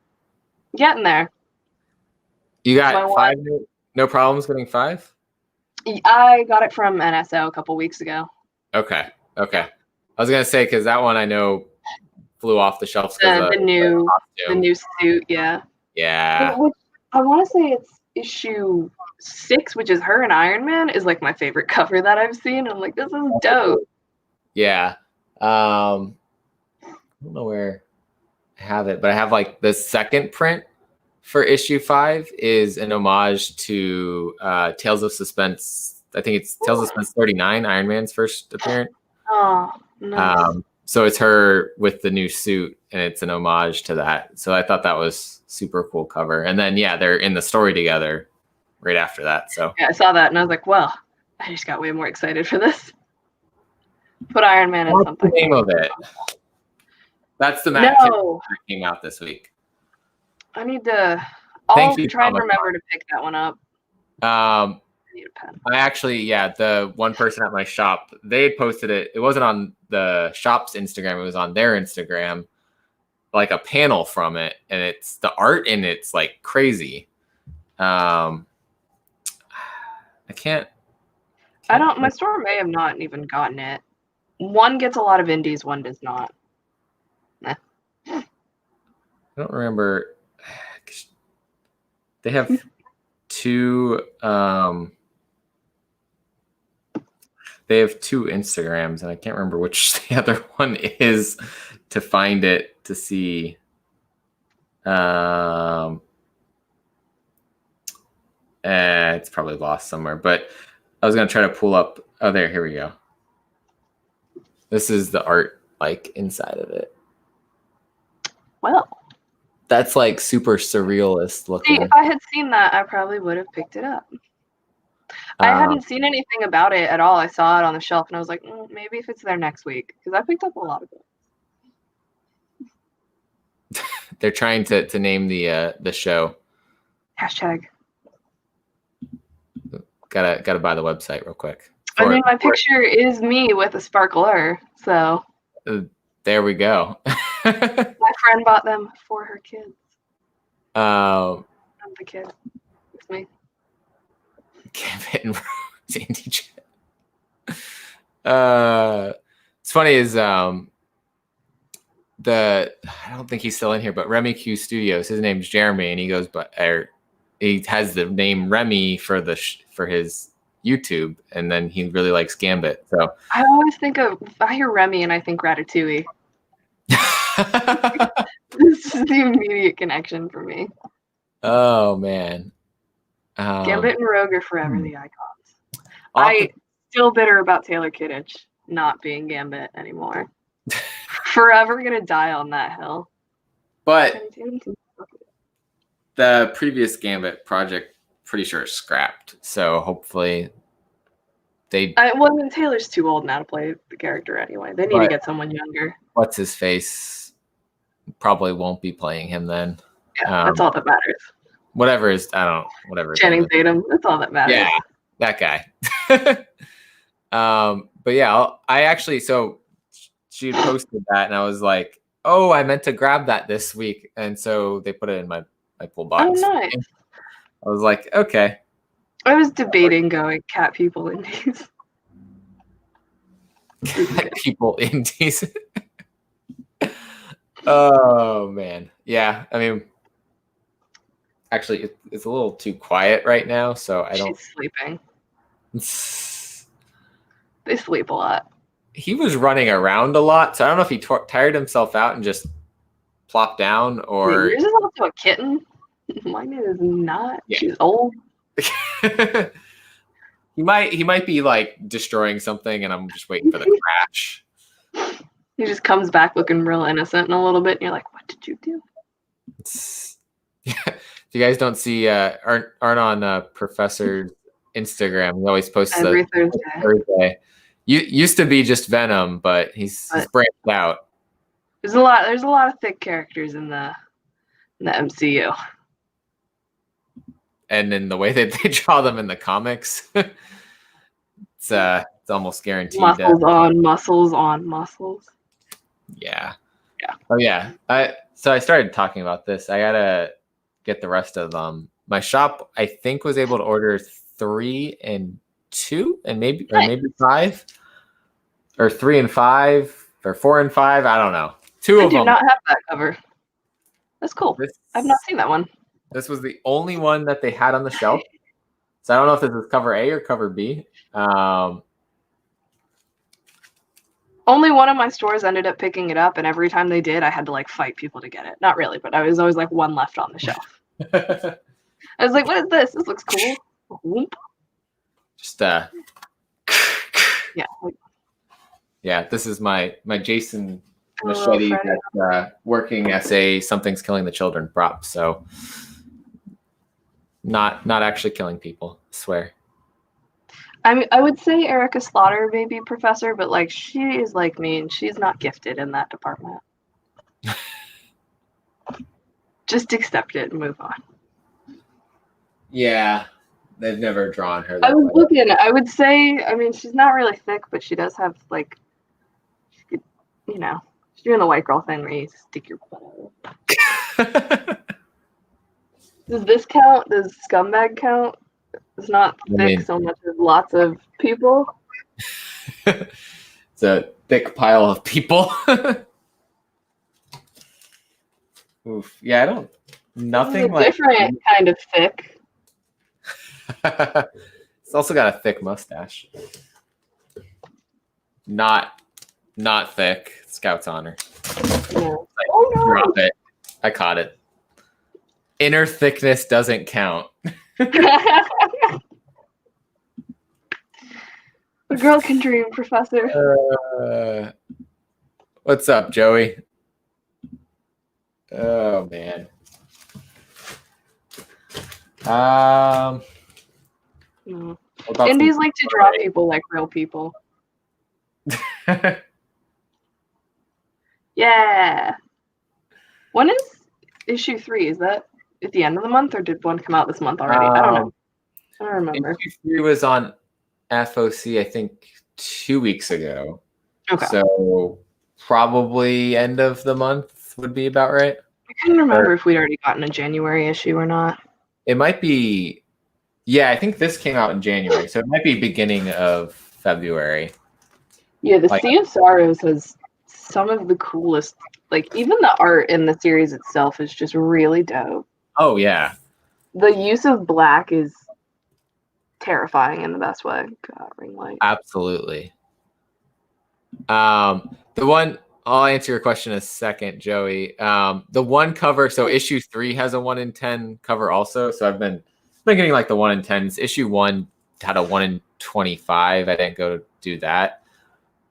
Getting there. You got 5? No problems getting 5? I got it from NSO a couple weeks ago. Okay. I was gonna say, because that one I know flew off the shelves because the new suit, yeah. Which I want to say it's issue 6, which is her and Iron Man, is like my favorite cover that I've seen. I'm like, this is dope. Yeah. I don't know where I have it, but I have like the second print for issue 5 is an homage to Tales of Suspense. I think it's Tales of Suspense 39, Iron Man's first appearance. Oh, nice. So it's her with the new suit, and it's an homage to that. So I thought that was super cool cover. And then they're in the story together right after that. So yeah, I saw that and I was like, well, I just got way more excited for this. Put Iron Man in something. What's the name of it? That's the Matt that came out this week. I need to. I'll try and remember to pick that one up. I need a pen. I actually, the one person at my shop, they had posted it. It wasn't on the shop's Instagram. It was on their Instagram, like a panel from it, and it's the art and it's like crazy. I can't. My store may have not even gotten it. One gets a lot of indies, one does not. I don't remember. They have 2. They have 2 Instagrams, and I can't remember which the other one is to find it to see. It's probably lost somewhere, but I was gonna try to pull up. Oh, here we go. This is the art like inside of it. Well, that's like super surrealist looking. See, if I had seen that, I probably would have picked it up. I hadn't seen anything about it at all. I saw it on the shelf, and I was like, maybe if it's there next week, because I picked up a lot of it. They're trying to name the show. Hashtag. Gotta buy the website real quick. I mean, my picture is me with a sparkler, so. There we go. My friend bought them for her kids. I'm the kid. It's me. Gambit and Rose Andy Chat. It's funny is I don't think he's still in here, but Remy Q Studios. His name's Jeremy, and he goes, he has the name Remy for his YouTube, and then he really likes Gambit. So I always I hear Remy and I think Ratatouille. This is the immediate connection for me. Oh man. Gambit and Rogue are forever the icons. I still bitter about Taylor Kittich not being Gambit anymore. Forever gonna die on that hill. But the previous Gambit project, pretty sure is scrapped. So hopefully Taylor's too old now to play the character anyway. They need to get someone younger. What's his face? Probably won't be playing him then. Yeah, that's all that matters. Whatever. Channing Tatum. That's all that matters. Yeah, that guy. But yeah, I actually, so she posted that, and I was like, oh, I meant to grab that this week, and so they put it in my pull box. Oh, nice. I was like, okay. I was debating going Cat People Indies. Cat People Indies. Oh man, yeah. I mean, actually, it's a little too quiet right now, so I don't. She's sleeping. They sleep a lot. He was running around a lot, so I don't know if he tired himself out and just plopped down, or. Wait, yours is also a kitten. Mine is not. Yeah. She's old. He might be like destroying something, and I'm just waiting for the crash. He just comes back looking real innocent in a little bit, and you're like, "What did you do?" If you guys don't see, aren't on Professor's Instagram, he always posts every Thursday. Used to be just Venom, but he's branched out. There's a lot of thick characters in the MCU. And in the way that they draw them in the comics, it's It's almost guaranteed. Muscles on muscles. Yeah. Yeah. Oh yeah. So I started talking about this. I gotta get the rest of them. My shop, I think, was able to order 3 and 2, and maybe Nice. 5, or 3 and 5, or 4 and 5. I don't know. 2 I of do them. not have that cover. That's cool. I've not seen that one. This was the only one that they had on the shelf. So I don't know if this is cover A or cover B. Only one of my stores ended up picking it up, and every time they did, I had to like fight people to get it. Not really, but I was always like one left on the shelf. I was like, "What is this? This looks cool." Whoop. Just Yeah. yeah. This is my Jason machete that's working as a something's killing the children prop. So not actually killing people. I swear. I mean, I would say Erica Slaughter may be professor, but like she is like me, and she's not gifted in that department. Just accept it and move on. Yeah, they've never drawn her. I was looking. I would say, I mean, she's not really thick, but she does have like, she could, you know, she's doing the white girl thing where you stick your butt out. Does this count? Does scumbag count? It's not thick so much as lots of people. It's a thick pile of people. Oof. Yeah, I don't. Nothing like different kind of thick. It's also got a thick mustache. Not thick. Scout's honor. Yeah. Oh no! Drop it. I caught it. Inner thickness doesn't count. A girl can dream, Professor. What's up, Joey? Oh man. Indies like to draw people like real people. Yeah. When is issue 3? Is that at the end of the month, or did one come out this month already? I don't know. I don't remember. Issue 3 was on FOC, I think, 2 weeks ago. Okay. So probably end of the month would be about right. I couldn't remember if we'd already gotten a January issue or not. It might be. Yeah, I think this came out in January, so it might be beginning of February. Yeah, the Sea of Sorrows has some of the coolest, like even the art in the series itself is just really dope. Oh yeah. The use of black is terrifying in the best way. God, ring light. Absolutely. The one, I'll answer your question in a second, Joey. The one cover, so issue 3 has a 1 in 10 cover also. So I've been getting like the 1 in 10s. Issue 1 had a 1 in 25. I didn't go do that.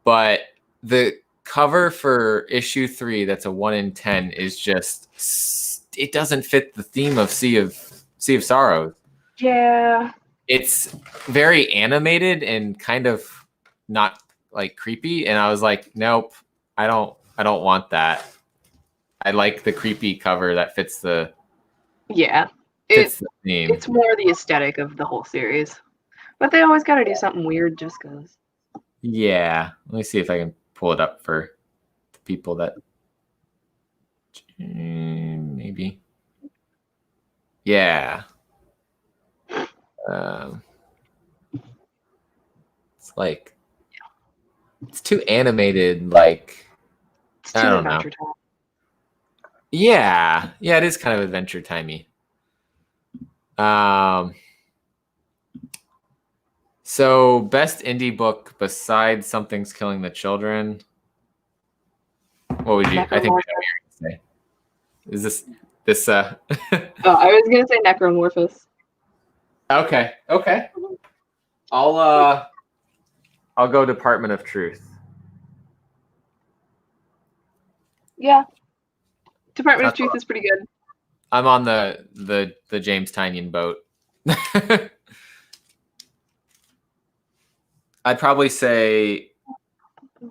But the cover for issue 3 that's a 1 in 10 is just, it doesn't fit the theme of Sea of Sorrows. Yeah. It's very animated and kind of not like creepy, and I was like, nope, I don't want that. I like the creepy cover that fits the the theme. It's more the aesthetic of the whole series, but they always got to do something weird just because. Yeah, let me see if I can pull it up for the people that maybe. Yeah. It's like it's too animated, like It's too I don't know. time. Yeah, it is kind of adventure timey. So best indie book besides Something's Killing the Children. What would you? I think I know what you're gonna say. Is this? Oh, I was gonna say Necromorphous. Okay. I'll go Department of Truth. Yeah. Department of Truth is pretty good. I'm on the James Tynion boat. I'd probably say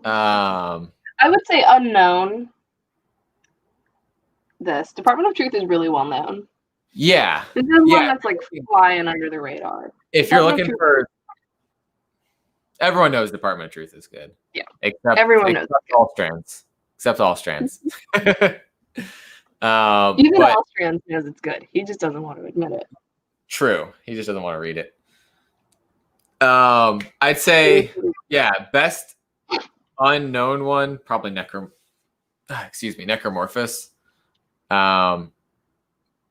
I would say unknown. This Department of Truth is really well known. Yeah. This is one that's like flying under the radar. If you're looking for Everyone knows Department of Truth is good. Yeah. Except Everyone knows except all strands. Except all strands. Even But Austrian knows it's good. He just doesn't want to admit it. true. He just doesn't want to read it. I'd say, yeah, best unknown one, probably Necromorphous.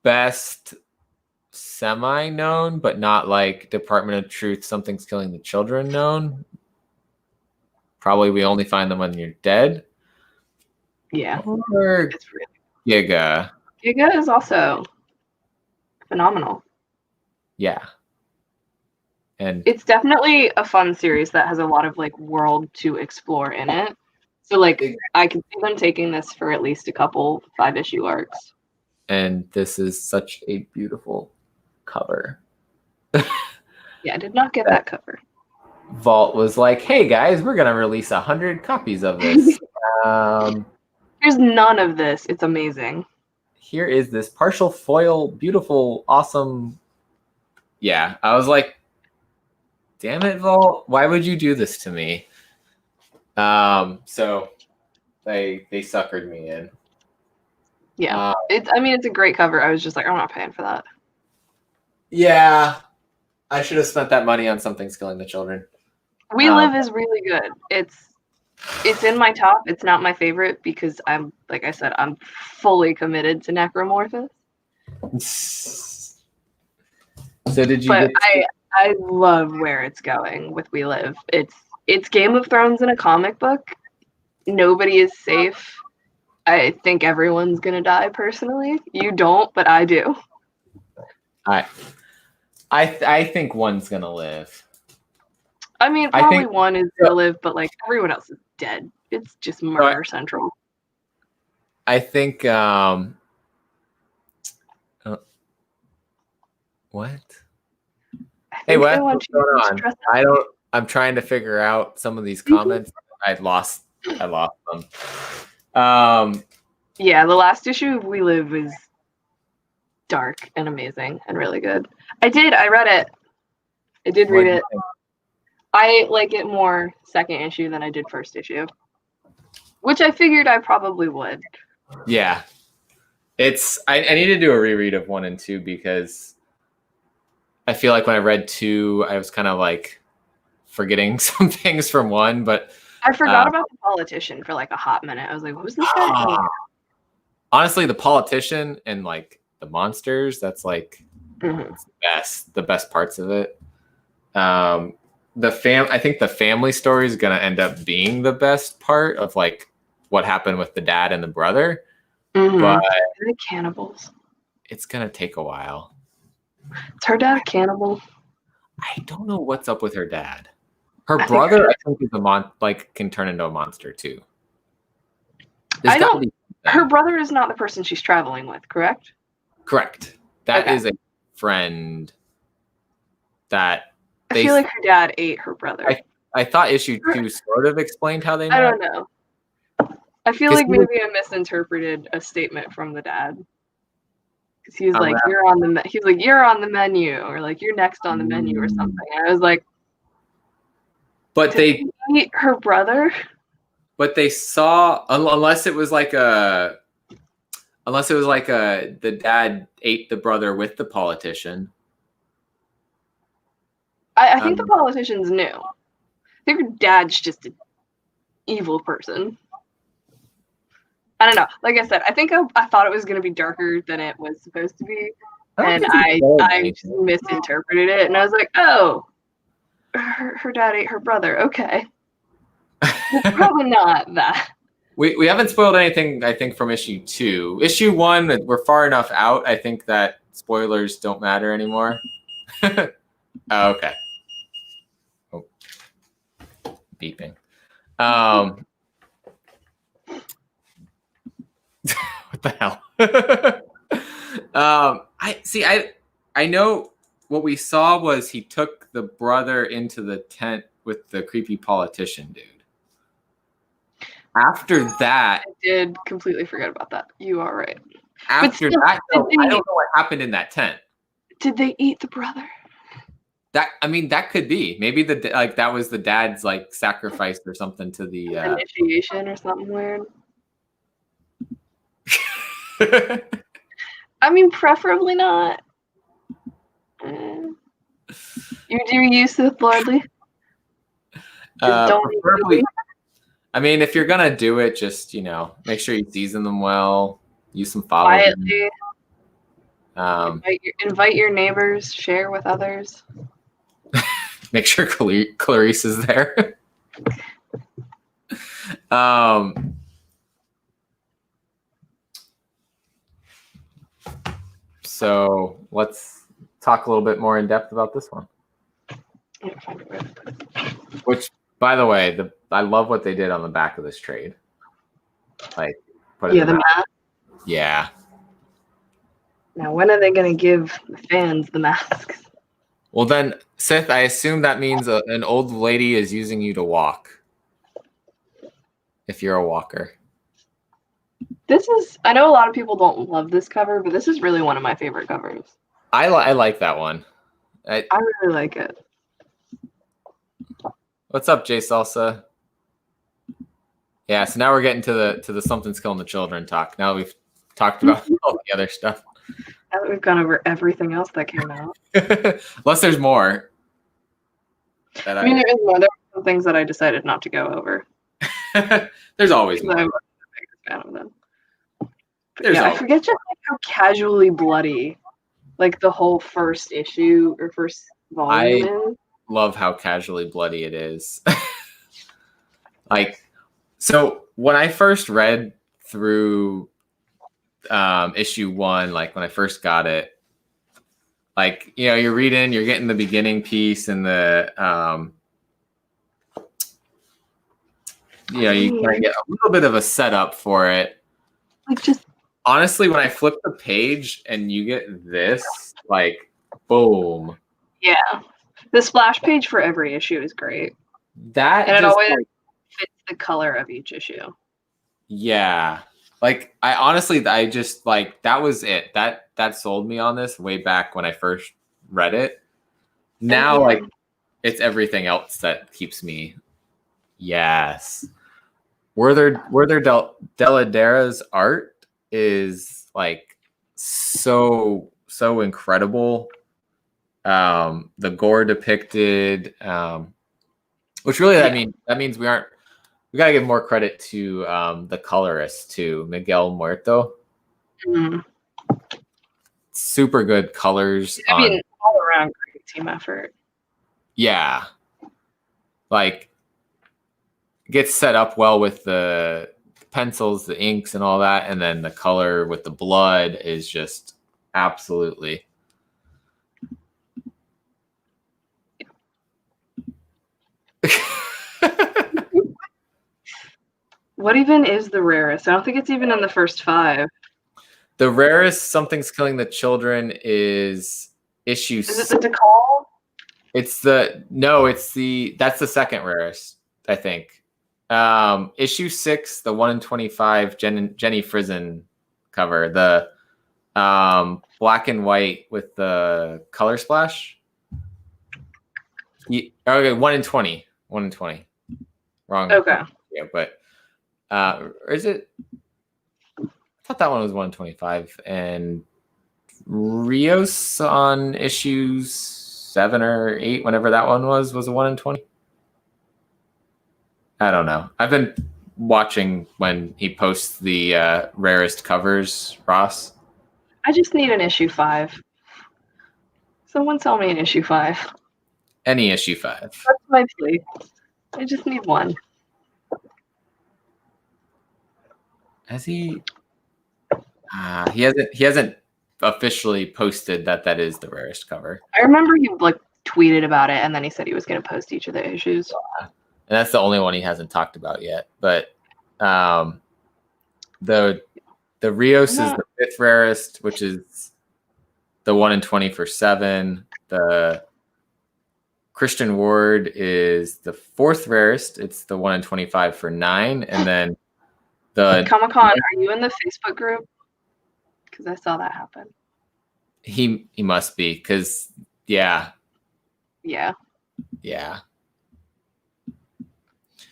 Best semi-known, but not like Department of Truth, something's killing the children known. Probably We Only Find Them When You're Dead. Yeah. Or It's really Giga. Giga is also phenomenal. Yeah. And it's definitely a fun series that has a lot of like world to explore in it. So like I can see them taking this for at least a couple 5-issue arcs. And this is such a beautiful cover. Yeah, I did not get that cover. Vault was like, hey guys, we're gonna release 100 copies of this. Here's none of this. It's amazing. Here is this partial foil, beautiful, awesome. Yeah, I was like, damn it, Vault, why would you do this to me? So they suckered me in. Yeah, it's a great cover. I was just like, I'm not paying for that. Yeah, I should have spent that money on Something's Killing the Children. We Live is really good. It's in my top. It's not my favorite because I'm, like I said, I'm fully committed to Necromorphous. So did you? But I love where it's going with We Live. It's Game of Thrones in a comic book. Nobody is safe. I think everyone's gonna die personally. You don't, but I do. I think one's gonna live. I mean, probably one is gonna live, but like everyone else is dead. It's just murder central. I think what? Hey, Wes, what's going on? I'm trying to figure out some of these comments. I lost them. Yeah, the last issue of We Live is dark and amazing and really good. I read it. I did read it. I like it more second issue than I did first issue, which I figured I probably would. Yeah. I need to do a reread of 1 and 2 because I feel like when I read 2, I was kind of like forgetting some things from 1, but I forgot about the politician for like a hot minute. I was like, who's this guy? Honestly, the politician and like the monsters, that's like the best parts of it. I think the family story is going to end up being the best part of like what happened with the dad and the brother. But the cannibals. It's going to take a while. Is her dad a cannibal? I don't know what's up with her dad. Her brother, I think, is can turn into a monster too. Her brother is not the person she's traveling with, correct? Correct. That is a friend that I feel like her dad ate her brother. I thought issue 2 sort of explained how they met. I don't know. I feel like maybe I misinterpreted a statement from the dad. Because he was like, you're on the menu, or like you're next on the menu or something. And I was like, but they eat her brother? But they saw, unless it was like the dad ate the brother with the politician. I think the politician's new. I think her dad's just an evil person. I don't know. Like I said, I think I thought it was going to be darker than it was supposed to be. And I just misinterpreted it. And I was like, oh, her dad ate her brother. Okay. It's probably not that. We haven't spoiled anything, I think, from issue 2. Issue 1, we're far enough out. I think that spoilers don't matter anymore. Oh, okay. Oh, beeping. What the hell? I know what we saw was he took the brother into the tent with the creepy politician dude. After that, I did completely forget about that. You are right. After that, I don't know what happened in that tent. Did they eat the brother? that could be. Maybe that was the dad's like sacrifice or something to the initiation or something weird. I mean, preferably not. You do use Sith Lordly? Preferably. I mean, if you're gonna do it, just make sure you season them well. Use some fava quietly. bean. Invite your neighbors. Share with others. Make sure Clarice is there. So let's talk a little bit more in depth about this one. Which, by the way, I love what they did on the back of this trade. Like, put it the mask. Yeah. Now, when are they going to give the fans the masks? Well, then, Sith, I assume that means an old lady is using you to walk. If you're a walker. I know a lot of people don't love this cover, but this is really one of my favorite covers. I like that one. I really like it. What's up, Jay Salsa? Yeah, so now we're getting to the Something's Killing the Children talk. Now we've talked about all the other stuff. Now that we've gone over everything else that came out. Unless there's more. I mean, there is more. There are some things that I decided not to go over. There's always more. I wasn't the biggest fan of them. I forget just like how casually bloody, like the whole first issue or first volume is. Love how casually bloody it is. Like, so when I first read through issue 1, like when I first got it, like, you're reading, you're getting the beginning piece and the you kind of get a little bit of a setup for it. Like, just honestly, when I flip the page and you get this, like, boom. Yeah. The splash page for every issue is great. And it always fits the color of each issue. Yeah. Like, I just, like, that was it. That sold me on this way back when I first read it. Now, like, it's everything else that keeps me. Yes. Werther Dell'Edera's art is, like, so incredible. The gore depicted, which really, that means we gotta give more credit to the colorist too, Miguel Muerto. Super good colors. All around great team effort. Yeah, like, gets set up well with the pencils, the inks, and all that, and then the color with the blood is just absolutely. What even is the rarest? I don't think it's even in the first 5. The rarest Something's Killing the Children is issue. Is it the Decal? That's the second rarest, I think. Issue 6, the 1 in 25 Jenny Frizen cover, the black and white with the color splash. Okay, 1 in 20. 1 in 20. Wrong. Okay. Yeah, but or is it? I thought that one was 1 in 25, and Rios on issues 7 or 8, whenever that one was a 1 in 20. I don't know. I've been watching when he posts the rarest covers, Ross. I just need an issue 5. Someone sell me an issue 5. Any issue 5. That's my plea. I just need one. Has he? He hasn't officially posted that is the rarest cover. I remember he like tweeted about it, and then he said he was going to post each of the issues. And that's the only one he hasn't talked about yet. But the Rios is the 5th rarest, which is the 1 in 20 for 7. The Christian Ward is the 4th rarest. It's the 1 in 25 for 9, and then the Comic-Con. Are you in the Facebook group? Because I saw that happen. He must be, because yeah, Yeah. Yeah.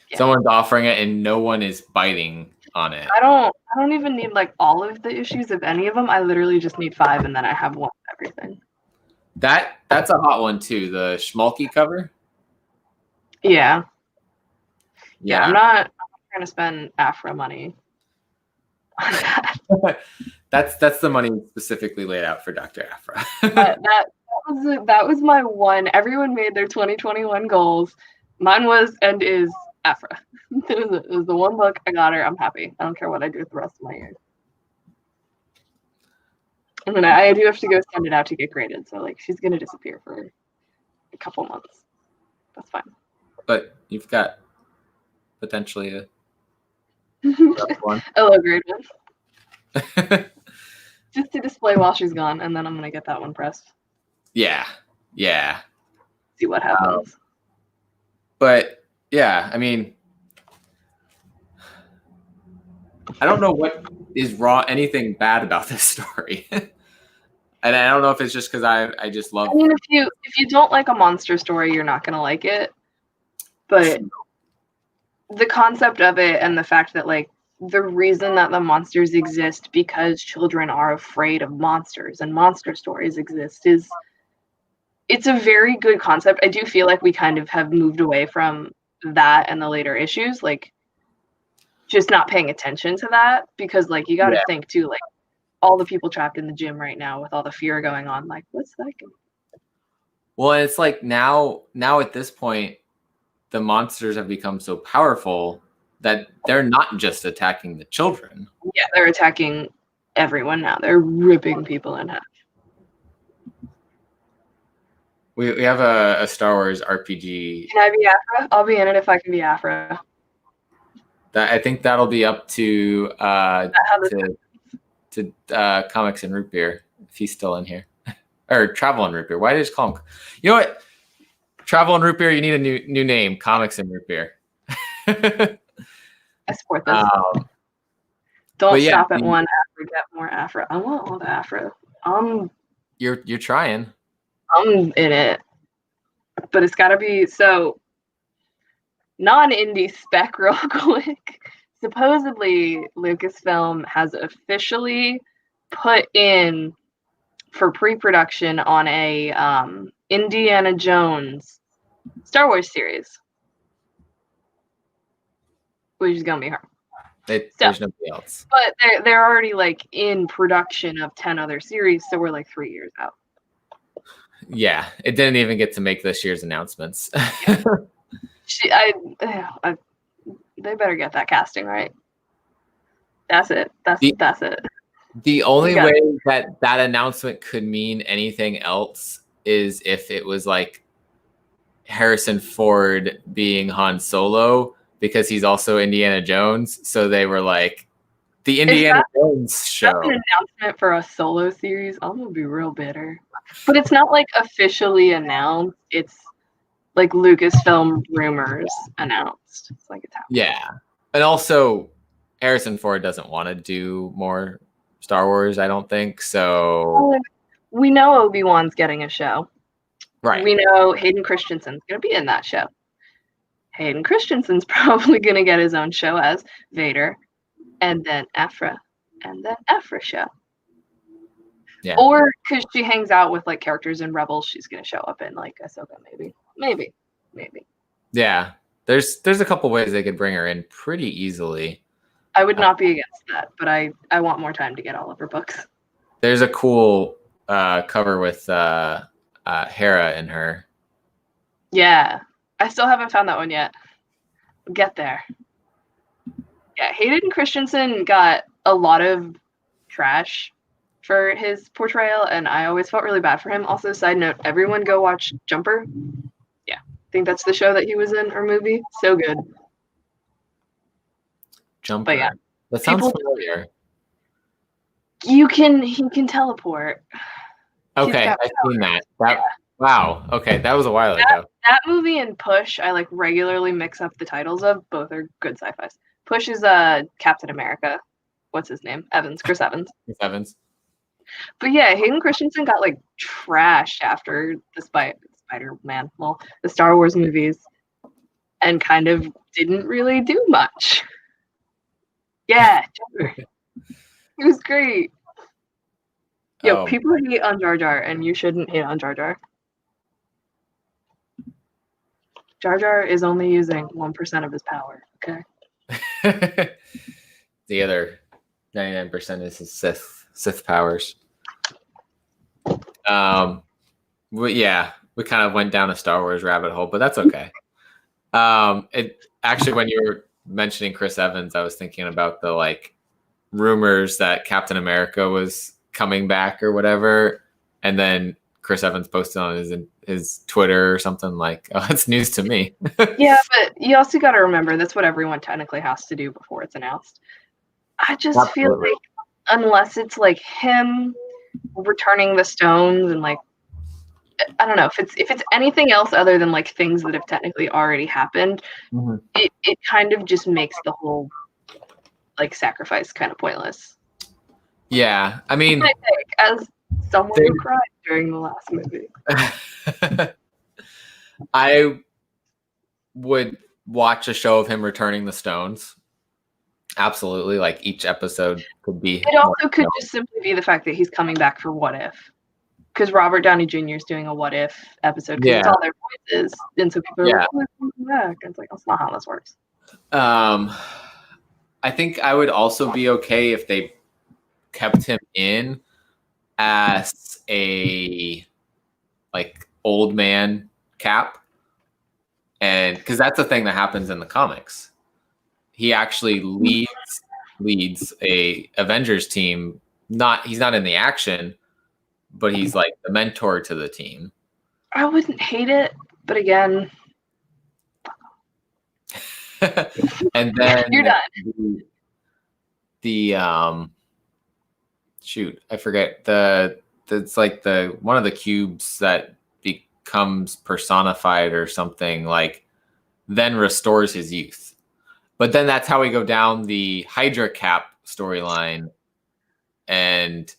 Yeah. Someone's offering it and no one is biting on it. I don't even need like all of the issues of any of them. I literally just need 5 and then I have one of everything. That's a hot one too. The Schmalky cover. Yeah. Yeah. I'm not trying to spend Afra money on that. That's the money specifically laid out for Dr. Afra. that was my one. Everyone made their 2021 goals. Mine was and is Afra. It was the one book. I got her. I'm happy. I don't care what I do with the rest of my year. And then I do have to go send it out to get graded. So like she's gonna disappear for a couple months. That's fine. But you've got potentially a one. A low grade one. Just to display while she's gone, and then I'm gonna get that one pressed. Yeah. See what happens. But yeah, I mean, I don't know what is wrong, anything bad about this story. And I don't know if it's just because I just love. I mean, if you don't like a monster story, you're not gonna like it. But the concept of it and the fact that like the reason that the monsters exist because children are afraid of monsters and monster stories exist is it's a very good concept. I do feel like we kind of have moved away from that and the later issues, like just not paying attention to that because like you got to think too, like all the people trapped in the gym right now with all the fear going on, like what's that gonna be? Well, it's like now at this point, the monsters have become so powerful that they're not just attacking the children. Yeah, they're attacking everyone now. They're ripping people in half. We have a Star Wars RPG. Can I be Afra? I'll be in it if I can be Afra. That I think that'll be up to Comics and Root Beer if he's still in here, or Travel and Root Beer. Why did I just call him? You know what? Travel and Root Beer. You need a new name. Comics and Root Beer. I support this. Don't stop at one Afra. Get more Afra. I want all the Afra. You're trying. I'm in it, but it's got to be so non-indie spec real quick. Supposedly, Lucasfilm has officially put in for pre-production on a Indiana Jones Star Wars series, which is gonna be her. There's nobody else. But they're already like in production of 10 other series, so we're like 3 years out. Yeah, it didn't even get to make this year's announcements. They better get that casting right. That's it. That's it. The only way that announcement could mean anything else is if it was like Harrison Ford being Han Solo, because he's also Indiana Jones. So they were like, the Indiana Jones show. That's an announcement for a solo series. I'm gonna be real bitter. But it's not like officially announced. It's like Lucasfilm rumors announced. It's like it's happening. Yeah. And also Harrison Ford doesn't want to do more Star Wars, I don't think. So we know Obi-Wan's getting a show. Right. We know Hayden Christensen's gonna be in that show. Hayden Christensen's probably gonna get his own show as Vader, and then Afra, and then Afra show. Yeah. Or because she hangs out with like characters in Rebels, she's gonna show up in like Ahsoka, maybe. Yeah, there's a couple ways they could bring her in pretty easily. I would not be against that, but I want more time to get all of her books. There's a cool cover with Hera in her. Yeah, I still haven't found that one yet. We'll get there. Yeah, Hayden Christensen got a lot of trash for his portrayal, and I always felt really bad for him. Also, side note, everyone go watch Jumper. Yeah, I think that's the show that he was in, or movie. So good. Jumper. But yeah, that sounds familiar. He can teleport. Okay, I've seen that. Wow. Okay, that was a while ago. That movie and Push, I like regularly mix up the titles of. Both are good sci-fis. Push is Captain America. What's his name? Chris Evans. Chris Evans. But yeah, Hayden Christensen got like trashed after the Spider-Man, well, the Star Wars movies, and kind of didn't really do much. Yeah, it was great. Yo, people hate on Jar Jar, and you shouldn't hate on Jar Jar. Jar Jar is only using 1% of his power, okay? The other 99% is his Sith powers. Yeah, we kind of went down a Star Wars rabbit hole, but that's okay. It actually, when you were mentioning Chris Evans, I was thinking about the like rumors that Captain America was coming back or whatever, and then Chris Evans posted on his Twitter or something like, "Oh, that's news to me." Yeah, but you also got to remember that's what everyone technically has to do before it's announced. I just feel like unless it's like him returning the stones and like I don't know if it's anything else other than like things that have technically already happened, it kind of just makes the whole like sacrifice kind of pointless. Yeah, I mean, as someone who cried during the last movie, I would watch a show of him returning the stones. Absolutely, like each episode could be. It also could just simply be the fact that he's coming back for What If, because Robert Downey Jr. is doing a What If episode because it's all their voices, and so people are like, "Oh, he's coming back." And it's like that's not how this works. I think I would also be okay if they kept him in as a like old man Cap, and because that's the thing that happens in the comics. He actually leads a Avengers team. He's not in the action, but he's like the mentor to the team. I wouldn't hate it, but again, and then you're done. The shoot, I forget it's like the one of the cubes that becomes personified or something, like then restores his youth. But then that's how we go down the Hydra Cap storyline, and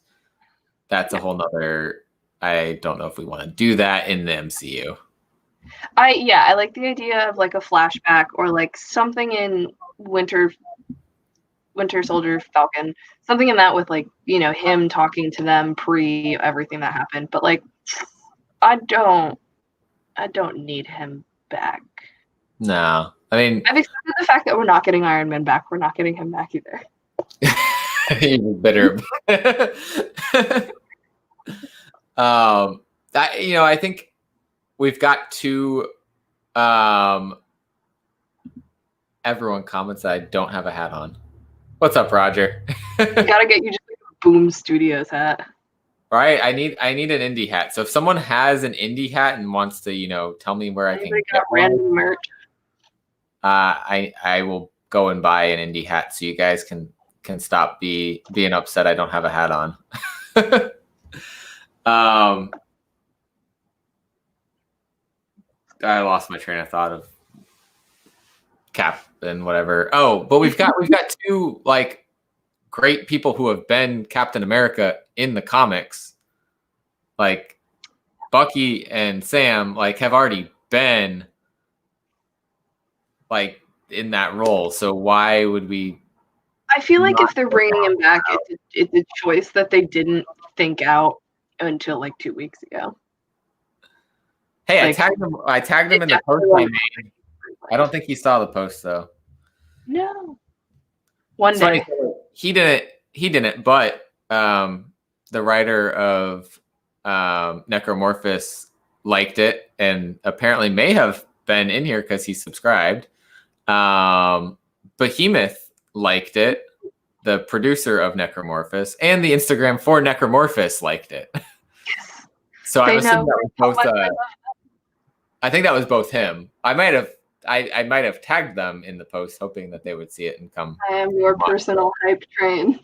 that's a whole nother. I don't know if we want to do that in the MCU. I like the idea of like a flashback or like something in Winter Soldier Falcon, something in that with like, you know, him talking to them pre everything that happened. But like, I don't need him back. No, I mean, I've accepted the fact that we're not getting Iron Man back. We're not getting him back either. You're bitter. I think we've got two. Everyone comments that I don't have a hat on. What's up, Roger? Gotta get you just like a Boom Studios hat. All right, I need an indie hat. So if someone has an indie hat and wants to, tell me where I can get random merch. I will go and buy an indie hat so you guys can stop being upset I don't have a hat on. I lost my train of thought of Cap and whatever. Oh, but we've got two like great people who have been Captain America in the comics. Like Bucky and Sam like have already been like in that role. So why would we? I feel like if they're bringing him back, it's a choice that they didn't think out until like 2 weeks ago. Hey, like, I tagged him in the post I made. I don't think he saw the post though. No. One day. Like, he didn't, but the writer of Necromorphous liked it and apparently may have been in here because he subscribed. Behemoth liked it. The producer of Necromorphous and the Instagram for Necromorphous liked it. So I was thinking that was both. I think that was both him. I might have tagged them in the post, hoping that they would see it and come. I am your personal hype train.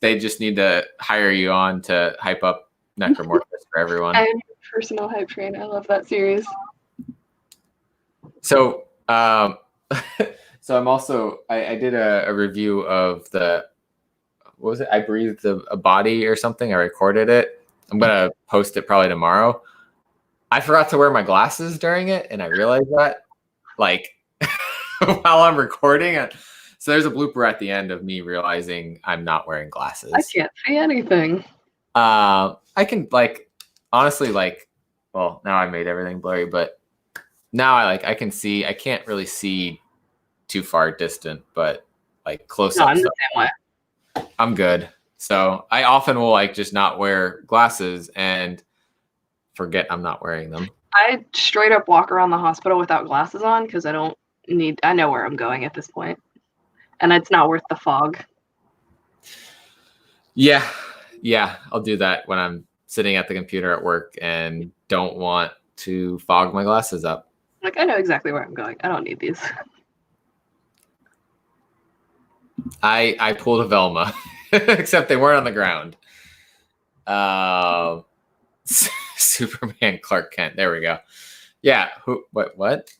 They just need to hire you on to hype up Necromorphous for everyone. I am your personal hype train. I love that series. So, so I'm also I did a review of what was it? I breathed a body or something. I recorded it. I'm gonna post it probably tomorrow. I forgot to wear my glasses during it, and I realized that like while I'm recording. So there's a blooper at the end of me realizing I'm not wearing glasses. I can't see anything. I can honestly well, now I made everything blurry, but now I can see. I can't really see too far distant, but like close No, up I'm the stuff, same way. I'm good. So I often will just not wear glasses and forget I'm not wearing them. I straight up walk around the hospital without glasses on because I know where I'm going at this point. And it's not worth the fog. Yeah. I'll do that when I'm sitting at the computer at work and don't want to fog my glasses up. Like, I know exactly where I'm going. I don't need these. I pulled a Velma, except they weren't on the ground. Superman Clark Kent. There we go. Yeah. Who? What?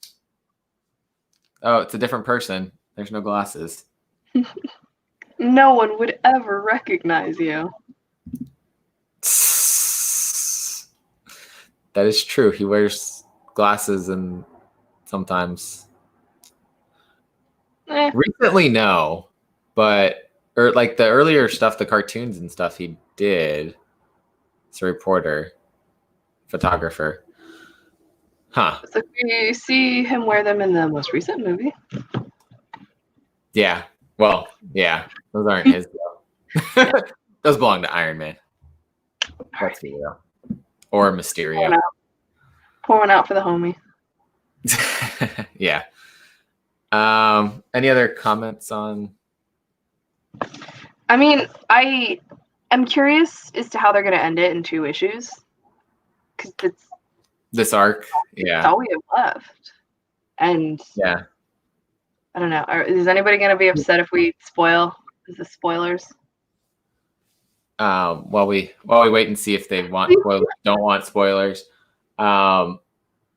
Oh, it's a different person. There's no glasses. No one would ever recognize you. That is true. He wears glasses and sometimes. Recently, no. But like the earlier stuff, the cartoons and stuff he did. It's a reporter, photographer. Huh. So you see him wear them in the most recent movie. Yeah. Well, yeah. Those aren't his though. Those belong to Iron Man. Let's be real. Or Mysterio. Pour one out for the homie. Yeah. Any other comments on? I mean, I am curious as to how they're going to end it in 2 issues. Because it's this arc. That's all we have left. And yeah. I don't know. Is anybody going to be upset if we spoil? Is this spoilers? While we wait and see if they want spoilers, don't want spoilers.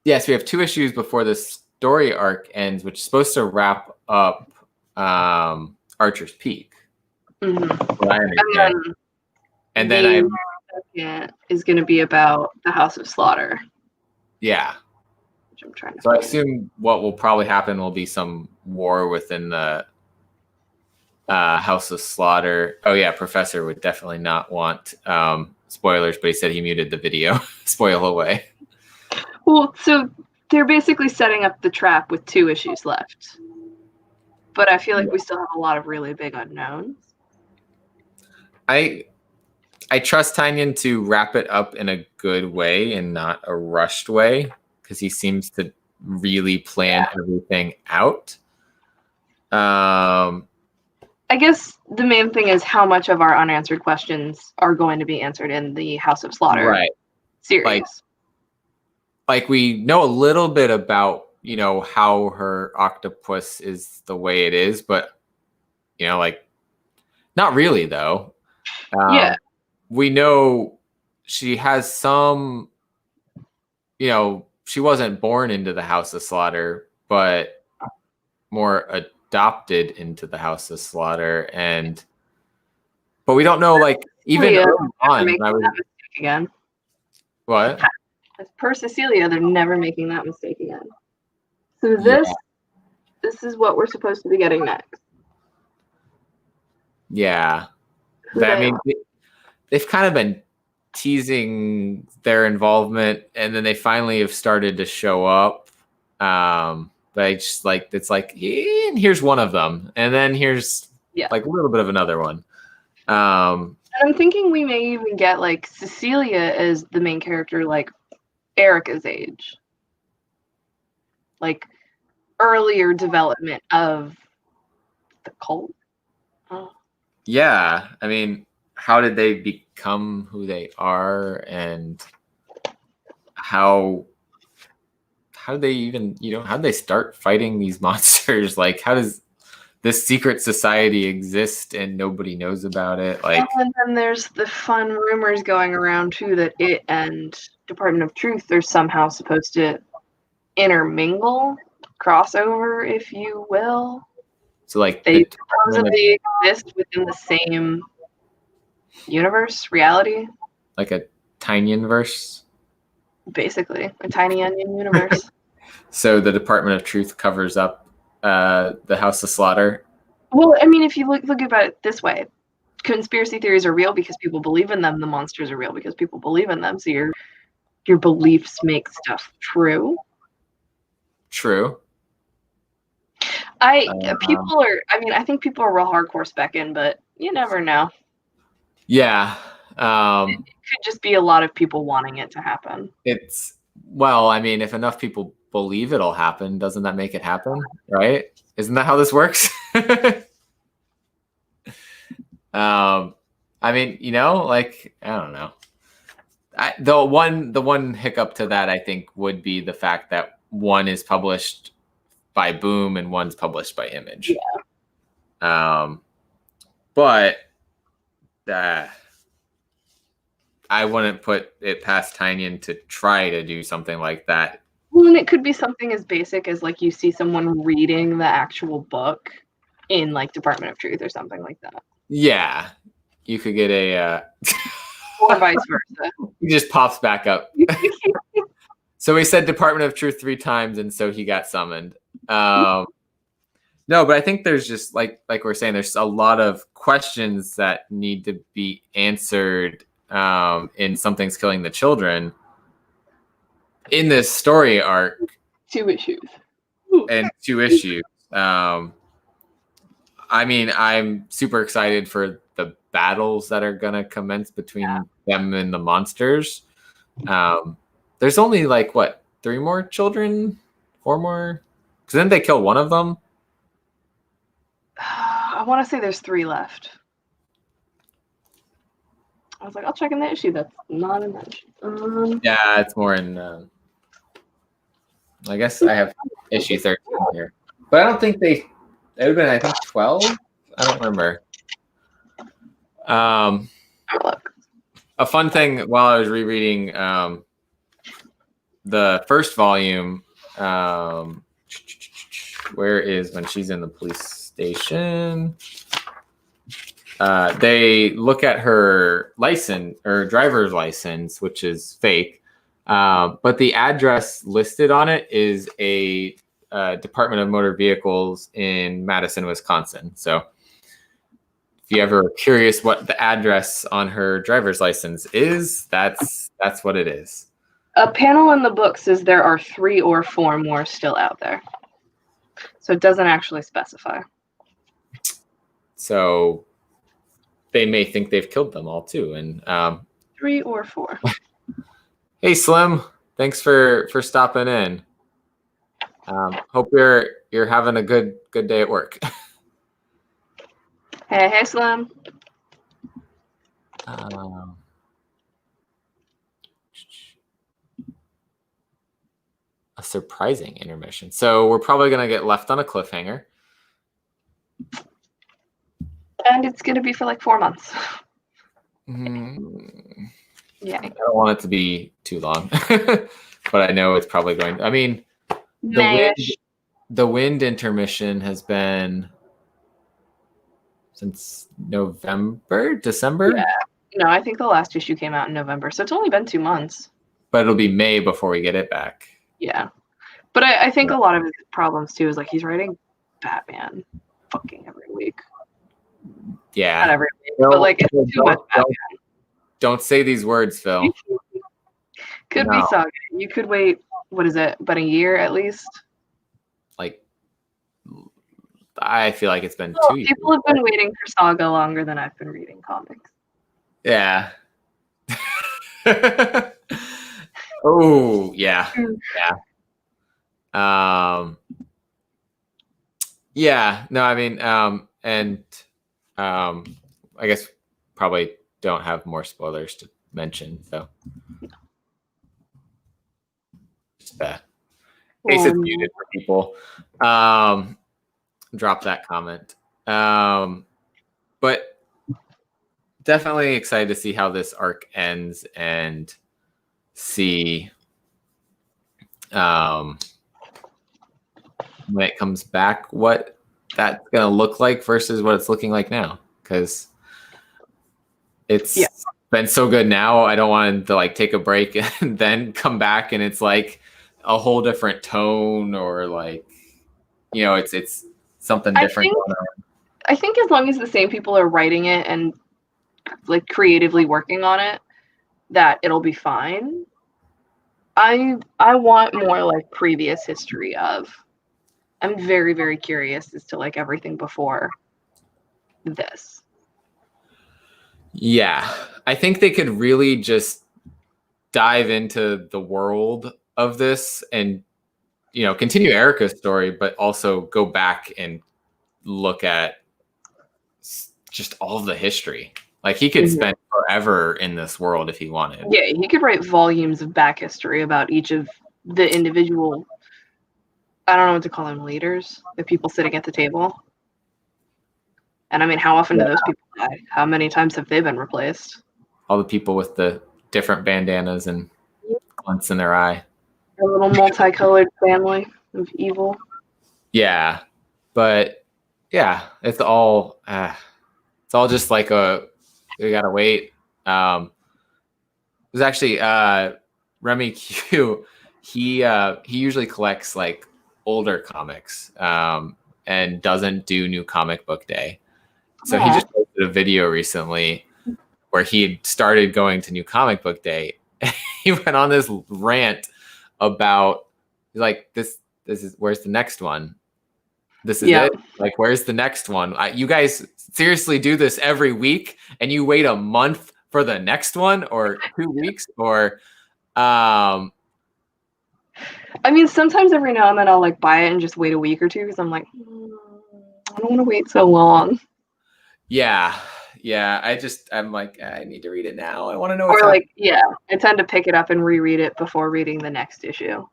Yes, we have 2 issues before the story arc ends, which is supposed to wrap up Archer's Peak. Mm-hmm. And then is going to be about the House of Slaughter. Yeah. Which I'm trying to find. I assume what will probably happen will be some war within the House of Slaughter. Oh yeah, Professor would definitely not want spoilers, but he said he muted the video. Spoil away. Well, so they're basically setting up the trap with 2 issues left. But I feel like we still have a lot of really big unknowns. I trust Tynion to wrap it up in a good way and not a rushed way, because he seems to really plan everything out. I guess the main thing is how much of our unanswered questions are going to be answered in the House of Slaughter series. Like we know a little bit about, how her octopus is the way it is, but, not really though. We know she has some, she wasn't born into the House of Slaughter, but more adopted into the House of Slaughter. But we don't know, even early on. That mistake again. What? As per Cecilia, they're never making that mistake again. So this is what we're supposed to be getting next. Yeah. They've kind of been teasing their involvement, and then they finally have started to show up. But I just and here's one of them, and then here's a little bit of another one. I'm thinking we may even get Cecilia as the main character, Erica's age, earlier development of the cult. Yeah, I mean, how did they become who they are, and how did they even, how did they start fighting these monsters? How does this secret society exist and nobody knows about it? And then there's the fun rumors going around too that it and Department of Truth are somehow supposed to intermingle, crossover, if you will. So they supposedly exist within the same universe, reality. Like a Tynion verse. Basically, a tiny onion universe. So the Department of Truth covers up the House of Slaughter. Well, I mean, if you look about it this way, conspiracy theories are real because people believe in them. The monsters are real because people believe in them. So your beliefs make stuff true. True. I think people are real hardcore specking, but you never know. Yeah. It could just be a lot of people wanting it to happen. I mean, if enough people believe it'll happen, doesn't that make it happen? Right? Isn't that how this works? I mean, like, I don't know. The one hiccup to that, I think, would be the fact that one is published by Boom and one's published by Image. Yeah. But I wouldn't put it past Tynion to try to do something like that. Well, and it could be something as basic as like you see someone reading the actual book in like Department of Truth or something like that. Yeah, you could get a or vice versa. He just pops back up. So he said Department of Truth 3 times, and so he got summoned. No, but I think there's just like we're saying, there's a lot of questions that need to be answered in Something's Killing the Children in this story arc. 2 issues. And 2 issues. I mean, I'm super excited for the battles that are gonna commence between them and the monsters. There's only like 3 more children, 4 more, because then they kill one of them. I want to say there's 3 left. I was like, I'll check in the issue. That's not in that issue. Yeah, it's more in. I guess I have issue 13 here, but I don't think it would have been. I think 12. I don't remember. A fun thing while I was rereading the first volume. Where is when she's in the police station? They look at her license or driver's license, which is fake, but the address listed on it is a Department of Motor Vehicles in Madison, Wisconsin. So if you ever are curious what the address on her driver's license is, that's what it is. A panel in the book says there are 3 or 4 more still out there. So it doesn't actually specify. So they may think they've killed them all too. And 3 or 4. Hey Slim, thanks for stopping in. Hope you're having a good day at work. Hey Slim. A surprising intermission. So we're probably gonna get left on a cliffhanger. And it's going to be for like 4 months. Yeah. I don't want it to be too long, but I know it's probably going. I mean, the wind intermission has been since December. Yeah. No, I think the last issue came out in November, so it's only been 2 months. But it'll be May before we get it back. Yeah, but I think a lot of his problems too is like he's writing Batman fucking every week. Yeah. Not every week, but like it's too much Batman. Don't say these words, Phil. Could be Saga. You could wait, what is it, about a year at least? Like, I feel like it's been 2 years. People have been waiting for Saga longer than I've been reading comics. Yeah. Oh, yeah. Yeah. Yeah. No, I mean, I guess probably don't have more spoilers to mention, so just case it's muted for people. Drop that comment. But definitely excited to see how this arc ends and see when it comes back what that's going to look like versus what it's looking like now, because it's been so good now. I don't want him to like take a break and then come back and it's like a whole different tone, or like, it's something different going on. I think as long as the same people are writing it and like creatively working on it, that it'll be fine. I want more like previous history of. I'm very, very curious as to like everything before this. Yeah, I think they could really just dive into the world of this and continue Erica's story, but also go back and look at just all of the history. Like he could spend forever in this world if he wanted. Yeah, he could write volumes of back history about each of the individual, I don't know what to call them, leaders, the people sitting at the table. And I mean, how often do those people die? How many times have they been replaced? All the people with the different bandanas and glints in their eye. A little multicolored family of evil. Yeah, but yeah, it's all just like we gotta wait. It was actually Remy Q. He usually collects like older comics and doesn't do New Comic Book Day. So he just posted a video recently where he had started going to New Comic Book Day. He went on this rant about like this is where's the next one? This is it. Like, where's the next one? You guys seriously do this every week and you wait a month for the next one, or 2 weeks, or I mean, sometimes every now and then I'll like buy it and just wait a week or two because I'm like, I don't want to wait so long. Yeah. I'm like, I need to read it now. I want to know. Or like, I tend to pick it up and reread it before reading the next issue.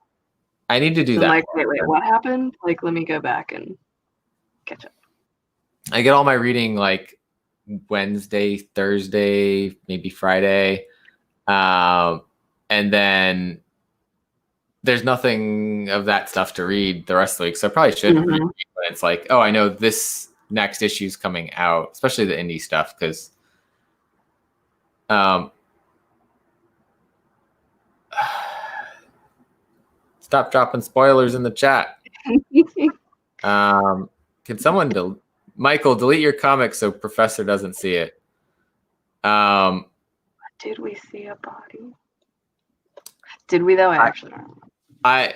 I need to do that. I'm like, wait, what happened? Like, let me go back and catch up. I get all my reading like Wednesday, Thursday, maybe Friday. And then there's nothing of that stuff to read the rest of the week. So I probably should read it, but it's like, oh, I know this next issue is coming out, especially the indie stuff, because stop dropping spoilers in the chat. Can someone Michael, delete your comic so Professor doesn't see it. Did we see a body? Did we though? I actually don't know. As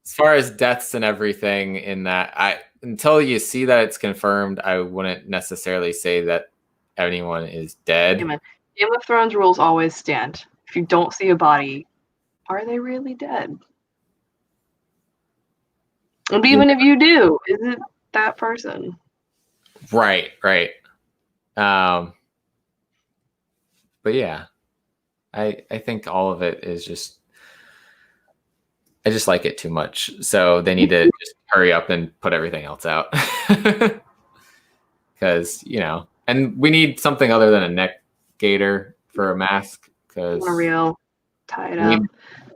far as deaths and everything in that, until you see that it's confirmed, I wouldn't necessarily say that anyone is dead. Game of Thrones rules always stand. If you don't see a body, are they really dead? And even if you do, is it that person? Right. But yeah, I think all of it is just, I just like it too much. So they need to just hurry up and put everything else out. Because, and we need something other than a neck gaiter for a mask. Because a real tie it up.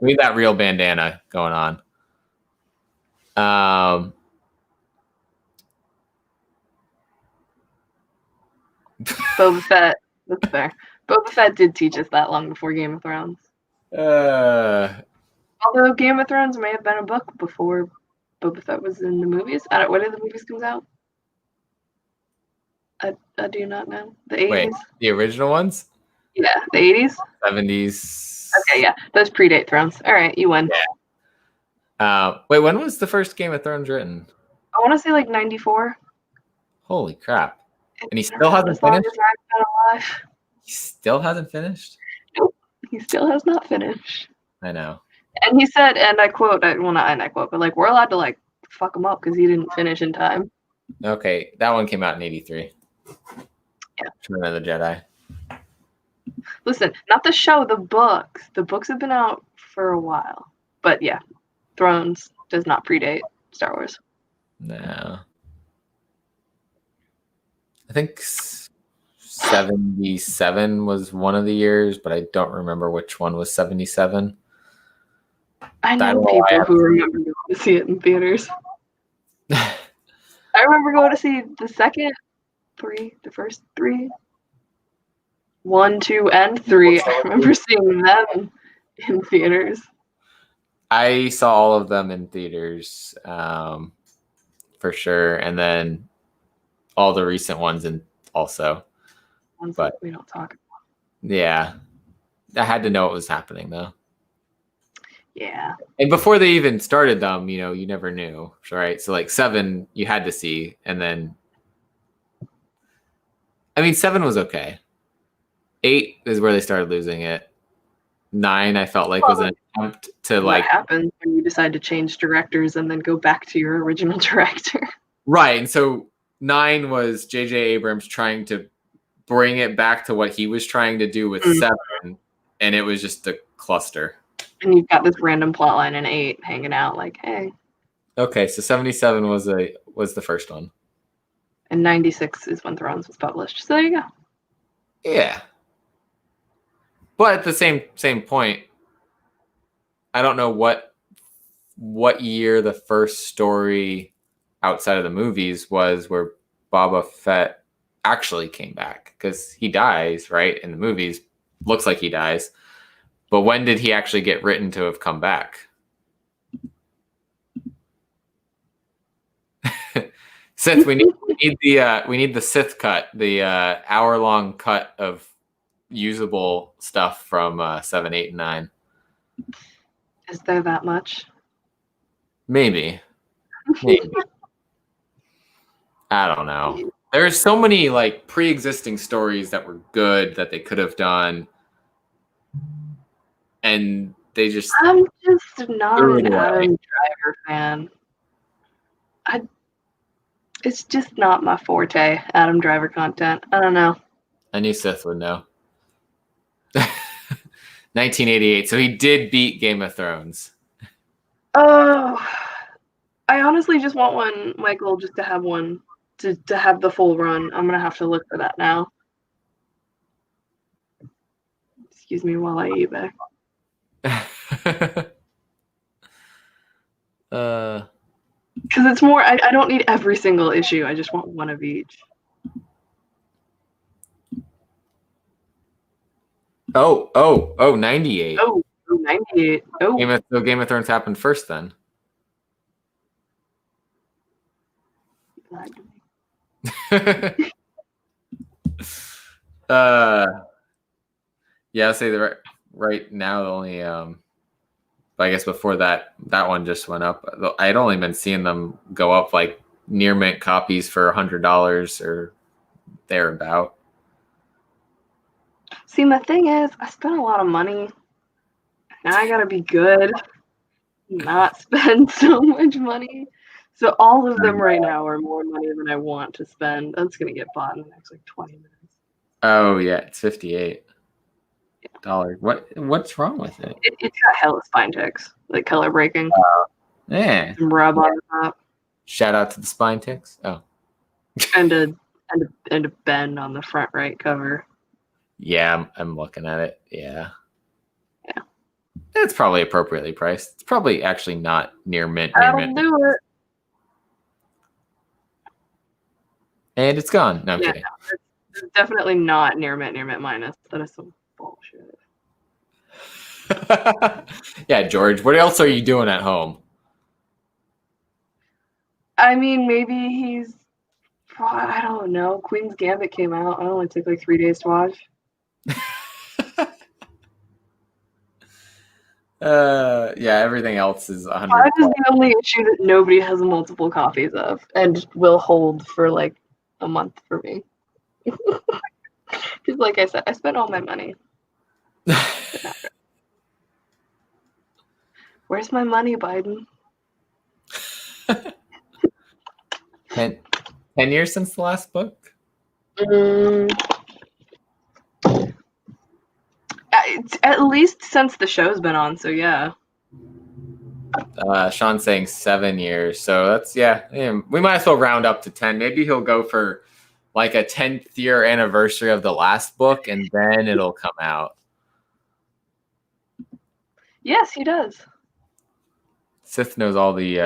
We need that real bandana going on. Boba Fett. That's fair. Boba Fett did teach us that long before Game of Thrones. Although Game of Thrones may have been a book before Boba Fett was in the movies. When did the movies come out? I do not know. The 80s? Wait, the original ones? Yeah, the 80s? 70s. Okay, yeah. Those predate Thrones. All right, you win. Yeah. Wait, when was the first Game of Thrones written? I want to say like 94. Holy crap. And he still hasn't finished? He still hasn't finished? Nope. He still has not finished. I know. And he said, and I quote, well, not and I quote, but like, we're allowed to like fuck him up because he didn't finish in time. Okay, that one came out in 83. Yeah. Return of the Jedi. Listen, not the show, the books. The books have been out for a while. But yeah, Thrones does not predate Star Wars. No. I think 77 was one of the years, but I don't remember which one was 77. I know people who remember going to see it in theaters. I remember going to see the first three. 1, 2, and 3. I remember seeing them in theaters. I saw all of them in theaters, for sure, and then all the recent ones and also. Ones But that we don't talk about. yeah, I had to know what was happening though. Yeah. And before they even started them, you never knew, right? So like 7, you had to see, and then, I mean, 7 was okay. 8 is where they started losing it. 9, I felt like was an attempt to What happens when you decide to change directors and then go back to your original director? Right. And so 9 was J.J. Abrams trying to bring it back to what he was trying to do with 7, and it was just a cluster. And you've got this random plot line in 8 hanging out like, hey. Okay, so 77 was the first one. And 96 is when Thrones was published. So there you go. Yeah. But at the same point, I don't know what year the first story outside of the movies was where Boba Fett actually came back, because he dies, right? In the movies, looks like he dies. But when did he actually get written to have come back? Sith, we need the Sith cut, the hour-long cut of usable stuff from 7, 8, and 9. Is there that much? Maybe. I don't know. There's so many like pre-existing stories that were good that they could have done, and they just. I'm just not an Adam Driver fan. It's just not my forte, Adam Driver content. I don't know. I knew Sith would know. 1988. So he did beat Game of Thrones. Oh, I honestly just want one, Michael, just to have one, to have the full run. I'm going to have to look for that now. Excuse me while I eBay. Because it's more, I don't need every single issue. I just want one of each. Oh, 98. Oh, 98. Oh. Game of Thrones happened first then. Yeah, I'll say right now the only but I guess before that one just went up. I'd only been seeing them go up like near mint copies for $100 or thereabout. See, the thing is, I spent a lot of money. Now I gotta be good, not spend so much money. So all of them right now are more money than I want to spend. That's gonna get bought in the next like 20 minutes. Oh yeah, it's $58. What's wrong with it? It's got hella spine ticks, like color breaking. Yeah. Some rub on the top. Shout out to the spine ticks. Oh. And a bend on the front right cover. Yeah, I'm looking at it. Yeah. It's probably appropriately priced. It's probably actually not near mint. I'll do it. And it's gone. No, I'm kidding. No, it's definitely not near mint minus. That is some bullshit. Yeah, George, what else are you doing at home? I mean, maybe I don't know. Queen's Gambit came out. It only took like 3 days to watch. Yeah, everything else is 100. 5 is the only issue that nobody has multiple copies of and will hold for like a month for me. Because like I said, I spent all my money. Where's my money, Biden? 10 years since the last book? It's at least since the show's been on, so yeah. Sean's saying 7 years, so that's we might as well round up to 10. Maybe he'll go for like a 10th year anniversary of the last book, and then it'll come out. Yes, he does. Sith knows all the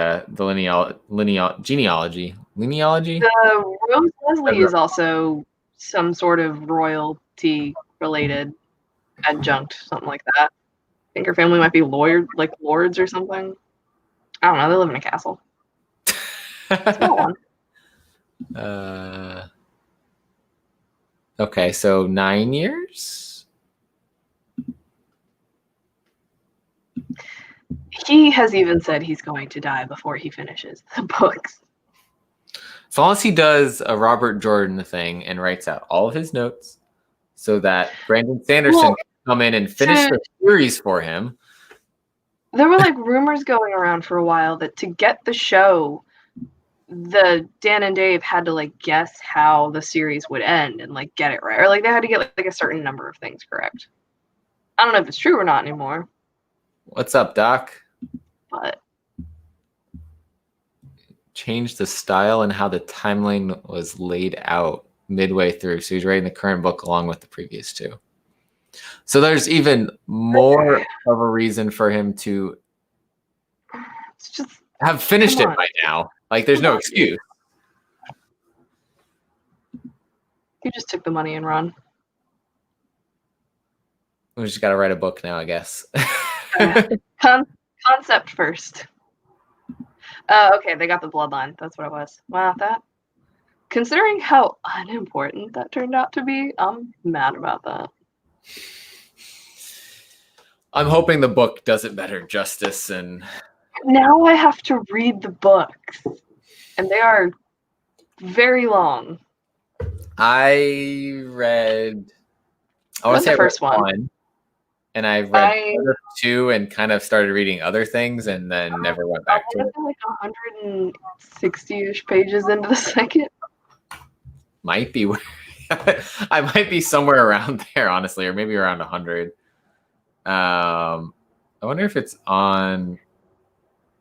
genealogy. Rose Leslie is also some sort of royalty related adjunct, something like that. I think her family might be like lords or something. I don't know. They live in a castle. Small one. Okay, so 9 years? He has even said he's going to die before he finishes the books. As long as he does a Robert Jordan thing and writes out all of his notes so that Brandon Sanderson can come in and finish the series for him. There were like rumors going around for a while that to get the show, Dan and Dave had to like guess how the series would end and like get it right, or like they had to get like a certain number of things correct. I don't know if it's true or not anymore. What's up, Doc? But changed the style and how the timeline was laid out midway through. So he's writing the current book along with the previous two. So there's even more of a reason for him to have finished it by now. Like, there's no excuse. He just took the money and run. We just got to write a book now, I guess. Concept first. Okay, they got the bloodline. That's what it was. Wow, considering how unimportant that turned out to be, I'm mad about that. I'm hoping the book does it better justice. And now I have to read the books, and they are very long. I read. I want to say the first one. And I read 2 and kind of started reading other things and then never went back to it. Like 160-ish pages into the second. Might be. I might be somewhere around there, honestly, or maybe around 100. I wonder if it's on.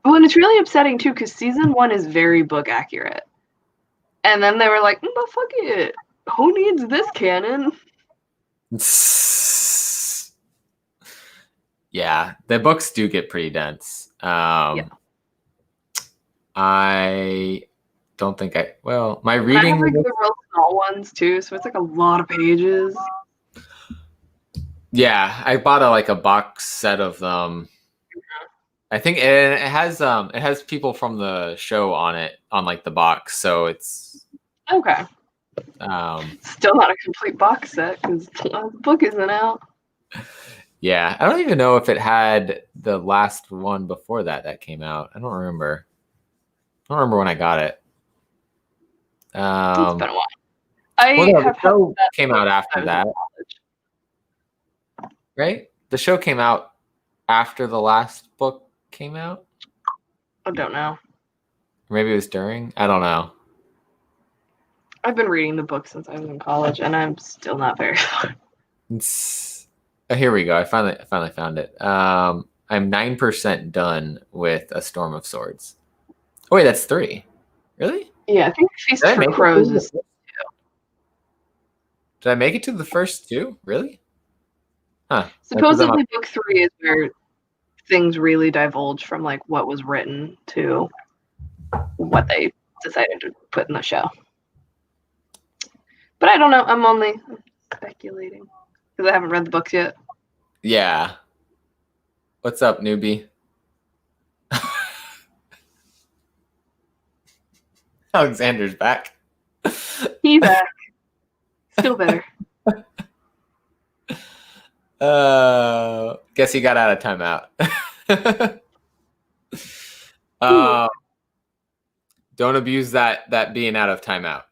Well, and it's really upsetting too because season 1 is very book accurate, and then they were like, "But fuck it, who needs this canon?" Yeah, the books do get pretty dense. I don't think my reading. I have like the real small ones too, so it's like a lot of pages. Yeah, I bought a box set of them. I think it has people from the show on it on like the box, so it's okay. Still not a complete box set because the book isn't out. Yeah, I don't even know if it had the last one before that came out. I don't remember. I don't remember when I got it. It's been a while. The show came out after that. Right? The show came out after the last book came out? I don't know. Or maybe it was during? I don't know. I've been reading the book since I was in college, and I'm still not very far. Oh, here we go. I finally found it. I'm 9% done with A Storm of Swords. Oh, wait, that's 3. Really? Yeah, I think Feast for Crows is 2. Did I make it to the first 2? Really? Huh. Supposedly book 3 is where things really divulge from like what was written to what they decided to put in the show. But I don't know. I'm only speculating because I haven't read the books yet. Yeah. What's up, newbie? Alexander's back. He's back. Still better. Guess he got out of timeout. Don't abuse that being out of timeout.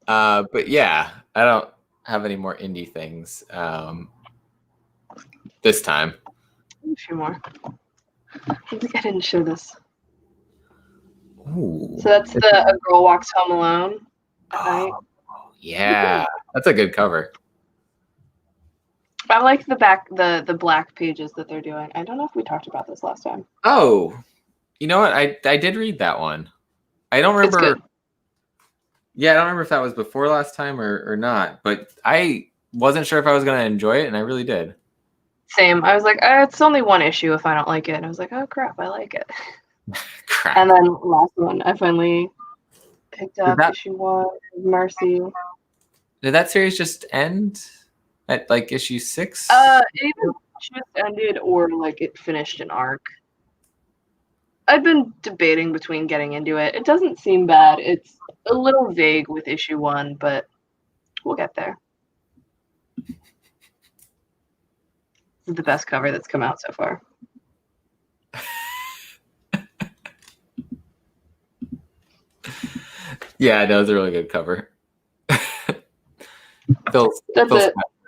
But yeah, I don't have any more indie things this time. A few more. I think I didn't show this. Ooh. So that's A Girl Walks Home Alone. Oh, yeah, that's a good cover. I like the black pages that they're doing. I don't know if we talked about this last time. Oh, you know what? I did read that one. I don't remember. Yeah, I don't remember if that was before last time or not, but I wasn't sure if I was going to enjoy it, and I really did. Same. I was like, it's only one issue if I don't like it. And I was like, oh, crap, I like it. Crap. And then last one, I finally picked up issue 1, Mercy. Did that series just end at like issue 6? It either just ended or like it finished an arc. I've been debating between getting into it. It doesn't seem bad. It's a little vague with issue 1, but we'll get there. This is the best cover that's come out so far. Yeah, that was a really good cover. Phil's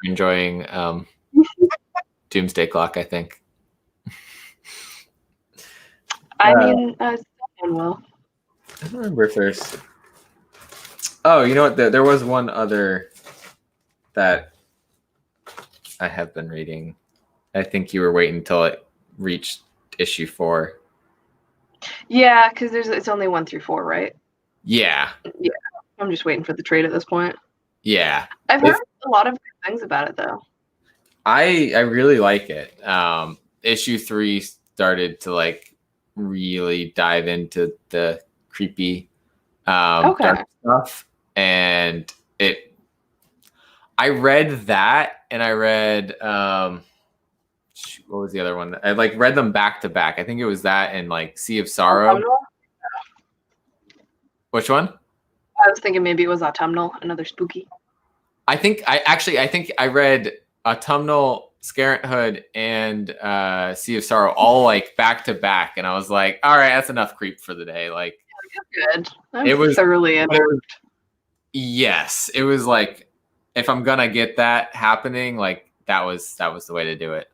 enjoying Doomsday Clock, I think. I mean, someone will. I don't remember if there's. Oh, you know what? There was one other that I have been reading. I think you were waiting until it reached issue 4. Yeah, because it's only 1 through 4, right? Yeah. Yeah. I'm just waiting for the trade at this point. Yeah. I've heard a lot of good things about it, though. I really like it. Issue 3 started to like really dive into the creepy dark stuff, and I read that, and I read what was the other one? I like read them back to back. I think it was that and like Sea of Sorrow. Which one? I was thinking maybe it was Autumnal, another spooky. I think I read Autumnal, Scarent and Sea of Sorrow all like back to back, and I was like, all right, that's enough creep for the day. Like, good. It was thoroughly enjoyed. Yes, it was like, if I'm gonna get that happening, like that was the way to do it.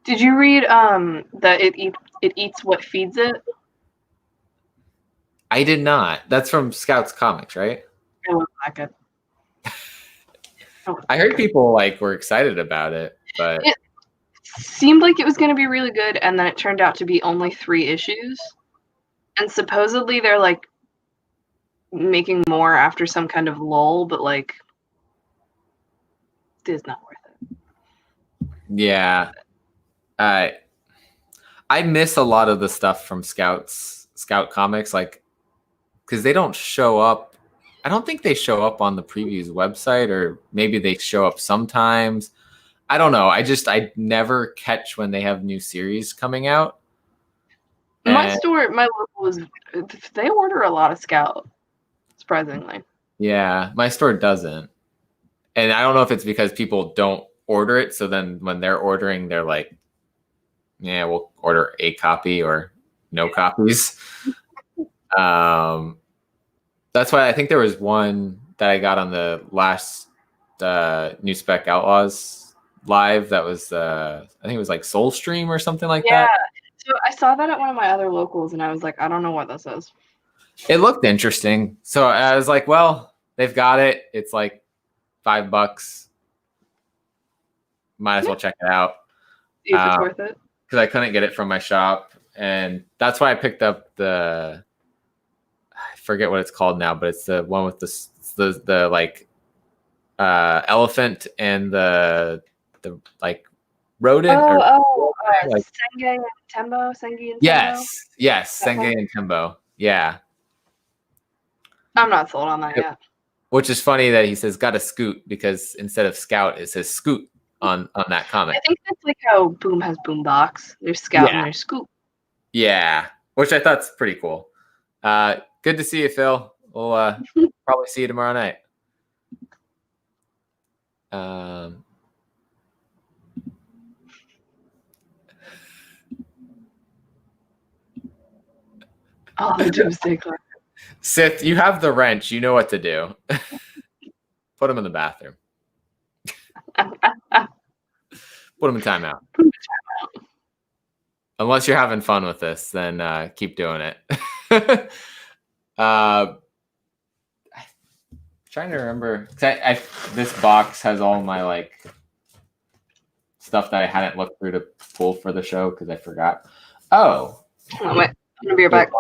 Did you read that it eats what feeds it? I did not. That's from Scouts Comics, right? It wasn't that good. I heard people like were excited about it, but it seemed like it was going to be really good, and then it turned out to be only 3 issues. And supposedly they're like making more after some kind of lull, but like it is not worth it. Yeah. I miss a lot of the stuff from Scout Comics, like, because they don't show up. I don't think they show up on the previews website, or maybe they show up sometimes. I don't know. I never catch when they have new series coming out. My local they order a lot of Scout, surprisingly. Yeah, my store doesn't. And I don't know if it's because people don't order it, so then when they're ordering, they're like, yeah, we'll order a copy or no copies. That's why I think there was one that I got on the last New Spec Outlaws live that was I think it was like Soul Stream or something like that. So I saw that at one of my other locals, and I was like, I don't know what this is. It looked interesting, so I was like, well, they've got it. It's like $5. Might as well check it out. See if it's worth it. Because I couldn't get it from my shop, and that's why I picked up I forget what it's called now, but it's the one with the like elephant and the like rodent. Like, Senge and Tembo. Yes, Senge and Tembo. Yeah. I'm not sold on that yet. Which is funny that he says got a scoot, because instead of Scout it says Scoot on that comic. I think that's like how Boom has Boombox. There's Scout and there's Scoot. Yeah, which I thought's pretty cool. Good to see you, Phil. We'll probably see you tomorrow night. Oh, the Doomsday Clock. Sith, you have the wrench. You know what to do. Put him in the bathroom. Put him in timeout. Unless you're having fun with this, then keep doing it. Trying to remember. This box has all my like stuff that I hadn't looked through to pull for the show because I forgot. Oh. Oh, wait. I'm gonna be right back.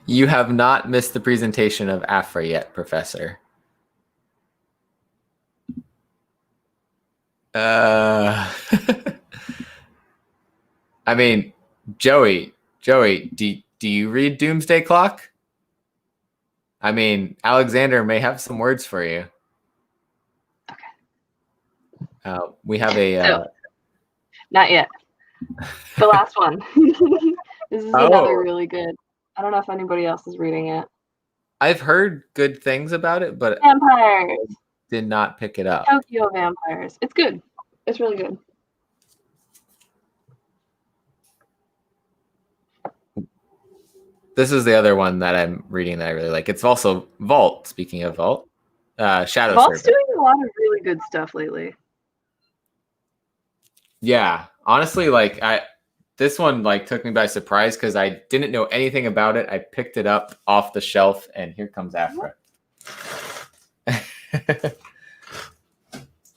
You have not missed the presentation of Afra yet, Professor. I mean, Joey, do you read Doomsday Clock? I mean, Alexander may have some words for you. Okay. We have a... Not yet. The last one. This is another really good. I don't know if anybody else is reading it. I've heard good things about it, but Vampires. Did not pick it up. Tokyo Vampires. It's good. It's really good. This is the other one that I'm reading that I really like. It's also Vault. Speaking of Vault, Shadow Vault's Serpent. doing a lot of really good stuff lately. Yeah, honestly, this one took me by surprise because I didn't know anything about it. I picked it up off the shelf, and here comes Afra.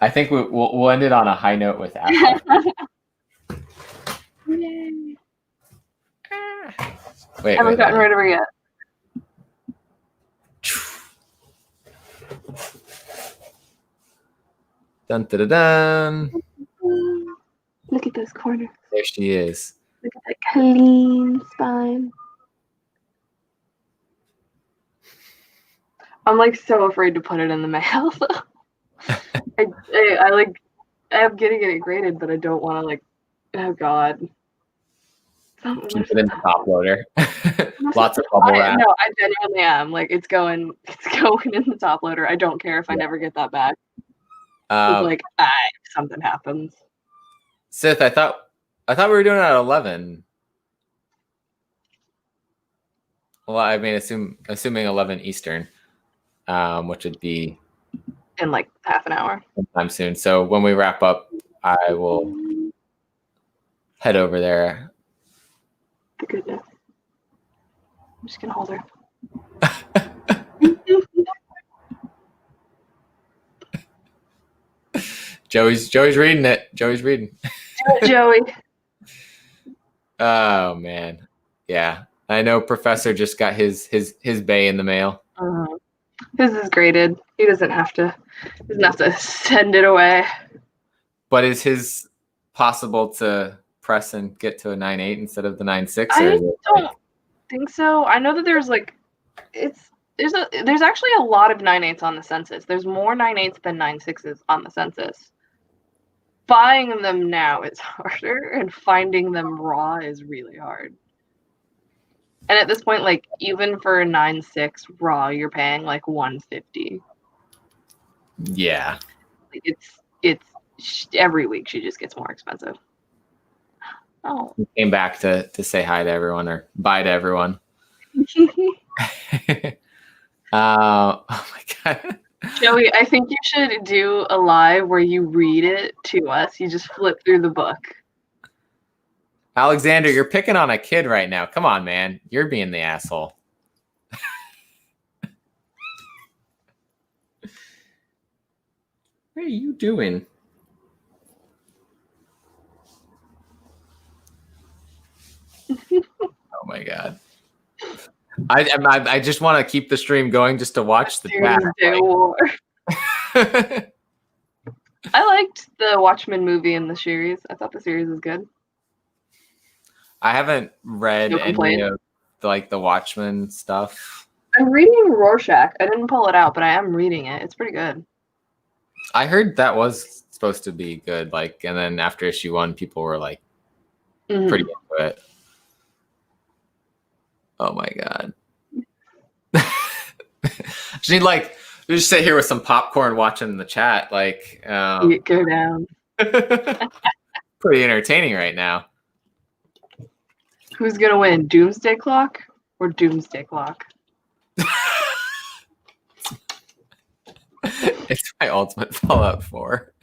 I think we'll end it on a high note with Afra. Yay. Wait, haven't gotten rid of her yet. Dun dun dun. Look at those corners. There she is. Look at that clean spine. I'm so afraid to put it in the mail. I'm getting it graded, but I don't want to oh God. Keep it in the top loader. Lots of bubble wrap. No, I genuinely am. It's going in the top loader. I don't care if I never get that back. Something happens. Sith, I thought we were doing it at 11. Well, I mean, assuming 11 Eastern, which would be in half an hour. Sometime soon. So when we wrap up, I will head over there. The goodness. I'm just gonna hold her. Joey's reading it. Joey's reading. Joey. Oh man, yeah. I know Professor just got his bay in the mail. His is graded. He doesn't have to send it away. But is his possible to press and get to a 9.8 instead of the 9.6? I don't think so. I know that there's there's actually a lot of 9.8s on the census. There's more 9.8s than 9.6s on the census. Buying them now is harder, and finding them raw is really hard. And at this point, even for a 9.6 raw, you're paying $150. Yeah. It's every week she just gets more expensive. Oh. He came back to say hi to everyone or bye to everyone. Oh my God. Joey, I think you should do a live where you read it to us. You just flip through the book. Alexander, you're picking on a kid right now. Come on, man. You're being the asshole. What are you doing? Oh my God. I just want to keep the stream going just to watch the chat. War. I liked the Watchmen movie in the series. I thought the series was good. I haven't read any of the Watchmen stuff. I'm reading Rorschach. I didn't pull it out, but I am reading it. It's pretty good. I heard that was supposed to be good. And then after issue 1, people were pretty into it. Oh my God. Just sit here with some popcorn watching the chat. Go down. Pretty entertaining right now. Who's gonna win, Doomsday Clock or Doomsday Clock? It's my ultimate Fallout 4.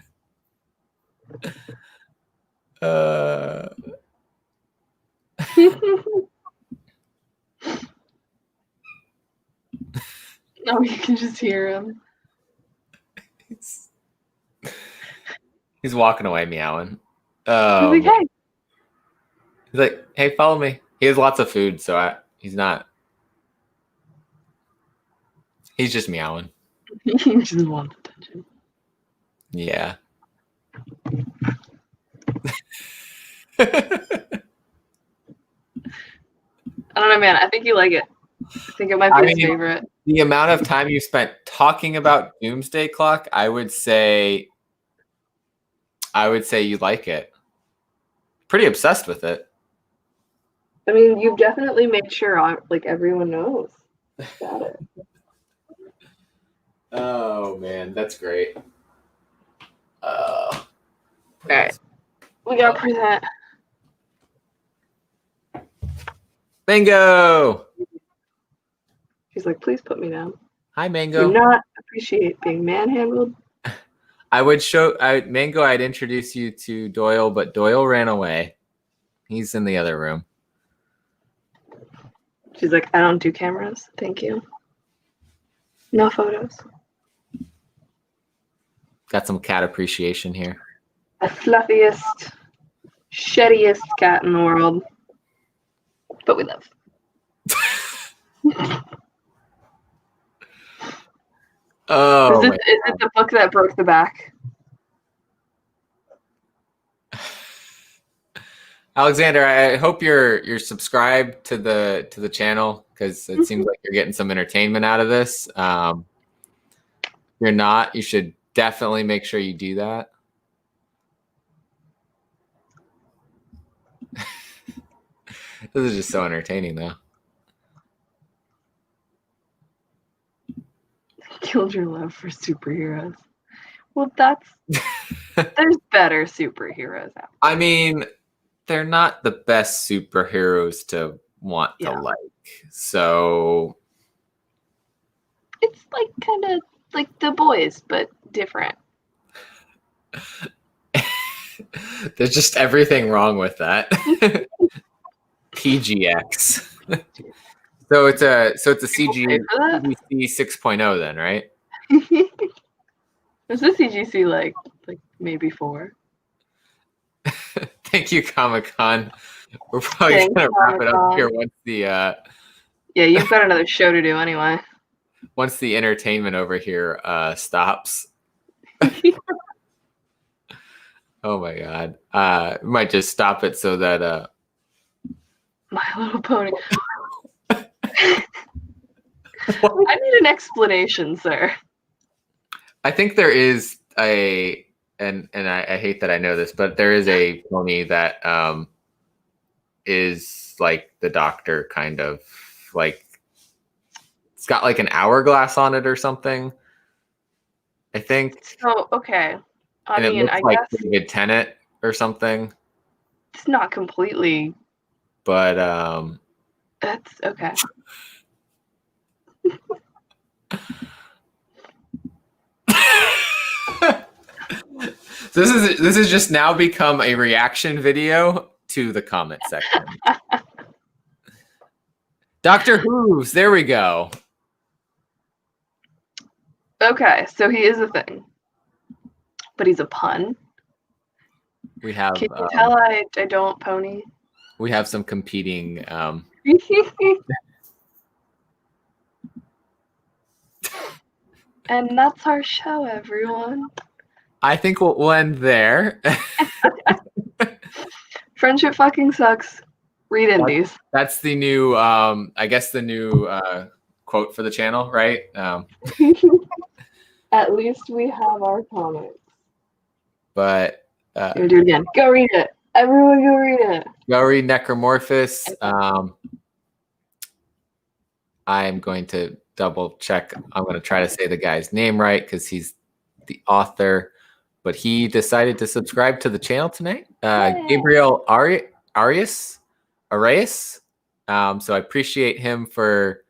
Oh, you can just hear him. He's walking away meowing. He's like, hey. He's like, hey, follow me. He has lots of food, so He's not. He's just meowing. He just wants attention. Yeah. I don't know, man. I think you like it. I think it might be his favorite. The amount of time you spent talking about Doomsday Clock, I would say you like it. Pretty obsessed with it. I mean, you've definitely made sure like everyone knows about it. Oh man, that's great. All right, we gotta present. Mango. He's like, please put me down. Hi, Mango. Do not appreciate being manhandled. Mango. I'd introduce you to Doyle, but Doyle ran away. He's in the other room. She's like, I don't do cameras. Thank you. No photos. Got some cat appreciation here. The fluffiest, sheddiest cat in the world. But we love. Oh, is it the book that broke the back? Alexander, I hope you're subscribed to the channel, because it seems like you're getting some entertainment out of this. If you're not, you should definitely make sure you do that. This is just so entertaining, though. Killed your love for superheroes. Well, there's better superheroes out there. I mean, they're not the best superheroes to want to like. So it's like kind of like The Boys, but different. There's just everything wrong with that. PGX. So it's a CGC 6.0 then, right? Is the CGC like maybe 4? Thank you, Comic-Con. We're probably gonna wrap it up here once the yeah, you've got another show to do anyway. Once the entertainment over here stops. Oh my god. We might just stop it so that My Little Pony. I need an explanation, sir. I think there is and I hate that I know this, but there is a pony that is like the Doctor, kind of like, it's got like an hourglass on it or something, I think. Oh, okay. I mean, it looks I like guess David Tennant or something. It's not completely, but that's okay. This has just now become a reaction video to the comment section. Dr. Who's, there we go. Okay, so he is a thing, but he's a pun. We have. Can you tell I don't pony? We have some competing. And that's our show, everyone. I think we'll end there. Friendship fucking sucks. Read indies. That's the new, I guess the new quote for the channel, right? At least we have our comics. But Gonna do it again. Go read it. Everyone go read it. Go read Necromorphous. I'm going to double check. I'm going to try to say the guy's name right because he's the author. But he decided to subscribe to the channel tonight. Gabriel Arias. So I appreciate him for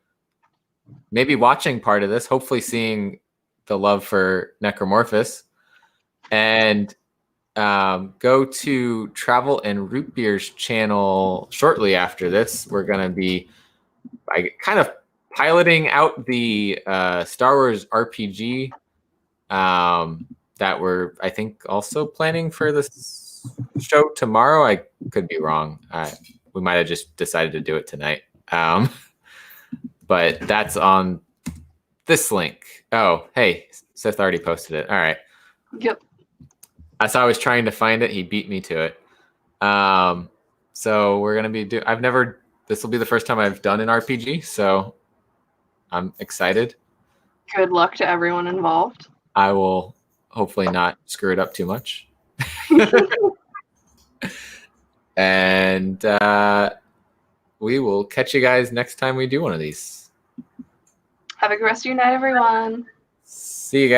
maybe watching part of this, hopefully seeing the love for Necromorphous. And go to Travel and Root Beer's channel shortly after this. We're going to be kind of piloting out the Star Wars RPG that we're, I think, also planning for this show tomorrow. I could be wrong. We might have just decided to do it tonight. But that's on this link. Oh, hey, Seth already posted it. All right. Yep. As I was trying to find it, he beat me to it. So we're gonna be this will be the first time I've done an RPG, so I'm excited. Good luck to everyone involved. I will hopefully not screw it up too much. And we will catch you guys next time we do one of these. Have a good rest of your night, everyone. See you guys.